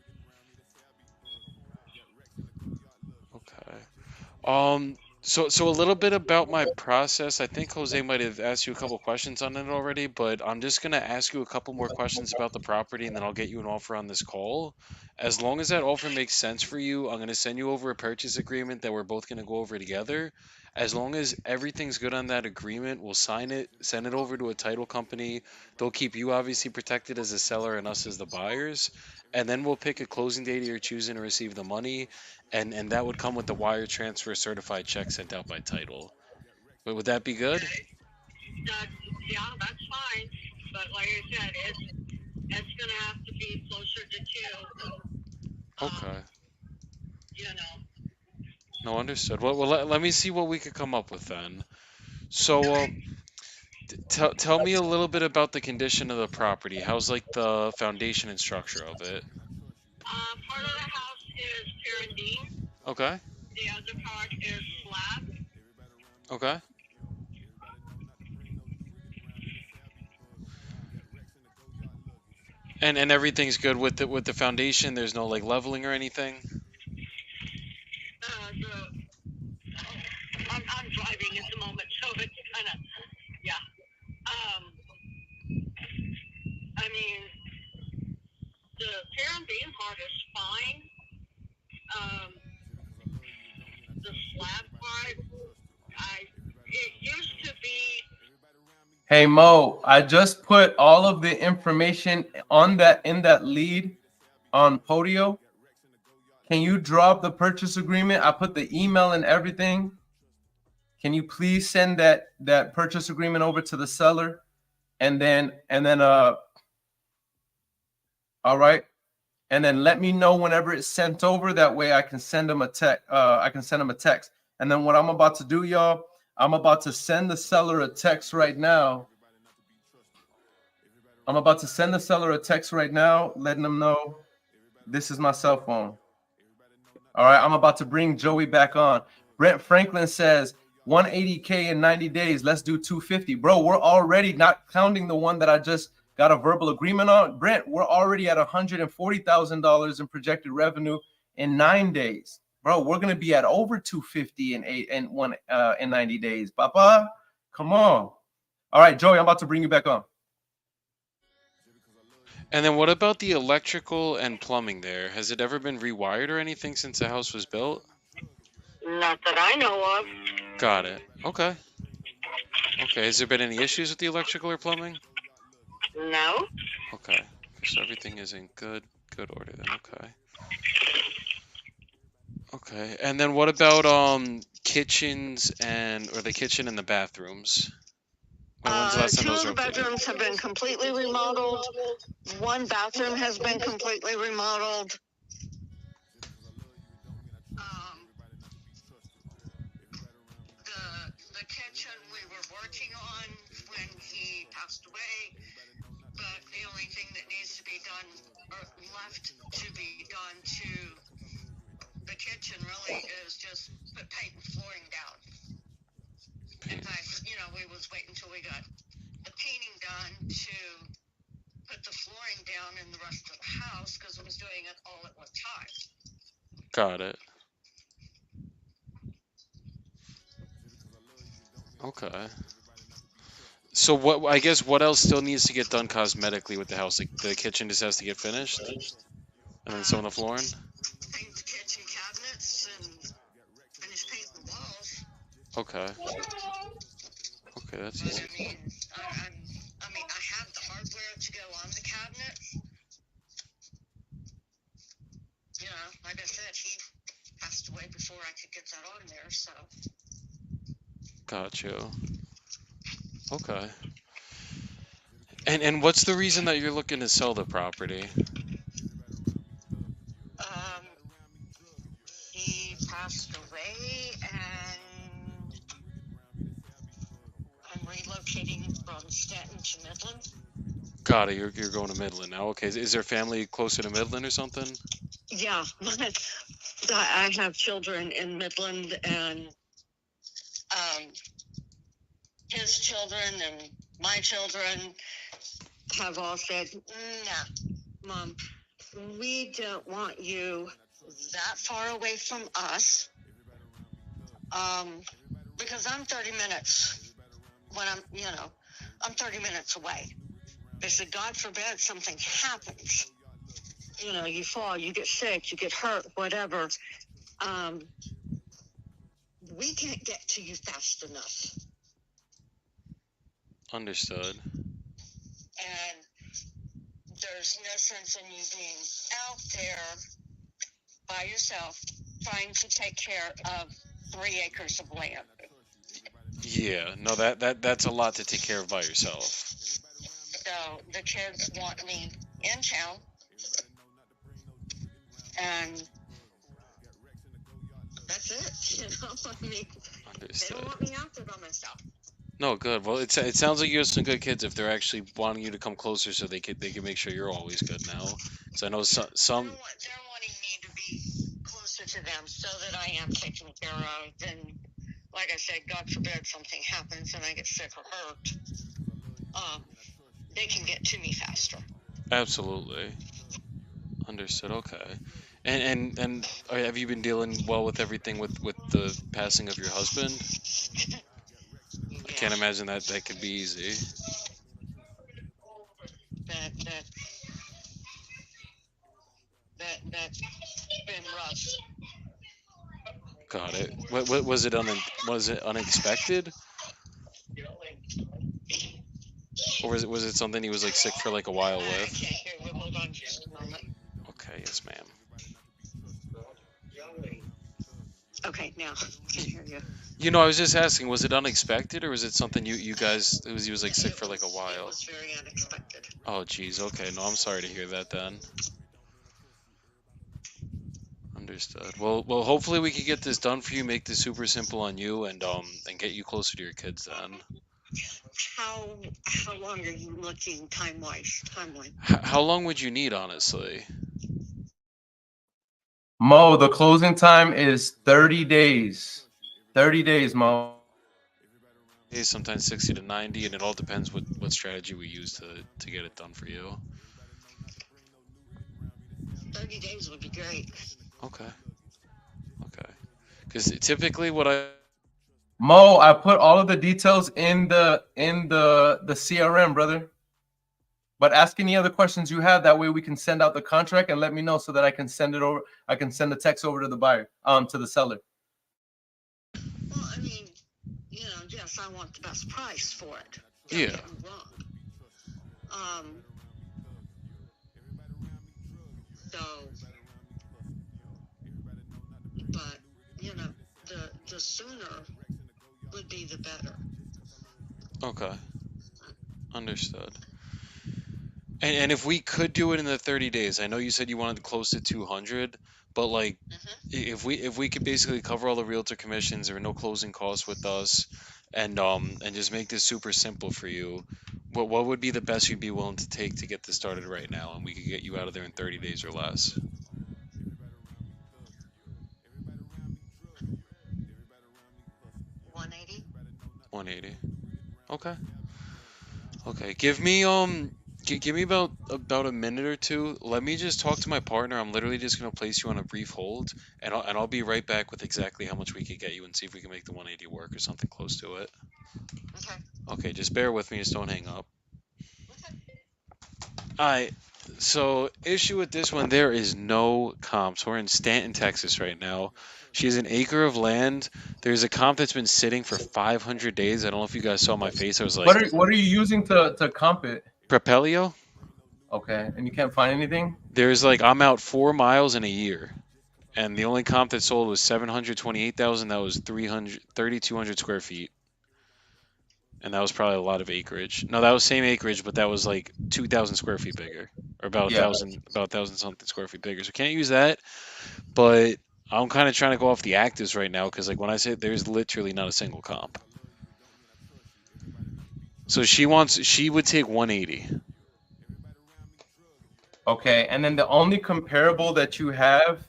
Okay. So a little bit about my process. I think Jose might have asked you a couple questions on it already, but I'm just gonna ask you a couple more questions about the property, and then I'll get you an offer on this call. As long as that offer makes sense for you, I'm gonna send you over a purchase agreement that we're both gonna go over together. As long as everything's good on that agreement, we'll sign it, send it over to a title company. They'll keep you obviously protected as a seller and us as the buyers. And then we'll pick a closing date of your choosing to receive the money. And that would come with the wire transfer certified check sent out by title. But would that be good? Yeah, that's fine. But like I said, it's gonna have to be closer to 2. Okay. You know. No, understood. Well, let me see what we could come up with then. So, tell me a little bit about the condition of the property. How's like the foundation and structure of it? Part of the house is Pyrenean. Okay. The other part is slab. Okay. And everything's good with the foundation. There's no like leveling or anything. I'm driving at the moment, so it's kind of, yeah. I mean, the tear and beam part is fine. The slab part, it used to be. Hey Mo, I just put all of the information on that in that lead on Podio. Can you drop the purchase agreement? I put the email and everything. Can you please send that purchase agreement over to the seller? And then all right. And then let me know whenever it's sent over. That way I can send them a text. I can send them a text. And then what I'm about to do, y'all, I'm about to send the seller a text right now. I'm about to send the seller a text right now, letting them know this is my cell phone. All right, I'm about to bring Joey back on. Brent Franklin says 180K in 90 days. Let's do 250. Bro, we're already, not counting the one that I just got a verbal agreement on. Brent, we're already at $140,000 in projected revenue in 9 days. Bro, we're going to be at over 250 in 90 days. Papa, come on. All right, Joey, I'm about to bring you back on. And then what about the electrical and plumbing there? Has it ever been rewired or anything since the house was built? Not that I know of. Got it. Okay. Okay. Has there been any issues with the electrical or plumbing? No. Okay. So everything is in good order then. Okay. Okay. And then what about kitchens or the kitchen and the bathrooms? When's the last time Two those of were the updated? bedrooms have been completely remodeled. One bathroom has been completely remodeled. The kitchen we were working on when he passed away, but the only thing that needs to be done or left to be done to the kitchen really is just put paint and flooring down. In fact, we was waiting until we got the painting done to put the flooring down in the rest of the house because it was doing it all at one time. Got it. Okay. So I guess what else still needs to get done cosmetically with the house? Like the kitchen just has to get finished? And then some of the flooring? Paint the kitchen cabinets and finish painting the walls. Okay. Okay, that's But easy. I mean, I have the hardware to go on the cabinets. Like I said, he passed away before I could get that on there, so. Got you. Okay. And what's the reason that you're looking to sell the property? He passed away, and I'm relocating from Stanton to Midland. Got it. You're going to Midland now. Okay. Is there family closer to Midland or something? Yeah, I have children in Midland, and his children and my children have all said, "Nah, Mom, we don't want you that far away from us, because I'm 30 minutes when I'm 30 minutes away." They said, "God forbid something happens. You fall, you get sick, you get hurt, whatever. We can't get to you fast enough." Understood. And there's no sense in you being out there by yourself trying to take care of 3 acres of land. Yeah. No, that's a lot to take care of by yourself. So the kids want me in town, and that's it. I mean, Understood. they don't want me out there by myself. No, good. Well, it sounds like you have some good kids if they're actually wanting you to come closer so they can make sure you're always good now. So I know some. They're wanting me to be closer to them so that I am taken care of. And like I said, God forbid something happens and I get sick or hurt, they can get to me faster. Absolutely. Understood. Okay. And have you been dealing well with everything with the passing of your husband? I Yeah, can't imagine that could be easy. that that's been rough. Got it. What was it was it unexpected, or was it something he was like sick for like a while I with? can't hear you. Hold on just a moment. Okay. Yes, ma'am. Okay, now I can hear you. You know, I was just asking, was it unexpected, or was it something you guys he was like sick for like a It while? was very unexpected. Oh, geez. Okay. No, I'm sorry to hear that then. Understood. Well, hopefully we can get this done for you, make this super simple on you, and get you closer to your kids then. How long are you looking time-wise? Timeline. How long would you need, honestly? Mo, the closing time is 30 days. 30 days, Mo. Sometimes 60 to 90, and it all depends what strategy we use to get it done for you. 30 days would be great. Okay. Okay. Because typically what I Mo, I put all of the details in the CRM, brother. But ask any other questions you have. That way we can send out the contract and let me know so that I can send it over. I can send the text over to the buyer, to the seller. Well, I mean, yes, I want the best price for it. Don't Yeah. get me wrong. So, but the sooner would be the better. Okay. Understood. And if we could do it in the 30 days, I know you said you wanted close to 200, but like if we could basically cover all the realtor commissions, there are no closing costs with us, and just make this super simple for you, what would be the best you'd be willing to take to get this started right now, and we could get you out of there in 30 days or less? 180. 180. Okay. Okay. Give me about a minute or two. Let me just talk to my partner. I'm literally just gonna place you on a brief hold, and I'll be right back with exactly how much we could get you and see if we can make the 180 work or something close to it. Okay. Okay, just bear with me. Just don't hang up. Okay. Alright. So issue with this one, there is no comps. We're in Stanton, Texas right now. She has an acre of land. There's a comp that's been sitting for 500 days. I don't know if you guys saw my face. I was like, What are you using to comp it? Propelio? Okay, and you can't find anything? There's like I'm out 4 miles in a year, and the only comp that sold was 728,000. That was 3,200 square feet, and that was probably a lot of acreage. No, that was same acreage, but that was like 2,000 square feet bigger, or about Yeah. a thousand something square feet bigger. So can't use that, but I'm kind of trying to go off the actives right now because like when I say there's literally not a single comp. So she would take 180. Okay, and then the only comparable that you have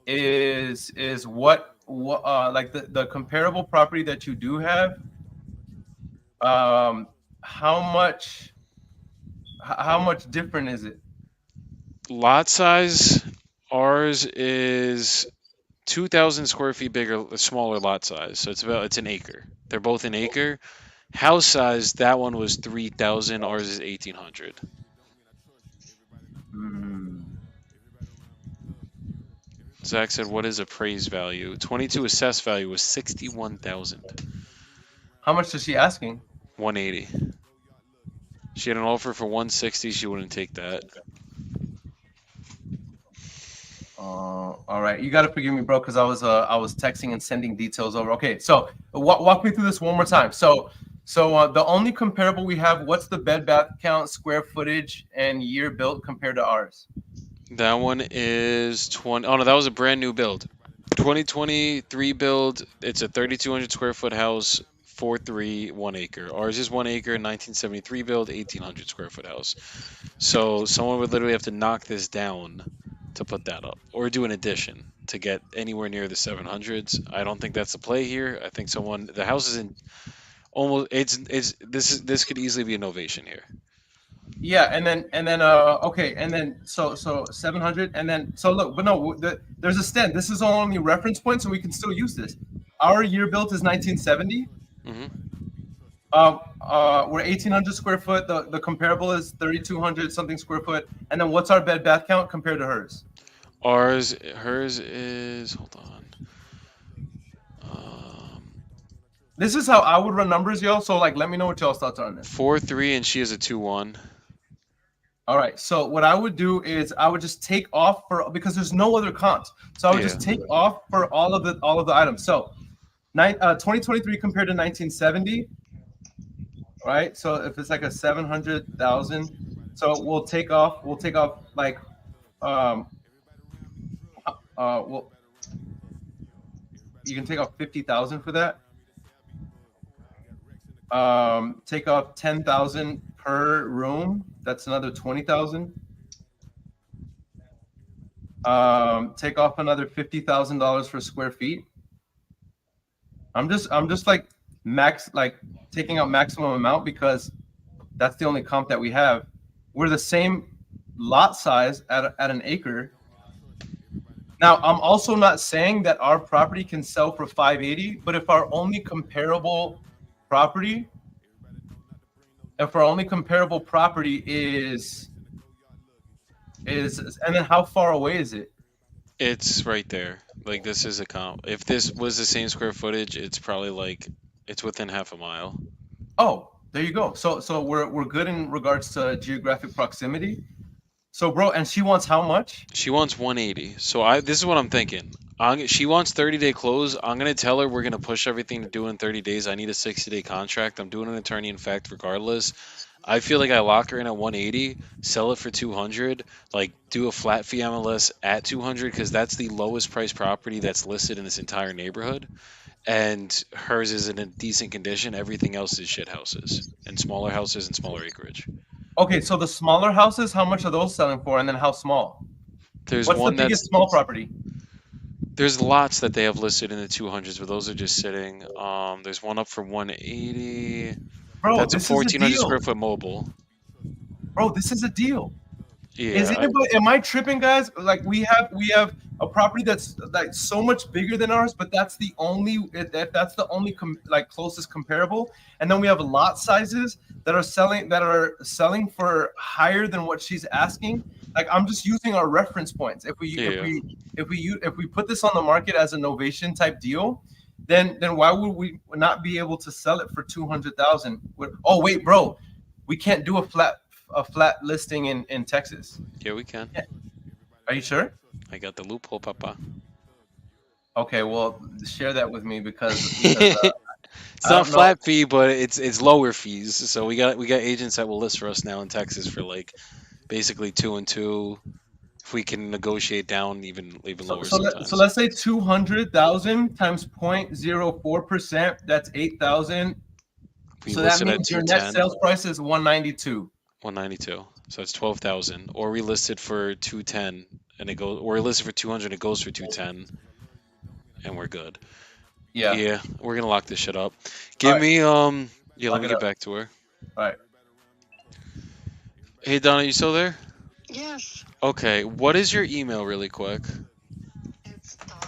is what like the comparable property that you do have. How much different is it? Lot size, ours is 2,000 square feet bigger, smaller lot size. So it's an acre. They're both an acre. House size, that one was 3,000. Ours is 1,800. Zach said, "What is appraised value?" 22 assessed value was 61,000. How much is she asking? 180. She had an offer for 160. She wouldn't take that. All right, you got to forgive me, bro, because I was texting and sending details over. Okay, so walk me through this one more time. So the only comparable we have, what's the bed bath count, square footage, and year built compared to ours? That one is 20. Oh no, that was a brand new build. 2023 build. It's a 3,200 square foot house, 4.3, 1 acre. Ours is 1 acre, 1973 build, 1,800 square foot house. So someone would literally have to knock this down to put that up or do an addition to get anywhere near the 700s. I don't think that's the play here. I think the house is in almost it's this could easily be an ovation here. Yeah, and then okay, and then so 700, and then so look, but no, there's a stand. This is only reference point, so we can still use this. Our year built is 1970. Hmm. We're 1,800 square foot. The comparable is 3,200 something square foot. And then what's our bed bath count compared to hers? Hers is, hold on. This is how I would run numbers, yo. So like, let me know what y'all's thoughts are on this. 4-3, and she is a 2-1. All right. So what I would do is I would just take off for because there's no other comps. So I would just take off for all of the items. So 2023 compared to 1970. Right. So if it's like a 700,000, so we'll take off like well, you can take off 50,000 for that. Take off 10,000 per room. That's another 20,000. Take off another $50,000 for square feet. I'm just like taking out maximum amount because that's the only comp that we have. We're the same lot size at an acre. Now, I'm also not saying that our property can sell for 580, but if our only comparable property is and then how far away is it? It's right there. Like this is a comp. If this was the same square footage, it's probably like it's within half a mile. Oh, there you go. So we're good in regards to geographic proximity. So bro, and she wants how much? She wants 180. So this is what I'm thinking. She wants 30-day close. I'm gonna tell her we're gonna push everything to do in 30 days. I need a 60-day contract. I'm doing an attorney in fact regardless. I feel like I lock her in at 180, sell it for 200, like do a flat fee MLS at 200 because that's the lowest price property that's listed in this entire neighborhood. And hers is in a decent condition. Everything else is shit houses and smaller houses and smaller acreage. Okay, so the smaller houses, how much are those selling for, and then how small? There's What's one the biggest that's small property? there's lots that they have listed in the 200s, but those are just sitting. There's one up for 180. Bro, That's a this is a 1,400 deal. square foot mobile. Bro, this is a deal. Is Yeah, anybody? Am I tripping, guys? Like we have a property that's like so much bigger than ours, but that's the only closest comparable. And then we have lot sizes that are selling for higher than what she's asking. Like I'm just using our reference points. If we put this on the market as a novation type deal, then why would we not be able to sell it for 200,000? Oh wait, bro, we can't do a flat listing in Texas. yeah, we can. Are you sure? I got the loophole, Papa. Okay, well, share that with me because It's I not don't know. flat fee, but it's lower fees. So we got agents that will list for us now in Texas for like basically 2 and 2. If we can negotiate down even lower sometimes. So let's say 200,000 times 0.04%. That's 8,000. We So that listed at means your net 210. sales price is 192. 192. So it's 12,000. Or we listed for 210 and it goes, or we listed for 200, it goes for 210, and we're good. Yeah. Yeah, we're gonna lock this shit up. Give Alright. me yeah, Lock let me it get up. back to her. All right. Hey Donna, you still there? Yes, Okay, what is your email really quick? it's Donna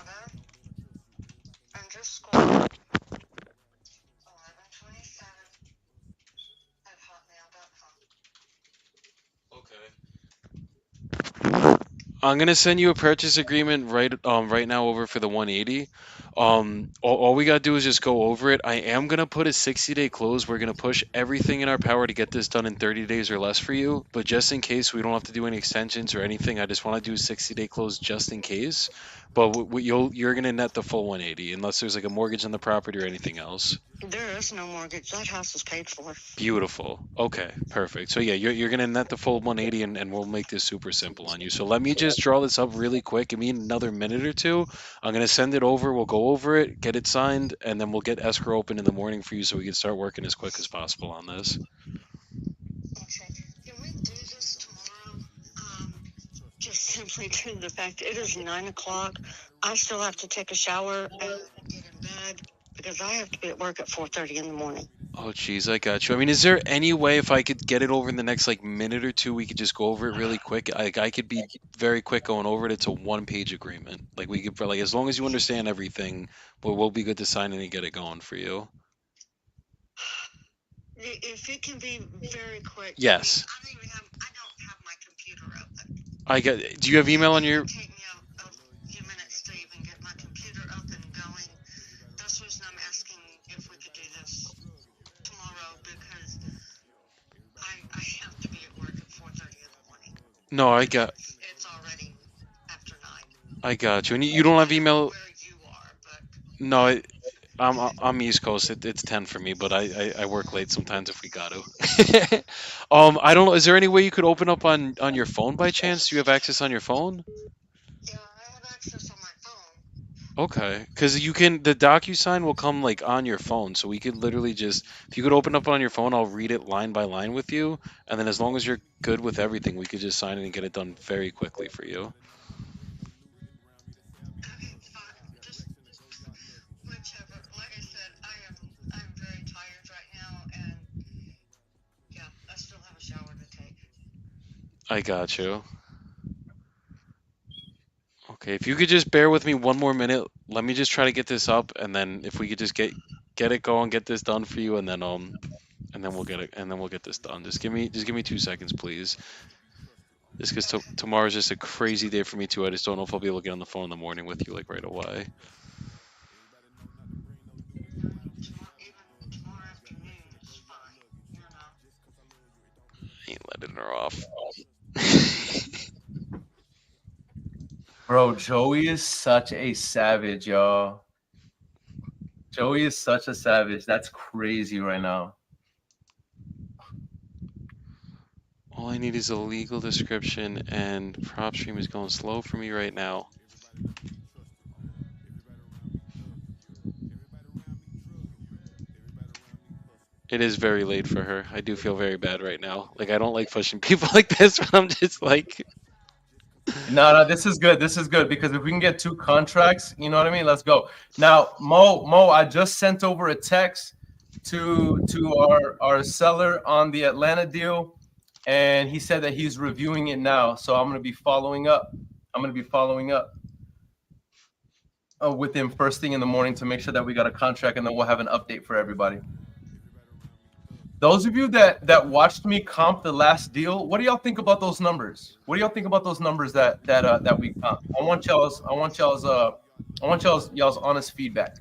underscore 1127 at hotmail.com. Okay. I'm gonna send you a purchase agreement right now over for the 180. All we gotta do is just go over it. I am gonna put a 60-day close. We're gonna push everything in our power to get this done in 30 days or less for you. But just in case we don't have to do any extensions or anything, I just want to do a 60-day close just in case. But you're gonna net the full 180 unless there's like a mortgage on the property or anything else. There is no mortgage. That house is paid for. Beautiful. Okay, perfect. So yeah, you're gonna net the full 180, and we'll make this super simple on you. So let me just draw this up really quick. Give me another minute or two. I'm gonna send it over. We'll go over it, get it signed, and then we'll get escrow open in the morning for you, so we can start working as quick as possible on this. Okay. Can we do this tomorrow? Just simply to the fact it is 9 o'clock. I still have to take a shower and get in bed because I have to be at work at 4:30 in the morning. Oh, geez, I got you. I mean, is there any way if I could get it over in the next like minute or two, we could just go over it really quick? I could be very quick going over it. It's a one-page agreement. Like we could like as long as you understand everything, but we'll be good to sign it and get it going for you. If it can be very quick. Yes. I don't have my computer open. I got. Do you have email on your? It will take me a few minutes to even get my computer up and going. That's the reason I'm asking if we could do this tomorrow because I have to be at work at 4:30 in the morning. No, I got. It's already after 9. I got you. And you don't have email. Where you are, but No, I'm East Coast. It's 10 for me, but I work late sometimes if we got to. I don't know. Is there any way you could open up on your phone by chance? Do you have access on your phone? yeah, I have access on my phone. Okay, because you can. The DocuSign will come like on your phone, so we could literally just. If you could open up on your phone, I'll read it line by line with you, and then as long as you're good with everything, we could just sign it and get it done very quickly for you. Okay, fine. Just whichever. Like I said, I'm very tired right now, and yeah, I still have a shower to take. I got you. Okay, if you could just bear with me one more minute, let me just try to get this up, and then if we could just get it going, get this done for you, and then we'll get it, and then we'll get this done. Just give me 2 seconds, please. Just because tomorrow's just a crazy day for me too. I just don't know if I'll be able to get on the phone in the morning with you like right away. Even tomorrow afternoon is fine, you know. Ain't letting her off. Bro, Joey is such a savage, y'all. Joey is such a savage. That's crazy right now. All I need is a legal description, and PropStream is going slow for me right now. It is very late for her. I do feel very bad right now. Like, I don't like pushing people like this, but I'm just like... No, this is good. This is good because if we can get 2 contracts, you know what I mean? Let's go. Now, Mo, I just sent over a text to our seller on the Atlanta deal, and he said that he's reviewing it now. So I'm going to be following up. With him first thing in the morning to make sure that we got a contract, and then we'll have an update for everybody. Those of you that watched me comp the last deal, what do y'all think about those numbers? What do y'all think about those numbers that we comp? I want y'all's honest feedback.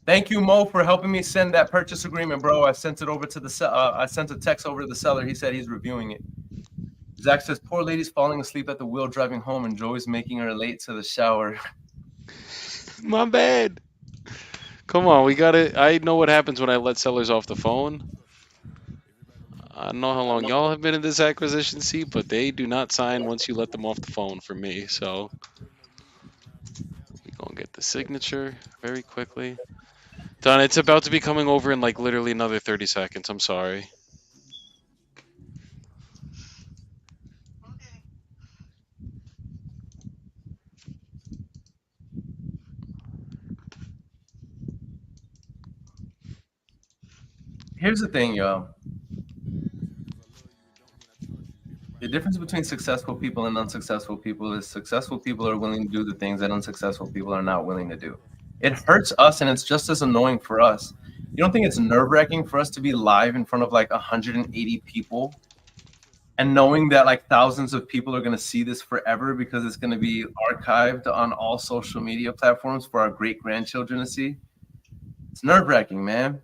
Thank you, Mo, for helping me send that purchase agreement, bro. I sent it over to I sent a text over to the seller. He said he's reviewing it. Zach says, poor lady's falling asleep at the wheel driving home, and Joey's making her late to the shower. My bad. Come on, we got it. I know what happens when I let sellers off the phone. I don't know how long y'all have been in this acquisition seat, but they do not sign once you let them off the phone for me. So we're going to get the signature very quickly. Done. It's about to be coming over in like literally another 30 seconds. I'm sorry. Here's the thing, y'all. The difference between successful people and unsuccessful people is successful people are willing to do the things that unsuccessful people are not willing to do. It hurts us, and it's just as annoying for us. You don't think it's nerve-wracking for us to be live in front of like 180 people and knowing that like thousands of people are going to see this forever because it's going to be archived on all social media platforms for our great-grandchildren to see? It's nerve-wracking, man.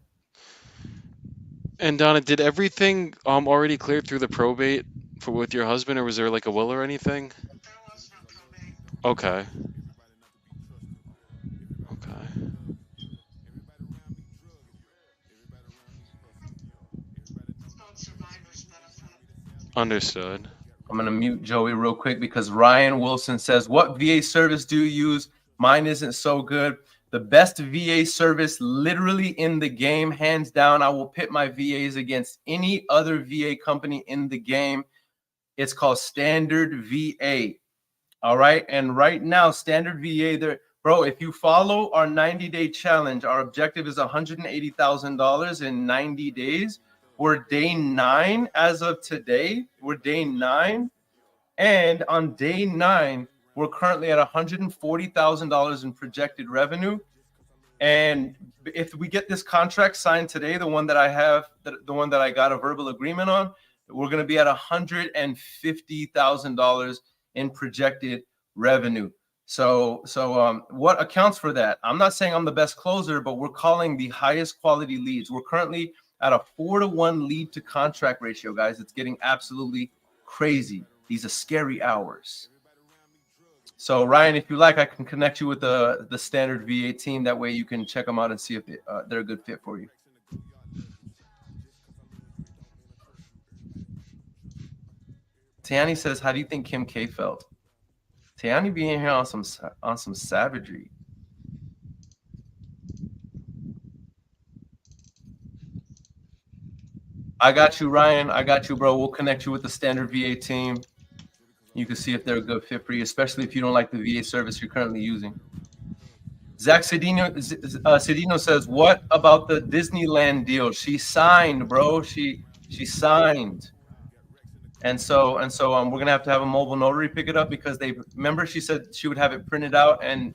And Donna, did everything already clear through the probate with your husband, or was there like a will or anything? There was no probate. Okay. Okay. It's called survivor's benefit. Understood. I'm going to mute Joey real quick because Ryan Wilson says, what VA service do you use? Mine isn't so good. The best VA service literally in the game, hands down. I will pit my VAs against any other VA company in the game. It's called Standard VA. All right. And right now, Standard VA, there, bro, if you follow our 90-day challenge, our objective is $180,000 in 90 days. We're day 9 as of today. We're day 9. And on day 9, we're currently at $140,000 in projected revenue. And if we get this contract signed today, the one that I have, the one that I got a verbal agreement on, we're going to be at $150,000 in projected revenue. So what accounts for that? I'm not saying I'm the best closer, but we're calling the highest quality leads. We're currently at a 4-to-1 lead to contract ratio, guys. It's getting absolutely crazy. These are scary hours. So Ryan, if you like, I can connect you with the Standard VA team. That way you can check them out and see if they're a good fit for you. Tiani says, "How do you think Kim K felt?" Tiani being here on some savagery. I got you, Ryan. I got you, bro. We'll connect you with the Standard VA team. You can see if they're a good fit for you, especially if you don't like the VA service you're currently using. Zach Cedino says, "What about the Disneyland deal? She signed, bro. She signed." And so we're gonna have to have a mobile notary pick it up because they remember she said she would have it printed out and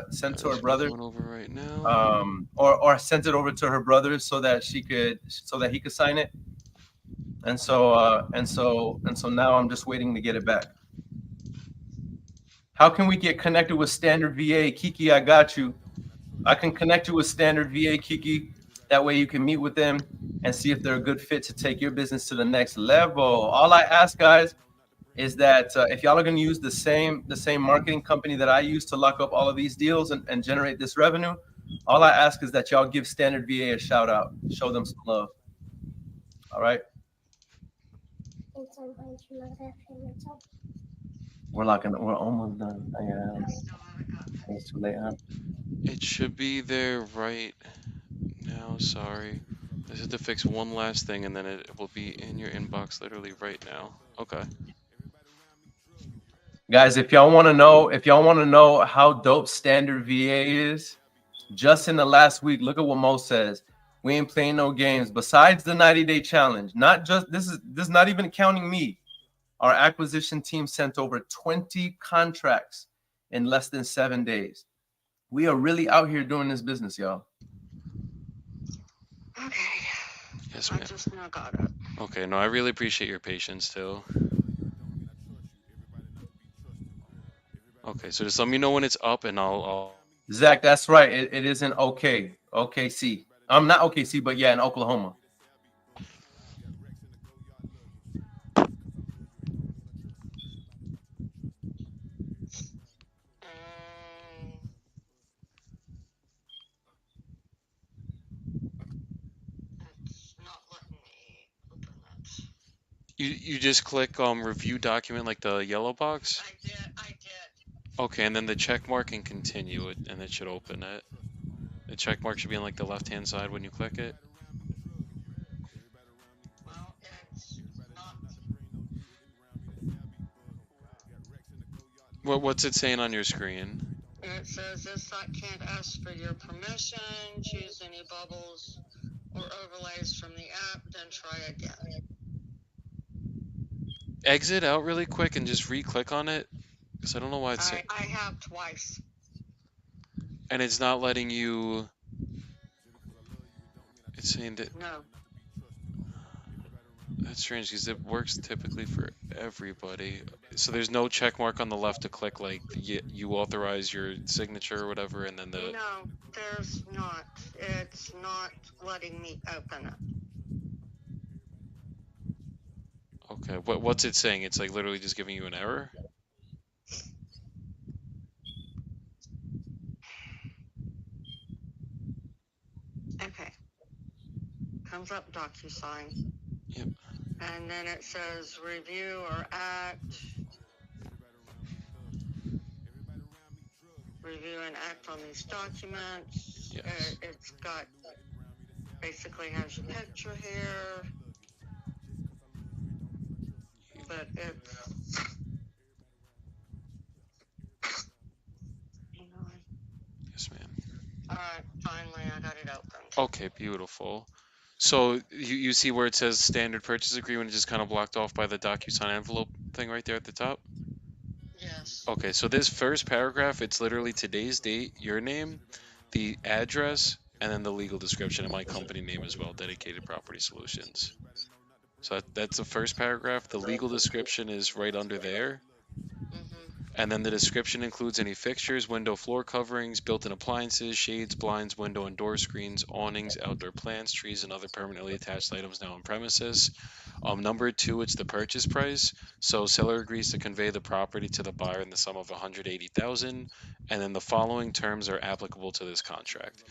sent to her brother. Over right now. Or sent it over to her brother so that he could sign it. And so now I'm just waiting to get it back. How can we get connected with Standard VA? Kiki, I got you. I can connect you with Standard VA, Kiki. That way you can meet with them and see if they're a good fit to take your business to the next level. All I ask, guys, is that if y'all are going to use the same marketing company that I use to lock up all of these deals and generate this revenue, all I ask is that y'all give Standard VA a shout out. Show them some love. All right? We're almost done. It's too late, huh? It should be there right now. Sorry. I had to fix one last thing and then it will be in your inbox literally right now. Okay. Guys, if y'all want to know how dope Standard VA is, just in the last week, look at what Mo says. We ain't playing no games besides the 90-day challenge. Not just this is not even counting me. Our acquisition team sent over 20 contracts in less than 7 days. We are really out here doing this business, y'all. Okay. Yes, I ma'am. just now got it. Okay, no, I really appreciate your patience too. Okay, so just let me know when it's up and I'll... Zach, that's right. It isn't OKC. I'm not OKC, but yeah, in Oklahoma. It's not letting me open that. You just click review document like the yellow box? I did. Okay, and then the check mark and continue it, and it should open it. The check mark should be on like the left-hand side when you click it. Well, it's not. What's it saying on your screen? It says this site can't ask for your permission. Choose any bubbles or overlays from the app, then try again. Exit out really quick and just re-click on it. Because I don't know why it's... I have twice. And it's not letting you... It's saying that... No. That's strange because it works typically for everybody. So there's no check mark on the left to click like you authorize your signature or whatever, and then the... No, there's not. It's not letting me open it. Okay, what's it saying? It's like literally just giving you an error? Okay. Comes up DocuSign. Yep. And then it says review or act. Review and act on these documents. Yes. It's got, basically has your picture here. but it's, hang on. Yes, ma'am. All right, finally I got it open. Okay, beautiful. So you see where it says standard purchase agreement, just kind of blocked off by the DocuSign envelope thing right there at the top? Yes. Okay, so this first paragraph, it's literally today's date, your name, the address, and then the legal description and my company name as well, Dedicated Property Solutions. So that's the first paragraph. The legal description is right under there. Mm-hmm. And then the description includes any fixtures, window floor coverings, built-in appliances, shades, blinds, window and door screens, awnings, outdoor plants, trees, and other permanently attached items now on premises. Number two, it's the purchase price. So seller agrees to convey the property to the buyer in the sum of 180,000, and then the following terms are applicable to this contract.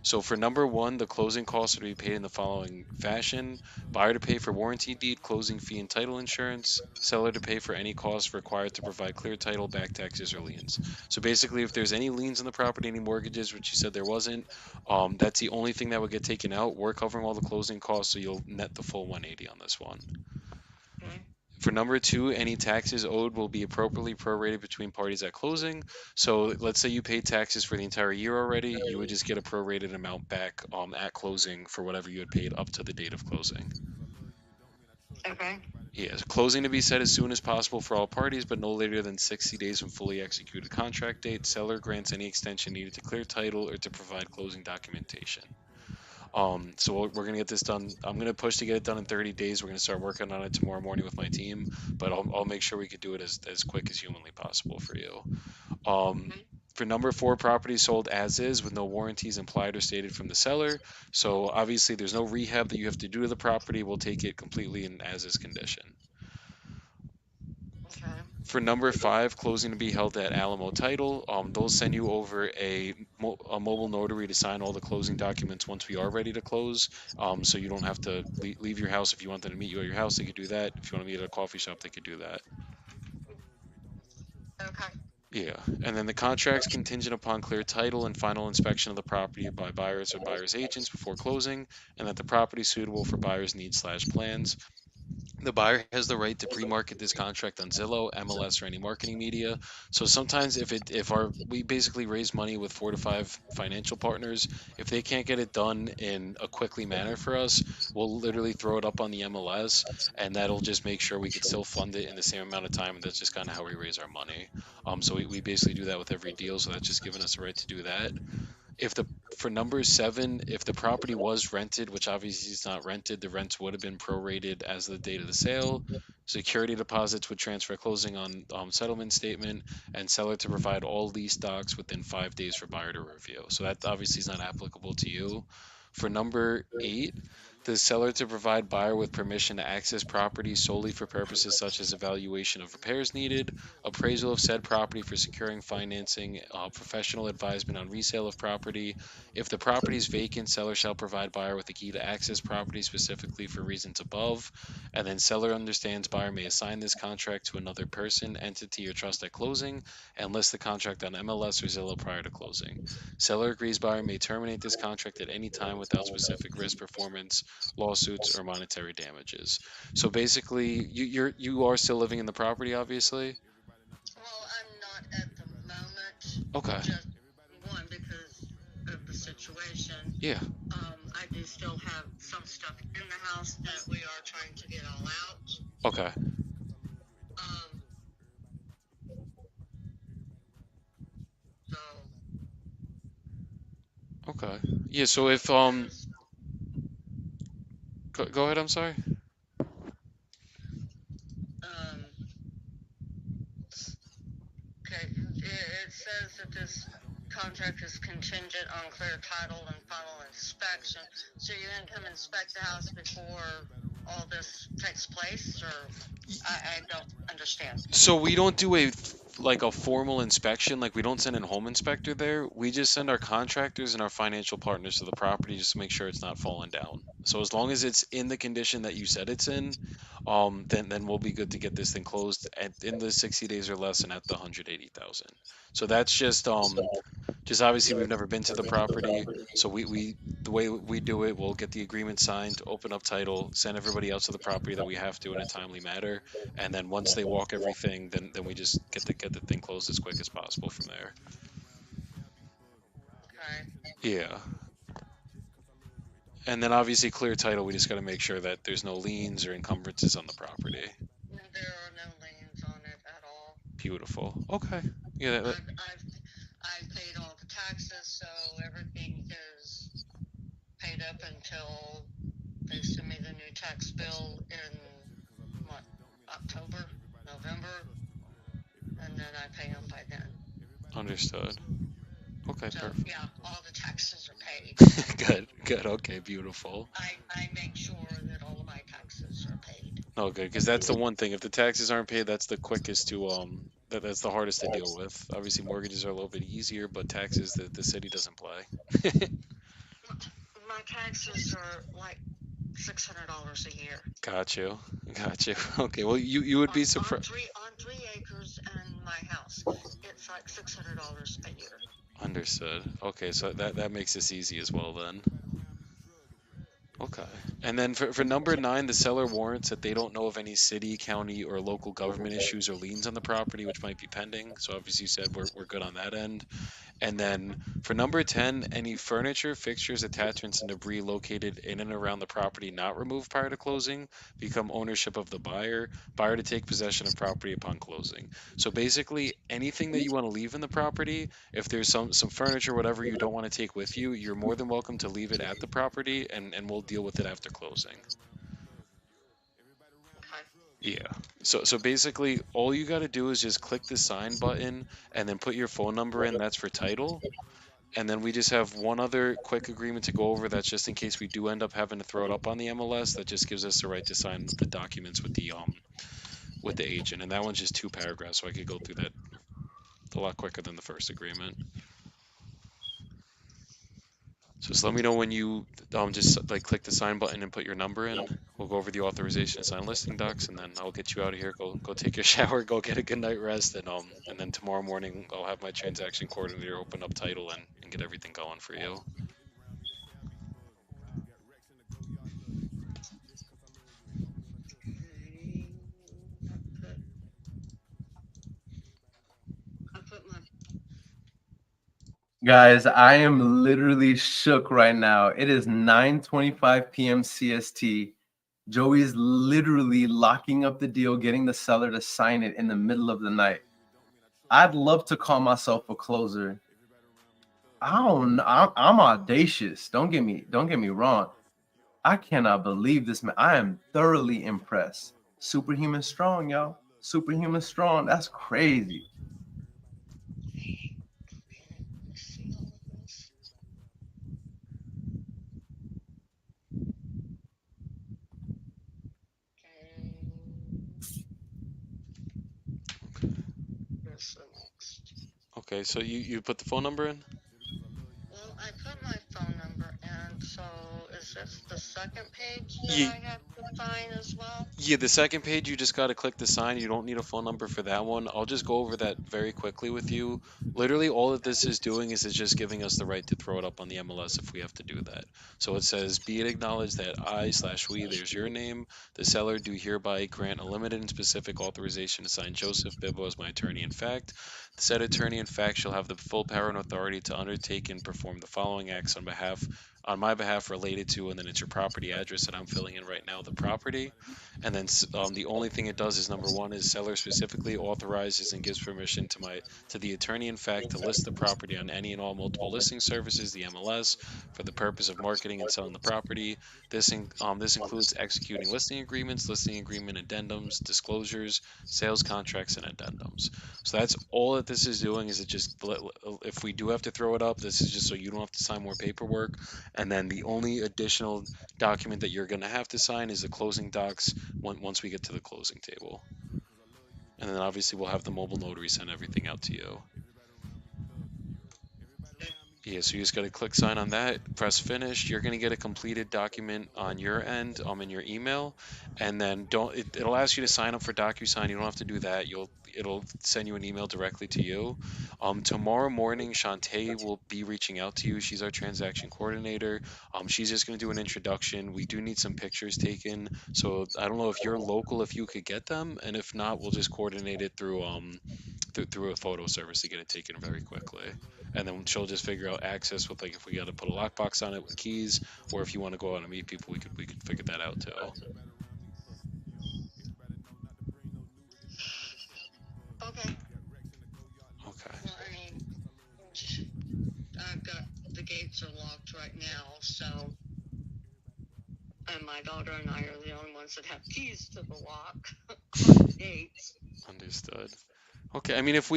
So for number one, the closing costs are to be paid in the following fashion: buyer to pay for warranty deed, closing fee, and title insurance. Seller to pay for any costs required to provide clear title, back taxes, or liens. So basically, if there's any liens on the property, any mortgages, which you said there wasn't, that's the only thing that would get taken out. We're covering all the closing costs, so you'll net the full 180 on this one. Okay. For number two, any taxes owed will be appropriately prorated between parties at closing. So let's say you paid taxes for the entire year already, you would just get a prorated amount back at closing for whatever you had paid up to the date of closing. Okay. Yes, closing to be set as soon as possible for all parties, but no later than 60 days from fully executed contract date. Seller grants any extension needed to clear title or to provide closing documentation. So we're gonna get this done. I'm gonna push to get it done in 30 days. We're gonna start working on it tomorrow morning with my team, but I'll make sure we could do it as quick as humanly possible for you. For number four, property sold as is with no warranties implied or stated from the seller. So obviously there's no rehab that you have to do to the property. We'll take it completely in as is condition. Okay. For number five, closing to be held at Alamo Title. They'll send you over a mobile notary to sign all the closing documents once we are ready to close. So you don't have to leave your house. If you want them to meet you at your house, they could do that. If you want to meet at a coffee shop, they could do that. Okay. Yeah, and then the contract's contingent upon clear title and final inspection of the property by buyers or buyer's agents before closing, and that the property is suitable for buyer's needs/plans. The buyer has the right to pre-market this contract on Zillow, MLS, or any marketing media. So sometimes if we basically raise money with 4 to 5 financial partners, if they can't get it done in a quickly manner for us, we'll literally throw it up on the MLS, and that'll just make sure we could still fund it in the same amount of time. And that's just kind of how we raise our money. So we basically do that with every deal. So that's just giving us the right to do that. If the For number seven, if the property was rented, which obviously is not rented, the rents would have been prorated as of the date of the sale. Security deposits would transfer closing on settlement statement, and seller to provide all lease docs within 5 days for buyer to review. So that obviously is not applicable to you. For number eight, the seller to provide buyer with permission to access property solely for purposes such as evaluation of repairs needed, appraisal of said property for securing financing, professional advisement on resale of property. If the property is vacant, seller shall provide buyer with a key to access property specifically for reasons above. And then seller understands buyer may assign this contract to another person, entity, or trust at closing and list the contract on MLS or Zillow prior to closing. Seller agrees buyer may terminate this contract at any time without specific risk, performance, lawsuits, or monetary damages. So basically, you are still living in the property, obviously. Well, I'm not at the moment. Okay. Just one, because of the situation. Yeah. I do still have some stuff in the house that we are trying to get all out. Okay. So. Okay. Yeah. So if go ahead. I'm sorry. Okay. It says that this contract is contingent on clear title and final inspection. So you're going to come inspect the house before all this takes place, or I don't understand. So we don't do a formal inspection. Like we don't send a home inspector there. We just send our contractors and our financial partners to the property just to make sure it's not falling down. So as long as it's in the condition that you said it's in, then we'll be good to get this thing closed in the 60 days or less and at the 180,000. So that's just Just obviously we've never been to the property, so we the way we do it, we'll get the agreement signed, open up title, send everybody else to the property that we have to in a timely manner, and then once they walk everything, then we just get the thing closed as quick as possible from there. Okay. Yeah. And then obviously clear title, we just got to make sure that there's no liens or encumbrances on the property. No, there are no liens on it at all. Beautiful. Okay. Yeah. I've paid all the taxes, so everything is paid up until they send me the new tax bill in what, October, November, and then I pay them by then. Understood. Okay, So perfect. yeah, all the taxes are paid. Good, good. Okay, beautiful. I make sure that all of my taxes are paid. Oh, good, because that's the one thing. If the taxes aren't paid, that's the quickest to that's the hardest to deal with. Obviously, mortgages are a little bit easier, but taxes, the city doesn't play. My taxes are like $600 a year. Got you, got you. Okay, well, you would be On surprised. on 3 acres and my house, it's like $600 a year. Understood. Okay, so that makes this easy as well then. Okay. And then for number 9, the seller warrants that they don't know of any city, county, or local government issues or liens on the property, which might be pending. So obviously you said we're good on that end. And then for number 10, any furniture, fixtures, attachments, and debris located in and around the property not removed prior to closing become ownership of the buyer. Buyer to take possession of property upon closing. So basically, anything that you want to leave in the property, if there's some furniture, whatever you don't want to take with you, you're more than welcome to leave it at the property, and we'll deal with it after closing. Okay. Yeah. So basically, all you got to do is just click the sign button and then put your phone number in. That's for title. And then we just have one other quick agreement to go over. That's just in case we do end up having to throw it up on the MLS. That just gives us the right to sign the documents with the agent. And that one's just 2 paragraphs, so I could go through that a lot quicker than the first agreement. So just let me know when you just like click the sign button and put your number in. We'll go over the authorization to sign listing docs, and then I'll get you out of here. Go take your shower, go get a good night rest, and then tomorrow morning I'll have my transaction coordinator open up title and get everything going for you. Okay. I put my Guys, I am literally shook right now. It is 9:25 p.m. CST. Joey is literally locking up the deal, getting the seller to sign it in the middle of the night. I'd love to call myself a closer. I'm audacious. Don't get me wrong. I cannot believe this, man. I am thoroughly impressed. Superhuman strong, y'all. Superhuman strong. That's crazy. see all of this. Okay. Here's the next. Okay, so you put the phone number in? Well, I put my phone number in, so is this the second page that Ye- I have to sign as well? Yeah, the second page, you just got to click the sign. You don't need a phone number for that one. I'll just go over that very quickly with you. Literally, all that this is doing is it's just giving us the right to throw it up on the MLS if we have to do that. So it says, be it acknowledged that I/we, there's your name, the seller, do hereby grant a limited and specific authorization to sign Joseph Bibbo as my attorney in fact. The said attorney in fact shall have the full power and authority to undertake and perform the following acts on my behalf related to, and then it's your property address that I'm filling in right now, the property. And then the only thing it does is number 1 is seller specifically authorizes and gives permission to the attorney in fact to list the property on any and all multiple listing services, the MLS, for the purpose of marketing and selling the property. This includes executing listing agreements, listing agreement addendums, disclosures, sales contracts, and addendums. So that's all that this is doing. Is it just, if we do have to throw it up, this is just so you don't have to sign more paperwork. And then the only additional document that you're going to have to sign is the closing docs once we get to the closing table. And then obviously we'll have the mobile notary send everything out to you. Yeah, so you just got to click sign on that, press finish. You're going to get a completed document on your end, in your email, and then it'll ask you to sign up for DocuSign. You don't have to do that. it'll send you an email directly to you. Tomorrow morning, Shantae will be reaching out to you. She's our transaction coordinator. She's just going to do an introduction. We do need some pictures taken, so I don't know if you're local, if you could get them, and if not, we'll just coordinate it through a photo service to get it taken very quickly. And then she'll just figure out access with, like, if we got to put a lockbox on it with keys, or if you want to go out and meet people, we could figure that out too. Okay. Okay. Well, I mean, I've got the gates are locked right now, so, and my daughter and I are the only ones that have keys to the lock on the gates. Understood. Okay, I mean, if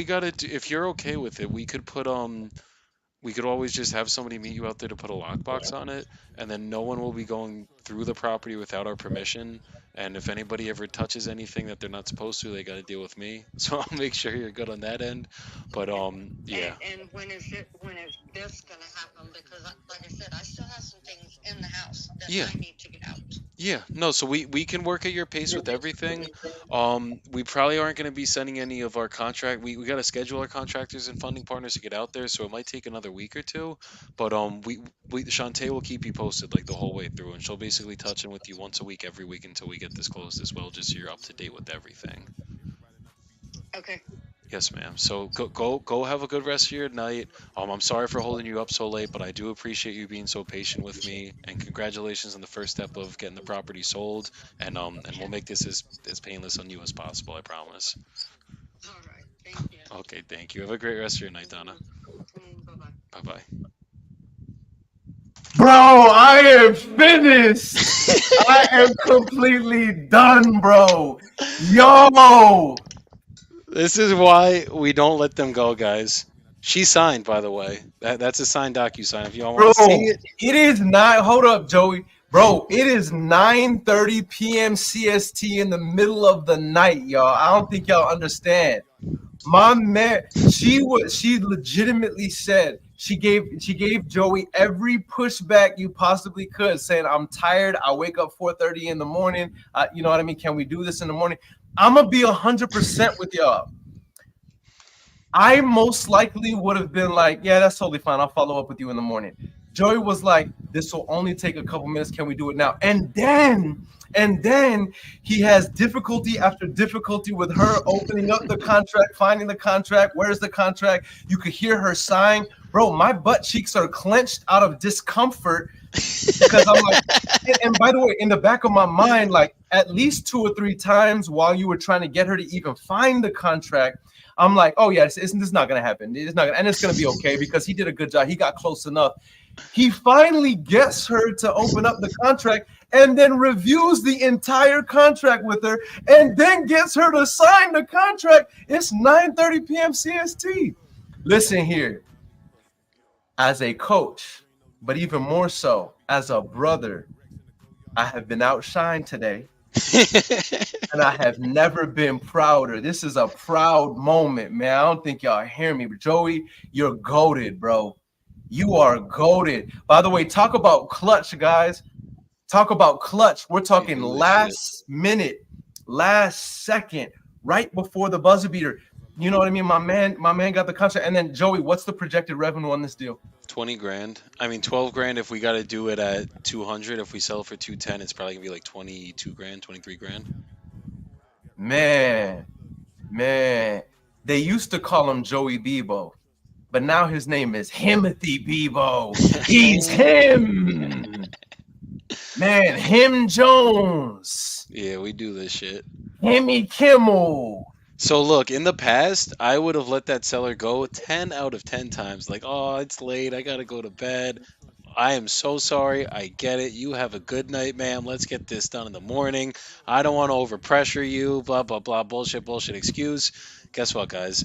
you're okay with it, we could always just have somebody meet you out there to put a lockbox on it, and then no one will be going through the property without our permission. And if anybody ever touches anything that they're not supposed to, they got to deal with me. So I'll make sure you're good on that end. But yeah. And when is this gonna happen? Because like I said, I still have some things in the house that Yeah. I need to get out. Yeah, no, so we can work at your pace with everything. We probably aren't going to be sending any of our contract. We got to schedule our contractors and funding partners to get out there, so it might take another week or two. But we Shantae will keep you posted like the whole way through, and she'll basically touch in with you once a week, every week until we get this closed as well, just so you're up to date with everything. Okay. Yes, ma'am. So go have a good rest of your night. I'm sorry for holding you up so late, but I do appreciate you being so patient with me. And congratulations on the first step of getting the property sold. And we'll make this as painless on you as possible. I promise. All right. Thank you. Okay, thank you. Have a great rest of your night, Donna. Bye bye. Bye bye. Bro, I am finished. I am completely done, bro. Yo. This is why we don't let them go, guys. She signed, by the way. That's a signed DocuSign. If y'all want to Bro, see it, it is not. Hold up, Joey. Bro, it is 9:30 p.m. CST in the middle of the night, y'all. I don't think y'all understand. My man, she legitimately said she gave Joey every pushback you possibly could, saying, "I'm tired. I wake up 4:30 in the morning. You know what I mean? Can we do this in the morning?" I'm gonna be 100% with y'all. I most likely would have been like, yeah, that's totally fine. I'll follow up with you in the morning. Joey was like, this will only take a couple minutes. Can we do it now? And then he has difficulty after difficulty with her opening up the contract, finding the contract. Where's the contract? You could hear her sighing. Bro, my butt cheeks are clenched out of discomfort because I'm like, and by the way, in the back of my mind, like at least 2 or 3 times while you were trying to get her to even find the contract, I'm like, oh yeah, this is not gonna happen. It's not gonna, and it's gonna be okay because he did a good job. He got close enough. He finally gets her to open up the contract and then reviews the entire contract with her and then gets her to sign the contract. It's 9:30 p.m. CST. Listen here, as a coach, but even more so as a brother, I have been outshined today. And I have never been prouder. This is a proud moment, man. I don't think y'all hear me, but Joey, you're goated, bro. You are goated. By the way, talk about clutch, guys. Talk about clutch. We're talking last minute, last second, right before the buzzer beater. You know what I mean? My man got the contract. And then Joey, what's the projected revenue on this deal? 20 grand. I mean, 12 grand if we got to do it at 200. If we sell it for 210, it's probably gonna be like 22 grand, 23 grand. Man, they used to call him Joey Bebo, but now his name is Himothy Bebo. He's him. Man, Him Jones. Yeah, we do this shit. Himmy Kimmel. So look, in the past, I would have let that seller go 10 out of 10 times. Like, oh, it's late. I got to go to bed. I am so sorry. I get it. You have a good night, ma'am. Let's get this done in the morning. I don't want to overpressure you. Blah, blah, blah. Bullshit excuse. Guess what, guys?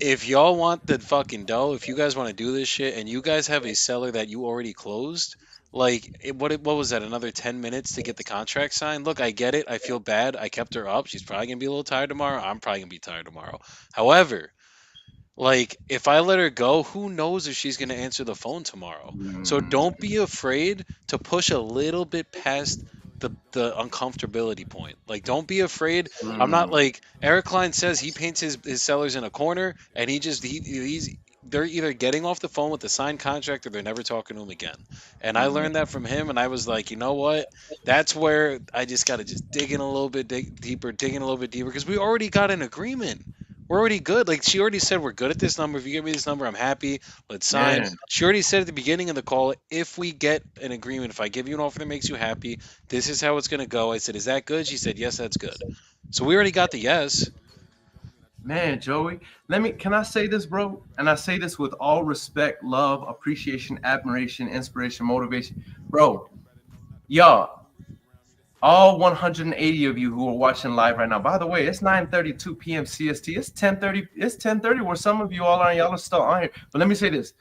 If y'all want the fucking dough, if you guys want to do this shit, and you guys have a seller that you already closed, like, what was that? Another 10 minutes to get the contract signed? Look, I get it. I feel bad. I kept her up. She's probably going to be a little tired tomorrow. I'm probably going to be tired tomorrow. However, like, if I let her go, who knows if she's going to answer the phone tomorrow? So don't be afraid to push a little bit the uncomfortability point. Like, don't be afraid. I'm not Mm, like Eric Klein says he paints his sellers in a corner, and he's they're either getting off the phone with the signed contract or they're never talking to him again. And I mm, learned that from him, and I was like, you know what? That's where I just got to just dig in a little bit deeper, dig in a little bit deeper, because we already got an agreement. We're already good. Like, she already said, we're good at this number. If you give me this number, I'm happy. Let's sign. man, She already said at the beginning of the call, if we get an agreement, if I give you an offer that makes you happy, this is how it's going to go. I said, is that good? She said, yes, that's good. So we already got the yes. man, Joey. Can I say this, bro? And I say this with all respect, love, appreciation, admiration, inspiration, motivation. Bro, y'all, all 180 of you who are watching live right now. By the way, it's 9:32 p.m. CST. It's 10:30. It's 10:30 where some of you all are. Y'all are still on here. But let me say this.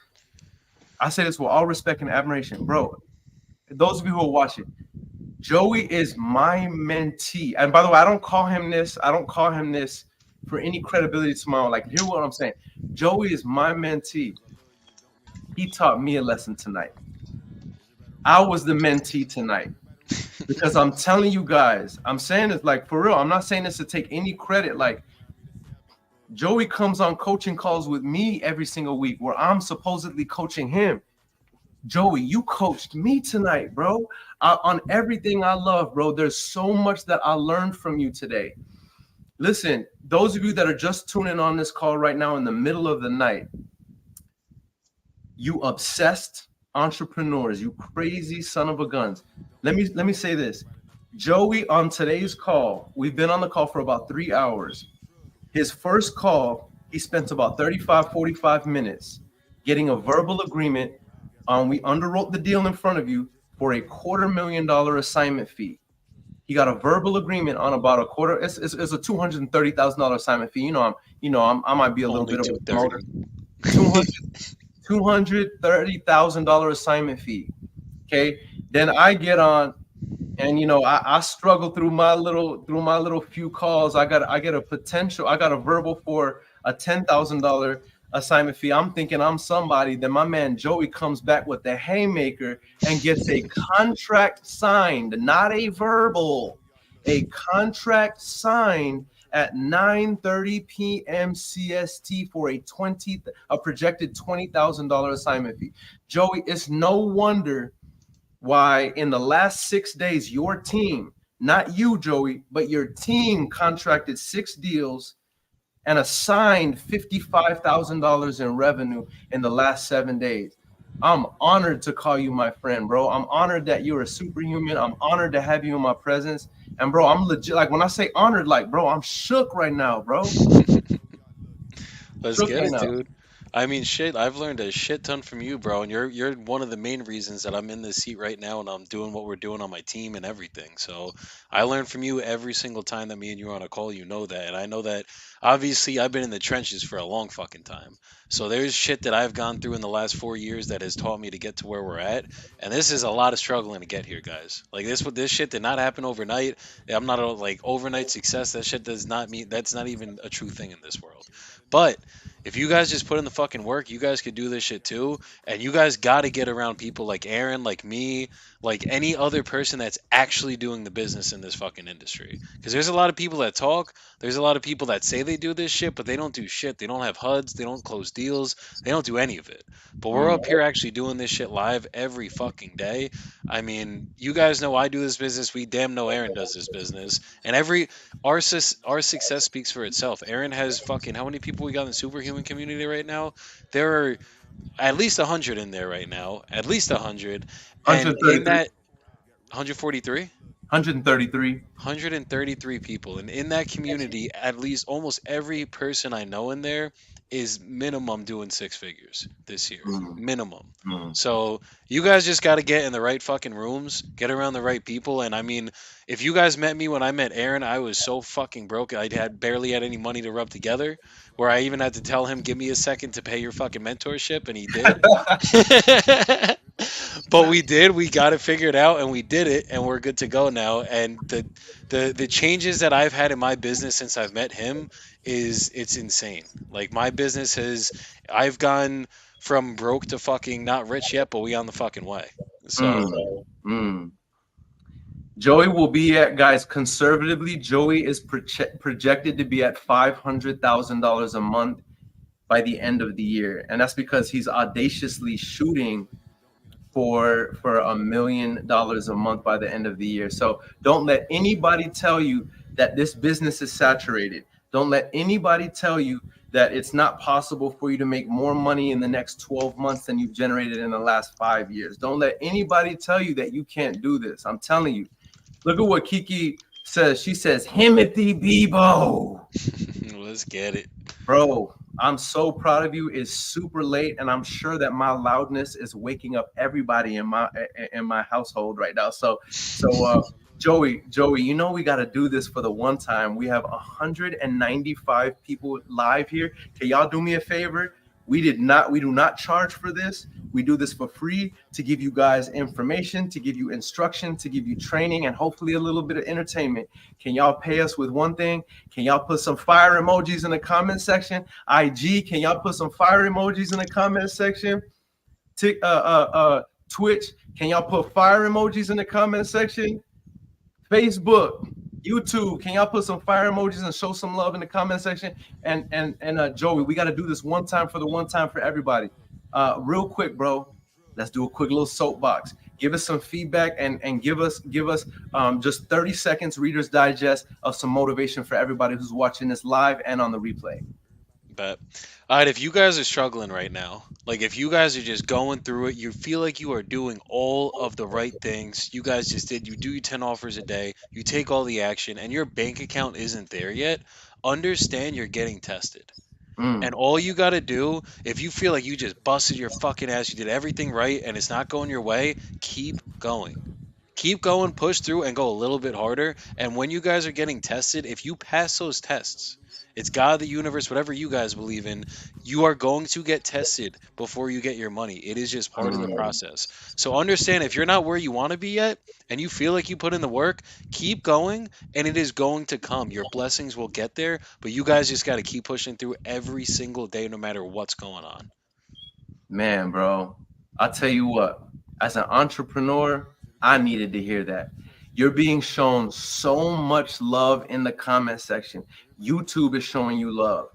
I say this with all respect and admiration, bro. Those of you who are watching, Joey is my mentee. And by the way, I don't call him this. I don't call him this for any credibility to my own. Like, hear what I'm saying. Joey is my mentee. He taught me a lesson tonight. I was the mentee tonight. Because I'm telling you guys, I'm saying this like for real. I'm not saying this to take any credit. Like, Joey comes on coaching calls with me every single week where I'm supposedly coaching him. Joey, you coached me tonight, bro. On everything I love, bro. There's so much that I learned from you today. Listen, those of you that are just tuning on this call right now in the middle of the night, you obsessed entrepreneurs, you crazy son of a guns. Let me say this. Joey, on today's call, we've been on the call for about 3 hours. His first call, he spent about 35, 45 minutes getting a verbal agreement on, we underwrote the deal in front of you for a $250,000 assignment fee. He got a verbal agreement on about a quarter. It's a $230,000 assignment fee. I might be a little Only bit of a 230. promoter. $230,000 assignment fee. Okay. Then I get on, and I struggle through my little few calls. I got a verbal for a $10,000 assignment fee. I'm thinking I'm somebody. Then my man Joey comes back with the haymaker and gets a contract signed, not a verbal, a contract signed at 9:30 p.m. CST for a projected $20,000 assignment fee. Joey, it's no wonder why in the last 6 days your team, not you, Joey, but your team contracted 6 deals and assigned $55,000 in revenue in the last 7 days. I'm honored to call you my friend, bro. I'm honored that you're a superhuman. I'm honored to have you in my presence. And bro, I'm legit. Like, when I say honored, like, bro, I'm shook right now, bro. Let's Shook get right it, now. dude. I mean, shit, I've learned a shit ton from you, bro, and you're one of the main reasons that I'm in this seat right now and I'm doing what we're doing on my team and everything. So I learn from you every single time that me and you are on a call. You know that, and I know that. Obviously, I've been in the trenches for a long fucking time. So there's shit that I've gone through in the last 4 years that has taught me to get to where we're at, and this is a lot of struggling to get here, guys. Like, this shit did not happen overnight. I'm not a like overnight success. That shit does not mean, that's not even a true thing in this world. But if you guys just put in the fucking work, you guys could do this shit too. And you guys got to get around people like Aaron, like me, like any other person that's actually doing the business in this fucking industry. Because there's a lot of people that talk. There's a lot of people that say they do this shit, but they don't do shit. They don't have HUDs. They don't close deals. They don't do any of it. But we're up here actually doing this shit live every fucking day. I mean, you guys know I do this business. We damn know Aaron does this business. And our success speaks for itself. Aaron has fucking, how many people we got in the superhuman community right now? There are at least 100 in there right now. At least 100. And in 133. that 143? 133. 133 people. And in that community, at least almost every person I know in there is minimum doing 6 figures this year. Minimum. So you guys just got to get in the right fucking rooms, get around the right people. And I mean, if you guys met me when I met Aaron, I was so fucking broke. I had barely had any money to rub together, where I even had to tell him, give me a second to pay your fucking mentorship. And he did. But we did. We got it figured out, and we did it, and we're good to go now. And the changes that I've had in my business since I've met him it's insane. Like, my business I've gone from broke to fucking not rich yet, but we on the fucking way. So Mm. Joey will be at, guys, conservatively, Joey is projected to be at $500,000 a month by the end of the year. And that's because he's audaciously shooting for $1 million a month by the end of the year. So don't let anybody tell you that this business is saturated. Don't let anybody tell you that it's not possible for you to make more money in the next 12 months than you've generated in the last 5 years. Don't let anybody tell you that you can't do this. I'm telling you. Look at what Kiki says. She says, Himothy Bebo. Let's get it. Bro, I'm so proud of you. It's super late, and I'm sure that my loudness is waking up everybody in my household right now. So Joey, you know we got to do this for the one time. We have 195 people live here. Can y'all do me a favor? We do not charge for this. We do this for free to give you guys information, to give you instruction, to give you training, and hopefully a little bit of entertainment. Can y'all pay us with one thing? Can y'all put some fire emojis in the comment section? IG, can y'all put some fire emojis in the comment section? Twitch, can y'all put fire emojis in the comment section? Facebook, YouTube, can y'all put some fire emojis and show some love in the comment section? And Joey, we got to do this one time for everybody. Real quick, bro. Let's do a quick little soapbox. Give us some feedback and give us just 30 seconds Reader's Digest of some motivation for everybody who's watching this live and on the replay. Bet. All right, if you guys are struggling right now, like if you guys are just going through it, you feel like you are doing all of the right things. You guys you do your 10 offers a day, you take all the action, and your bank account isn't there yet, understand you're getting tested. And all you got to do, if you feel like you just busted your fucking ass, you did everything right, and it's not going your way, keep going. Keep going, push through, and go a little bit harder. And when you guys are getting tested, if you pass those tests, it's God, the universe, whatever you guys believe in, you are going to get tested before you get your money. It is just part of the process. So understand, if you're not where you want to be yet and you feel like you put in the work, keep going, and it is going to come. Your blessings will get there, but you guys just got to keep pushing through every single day, no matter what's going on. Man, bro, I'll tell you what, as an entrepreneur, I needed to hear that. You're being shown so much love in the comment section. YouTube is showing you love.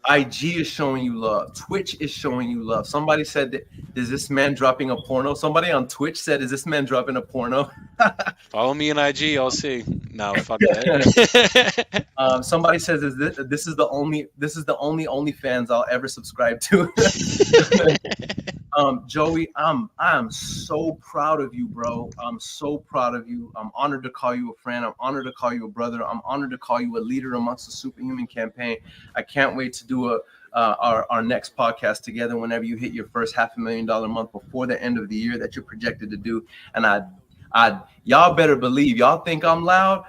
IG is showing you love. Twitch is showing you love. Somebody said, that, is this man dropping a porno? Somebody on Twitch said, is this man dropping a porno? Follow me in IG, I'll see. No, fuck that. Somebody says, this is the only OnlyFans I'll ever subscribe to. Joey, I'm so proud of you, bro. I'm so proud of you. I'm honored to call you a friend. I'm honored to call you a brother. I'm honored to call you a leader amongst the Superhuman campaign. I can't wait to do our next podcast together whenever you hit your first $500,000 a month before the end of the year that you're projected to do. And y'all better believe, y'all think I'm loud.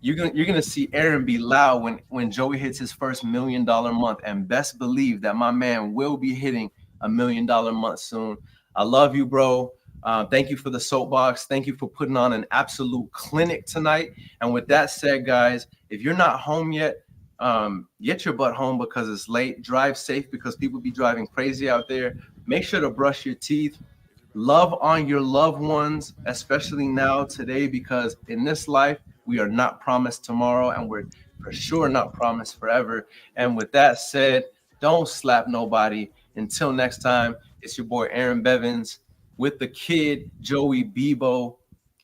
You're gonna see Aaron be loud when Joey hits his first $1 million month, and best believe that my man will be hitting $1 million month soon. I love you, bro. Thank you for the soapbox. Thank you for putting on an absolute clinic tonight. And with that said, guys, if you're not home yet, get your butt home because it's late. Drive safe because people be driving crazy out there. Make sure to brush your teeth. Love on your loved ones, especially now today, because in this life, we are not promised tomorrow, and we're for sure not promised forever. And with that said, don't slap nobody. Until next time, it's your boy Aaron Bevins with the kid Joey Bebo.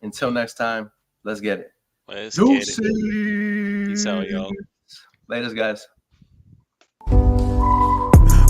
Until next time, let's get it. Let's get it. Peace out, y'all. Laters, guys.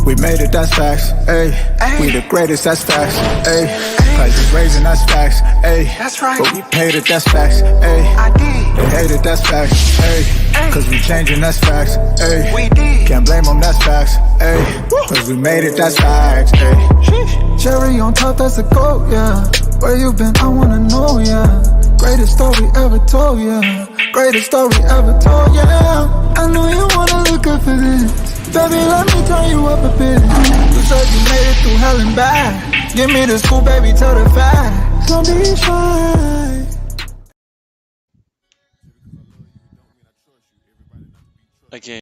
We made it, that's facts, ayy. We the greatest, that's facts, ayy. Prices raising, that's facts, ayy. That's right. But we paid it, that's facts, ayy. I did. They hate it, that's facts, ayy. Cause we changing, that's facts, ayy. We did. Can't blame them, that's facts, ayy. Cause we made it, that's facts, ayy. Cherry on top, that's a goat, yeah. Where you been, I wanna know, yeah. Greatest story ever told, yeah. Greatest story ever told, yeah. I know you wanna look up for this. Baby, let me turn you up a bit. You said you made it through hell and back. Give me the scoop, baby, tell the facts. Don't be shy.